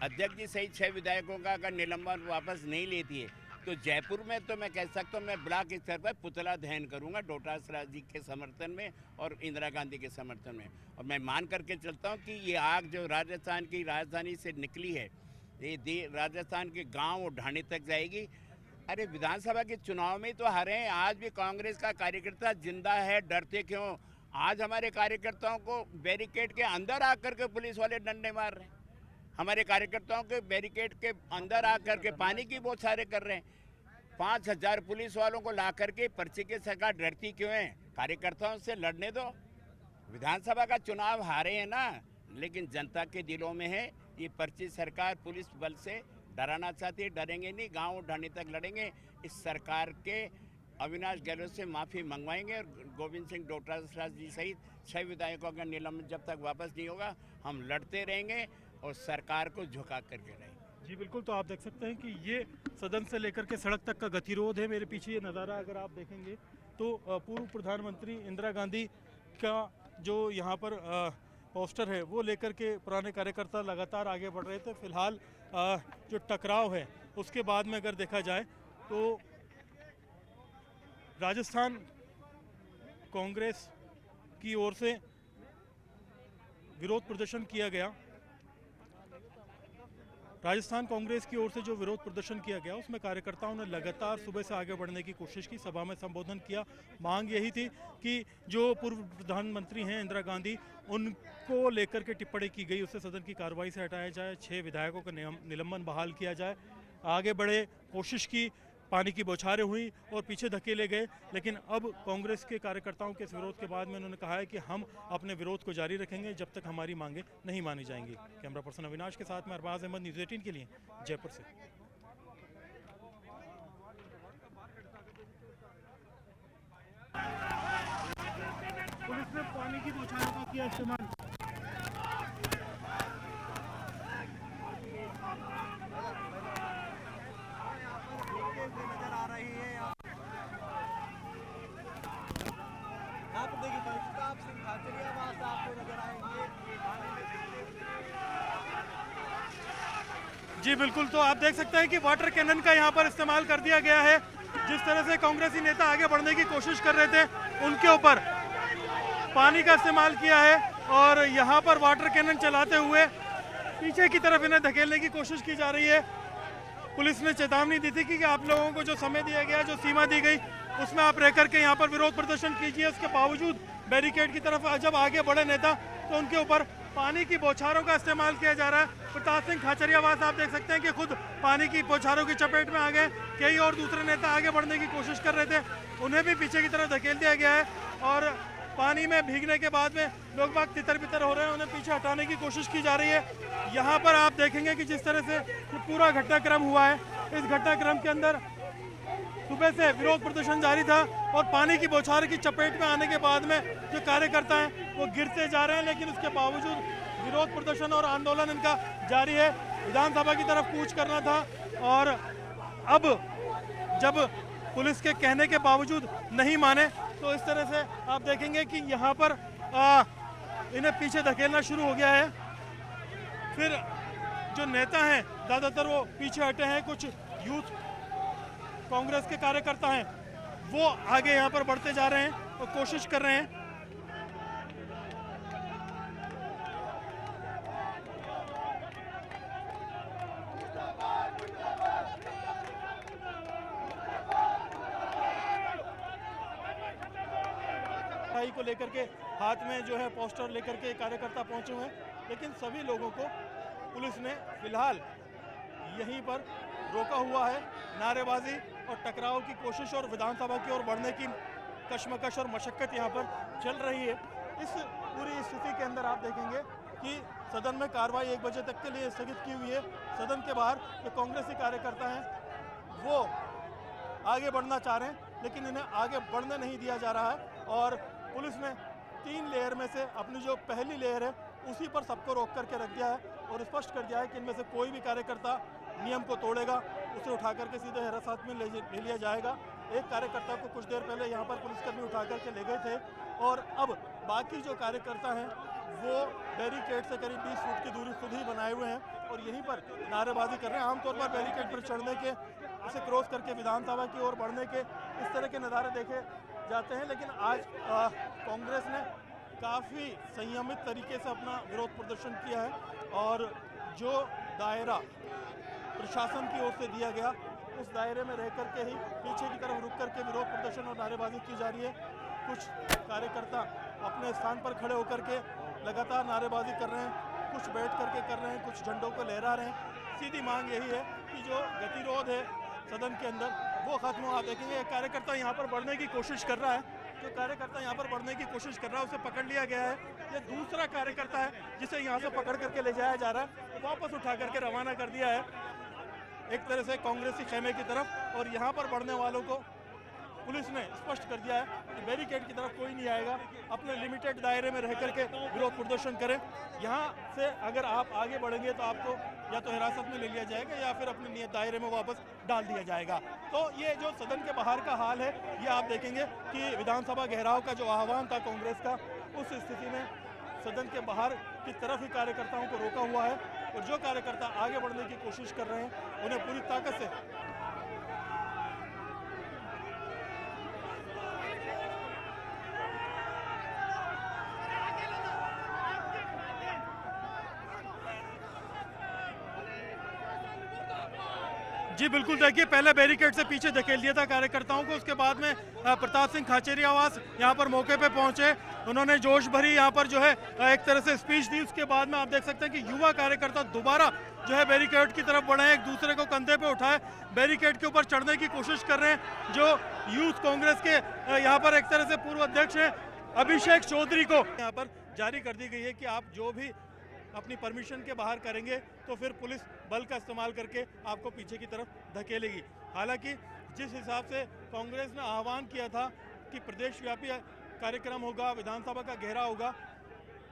अध्यक्ष जी सहित 6 विधायकों का अगर निलंबन वापस नहीं लेती है, तो जयपुर में तो मैं कह सकता हूँ मैं ब्लॉक स्तर पर पुतला दहन करूँगा डोटासरा जी के समर्थन में और इंदिरा गांधी के समर्थन में। और मैं मान करके चलता हूँ कि ये आग जो राजस्थान की राजधानी से निकली है, ये राजस्थान के गाँव और ढाणी तक जाएगी। अरे विधानसभा के चुनाव में तो हारे हैं, आज भी कांग्रेस का कार्यकर्ता जिंदा है, डरते क्यों? आज हमारे कार्यकर्ताओं को बैरिकेड के अंदर आकर के पुलिस वाले डंडे मार रहे हैं, हमारे कार्यकर्ताओं के बैरिकेड के अंदर आकर के पानी की बौछारें कर रहे हैं। 5000 पुलिस वालों को ला करके पर्ची की सरकार डरती क्यों है? कार्यकर्ताओं से लड़ने दो। विधानसभा का चुनाव हारे हैं ना, लेकिन जनता के दिलों में है ये पर्ची सरकार पुलिस बल से डराना चाहती है। डरेंगे नहीं, गांव ढाणी तक लड़ेंगे। इस सरकार के अविनाश गहलोत से माफ़ी मंगवाएंगे और गोविंद सिंह डोटासरा जी सहित 6 विधायकों का निलंबन जब तक वापस नहीं होगा, हम लड़ते रहेंगे और सरकार को झुका करके रहेंगे। जी बिल्कुल, तो आप देख सकते हैं कि ये सदन से लेकर के सड़क तक का गतिरोध है। मेरे पीछे ये नज़ारा अगर आप देखेंगे तो पूर्व प्रधानमंत्री इंदिरा गांधी का जो यहाँ पर पोस्टर है वो लेकर के पुराने कार्यकर्ता लगातार आगे बढ़ रहे थे। फिलहाल जो टकराव है उसके बाद में अगर देखा जाए तो राजस्थान कांग्रेस की ओर से विरोध प्रदर्शन किया गया। राजस्थान कांग्रेस की ओर से जो विरोध प्रदर्शन किया गया उसमें कार्यकर्ताओं ने लगातार सुबह से आगे बढ़ने की कोशिश की, सभा में संबोधन किया। मांग यही थी कि जो पूर्व प्रधानमंत्री हैं इंदिरा गांधी, उनको लेकर के टिप्पणी की गई उससे सदन की कार्रवाई से हटाया जाए, 6 विधायकों का निलंबन बहाल किया जाए। आगे बढ़े, कोशिश की, पानी की बौछारें हुई और पीछे धकेले गए। लेकिन अब कांग्रेस के कार्यकर्ताओं के इस विरोध के बाद में उन्होंने कहा है कि हम अपने विरोध को जारी रखेंगे जब तक हमारी मांगे नहीं मानी जाएंगी। कैमरा पर्सन अविनाश के साथ में अरबाज अहमद, न्यूज़ 18 के लिए जयपुर से। पुलिस ने पानी की बौछारों का किया इस्तेमाल। जी बिल्कुल, तो आप देख सकते हैं कि वाटर कैनन का यहाँ पर इस्तेमाल कर दिया गया है। जिस तरह से कांग्रेसी नेता आगे बढ़ने की कोशिश कर रहे थे उनके ऊपर पानी का इस्तेमाल किया है और यहाँ पर वाटर कैनन चलाते हुए पीछे की तरफ इन्हें धकेलने की कोशिश की जा रही है। पुलिस ने चेतावनी दी थी कि आप लोगों को जो समय दिया गया, जो सीमा दी गई, उसमें आप रह करके यहाँ पर विरोध प्रदर्शन कीजिए। उसके बावजूद बैरिकेड की तरफ जब आगे बढ़े नेता तो उनके ऊपर पानी की बौछारों का इस्तेमाल किया जा रहा है। प्रताप सिंह खाचरियावास आप देख सकते हैं कि खुद पानी की बौछारों की चपेट में आ गए। कई और दूसरे नेता आगे बढ़ने की कोशिश कर रहे थे, उन्हें भी पीछे की तरफ धकेल दिया गया है और पानी में भीगने के बाद में लोग बाग तितर बितर हो रहे हैं, उन्हें पीछे हटाने की कोशिश की जा रही है। यहाँ पर आप देखेंगे कि जिस तरह से पूरा घटनाक्रम हुआ है, इस घटनाक्रम के अंदर सुबह से विरोध प्रदर्शन जारी था और पानी की बौछार की चपेट में आने के बाद में जो कार्यकर्ता हैं वो गिरते जा रहे हैं, लेकिन उसके बावजूद विरोध प्रदर्शन और आंदोलन इनका जारी है। विधानसभा की तरफ कूच करना था और अब जब पुलिस के कहने के बावजूद नहीं माने तो इस तरह से आप देखेंगे कि यहाँ पर इन्हें पीछे धकेलना शुरू हो गया है। फिर जो नेता हैं ज़्यादातर वो पीछे हटे हैं, कुछ यूथ कांग्रेस के कार्यकर्ता हैं वो आगे यहाँ पर बढ़ते जा रहे हैं। कोशिश कर रहे हैं। को लेकर के हाथ में जो है पोस्टर लेकर के कार्यकर्ता पहुंचे हुए हैं, लेकिन सभी लोगों को पुलिस ने फिलहाल यहीं पर रोका हुआ है। नारेबाजी और टकराव की कोशिश और विधानसभा की ओर बढ़ने की कशमकश और मशक्कत यहां पर चल रही है। इस पूरी स्थिति के अंदर आप देखेंगे कि सदन में कार्रवाई 1 बजे तक के लिए स्थगित की हुई है। सदन के बाहर जो कांग्रेसी कार्यकर्ता हैं वो आगे बढ़ना चाह रहे हैं, लेकिन इन्हें आगे बढ़ने नहीं दिया जा रहा है और पुलिस ने 3 लेयर में से अपनी जो पहली लेयर है उसी पर सबको रोक करके रख दिया है और स्पष्ट कर दिया है कि इनमें से कोई भी कार्यकर्ता नियम को तोड़ेगा उसे उठा करके सीधे हिरासत में ले लिया जाएगा। एक कार्यकर्ता को कुछ देर पहले यहाँ पर पुलिसकर्मी उठा करके ले गए थे और अब बाकी जो कार्यकर्ता हैं वो बैरिकेड से करीब 20 फुट की दूरी खुद ही बनाए हुए हैं और यहीं पर नारेबाजी कर रहे हैं। आमतौर पर बैरिकेड पर चढ़ने के, इसे क्रॉस करके विधानसभा की ओर बढ़ने के इस तरह के नज़ारे देखे जाते हैं, लेकिन आज कांग्रेस ने काफ़ी संयमित तरीके से अपना विरोध प्रदर्शन किया है और जो दायरा प्रशासन की ओर से दिया गया उस दायरे में रह करके ही पीछे की तरफ रुक करके विरोध प्रदर्शन और नारेबाजी की जा रही है। कुछ कार्यकर्ता अपने स्थान पर खड़े होकर के लगातार नारेबाजी कर रहे हैं, कुछ बैठ करके कर रहे हैं, कुछ झंडों को लहरा रहे हैं। सीधी मांग यही है कि जो गतिरोध है सदन के अंदर वो खत्म हो। आप देखेंगे एक कार्यकर्ता यहाँ पर बढ़ने की कोशिश कर रहा है, जो कार्यकर्ता यहाँ पर बढ़ने की कोशिश कर रहा है उसे पकड़ लिया गया है। ये दूसरा कार्यकर्ता है जिसे यहाँ से पकड़ करके ले जाया जा रहा है, वापस उठा करके रवाना कर दिया है एक तरह से कांग्रेसी खेमे की तरफ। और यहाँ पर बढ़ने वालों को पुलिस ने स्पष्ट कर दिया है कि बैरिकेड की तरफ कोई नहीं आएगा, अपने लिमिटेड दायरे में रह करके विरोध प्रदर्शन करें। यहाँ से अगर आप आगे बढ़ेंगे तो आपको या तो हिरासत में ले लिया जाएगा या फिर अपने नियत दायरे में वापस डाल दिया जाएगा। तो ये जो सदन के बाहर का हाल है ये आप देखेंगे कि विधानसभा घेराव का जो आह्वान था कांग्रेस का, उस स्थिति में सदन के बाहर की तरफ ही कार्यकर्ताओं को रोका हुआ है और जो कार्यकर्ता आगे बढ़ने की कोशिश कर रहे हैं उन्हें पूरी ताकत से जी बिल्कुल। देखिए पहले बैरिकेड से पीछे धकेल दिया था कार्यकर्ताओं को, उसके बाद में प्रताप सिंह खाचरियावास यहाँ पर मौके पे पहुंचे, उन्होंने जोश भरी यहाँ पर जो है एक तरह से स्पीच दी। उसके बाद में आप देख सकते हैं कि युवा कार्यकर्ता दोबारा जो है बैरिकेड की तरफ बढ़े, एक दूसरे को कंधे पे उठाए बैरिकेड के ऊपर चढ़ने की कोशिश कर रहे हैं। जो यूथ कांग्रेस के यहाँ पर एक तरह से पूर्व अध्यक्ष हैं अभिषेक चौधरी को यहाँ पर जारी कर दी गई है कि आप जो भी अपनी परमिशन के बाहर करेंगे तो फिर पुलिस बल का इस्तेमाल करके आपको पीछे की तरफ धकेलेगी। हालांकि जिस हिसाब से कांग्रेस ने आह्वान किया था कि प्रदेशव्यापी कार्यक्रम होगा, विधानसभा का घेराव होगा,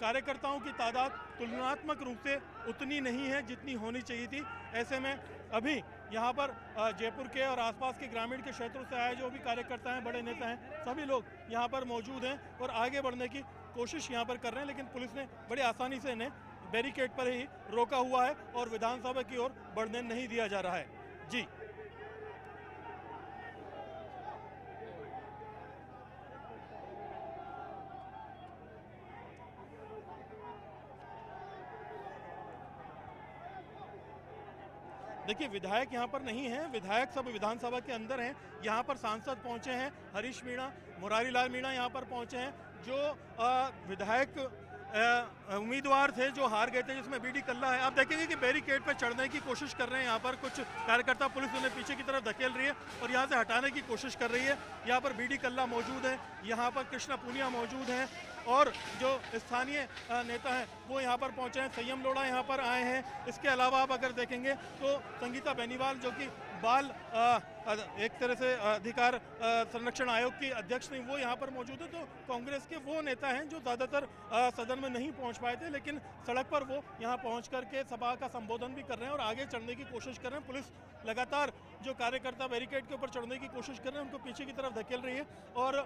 कार्यकर्ताओं की तादाद तुलनात्मक रूप से उतनी नहीं है जितनी होनी चाहिए थी। ऐसे में अभी यहाँ पर जयपुर के और आसपास के ग्रामीण के क्षेत्रों से आए जो भी कार्यकर्ता हैं, बड़े नेता हैं, सभी लोग यहाँ पर मौजूद हैं और आगे बढ़ने की कोशिश यहाँ पर कर रहे हैं, लेकिन पुलिस ने बड़ी आसानी से इन्हें बैरिकेड पर ही रोका हुआ है और विधानसभा की ओर बढ़ने नहीं दिया जा रहा है। जी देखिए विधायक यहाँ पर नहीं है, विधायक सब विधानसभा के अंदर हैं। यहाँ पर सांसद पहुँचे हैं, हरीश मीणा, मुरारी लाल मीणा यहाँ पर पहुँचे हैं, जो विधायक उम्मीदवार थे जो हार गए थे, जिसमें बीडी कल्ला है। आप देखेंगे कि बैरिकेड पर चढ़ने की कोशिश कर रहे हैं यहाँ पर कुछ कार्यकर्ता, पुलिस उन्हें पीछे की तरफ धकेल रही है और यहाँ से हटाने की कोशिश कर रही है। यहाँ पर बीडी कल्ला मौजूद है, यहाँ पर कृष्णा पूनिया मौजूद हैं और जो स्थानीय नेता हैं वो यहाँ पर पहुँचे हैं। संयम लोढ़ा यहाँ पर आए हैं। इसके अलावा आप अगर देखेंगे तो संगीता बेनीवाल जो कि बाल एक तरह से अधिकार संरक्षण आयोग की अध्यक्ष थी, वो यहाँ पर मौजूद है। तो कांग्रेस के वो नेता हैं जो ज़्यादातर सदन में नहीं पहुँच पाए थे, लेकिन सड़क पर वो यहाँ पहुँच करके सभा का संबोधन भी कर रहे हैं और आगे चढ़ने की कोशिश कर रहे हैं। पुलिस लगातार जो कार्यकर्ता बैरिकेड के ऊपर चढ़ने की कोशिश कर रहे हैं उनको पीछे की तरफ धकेल रही है और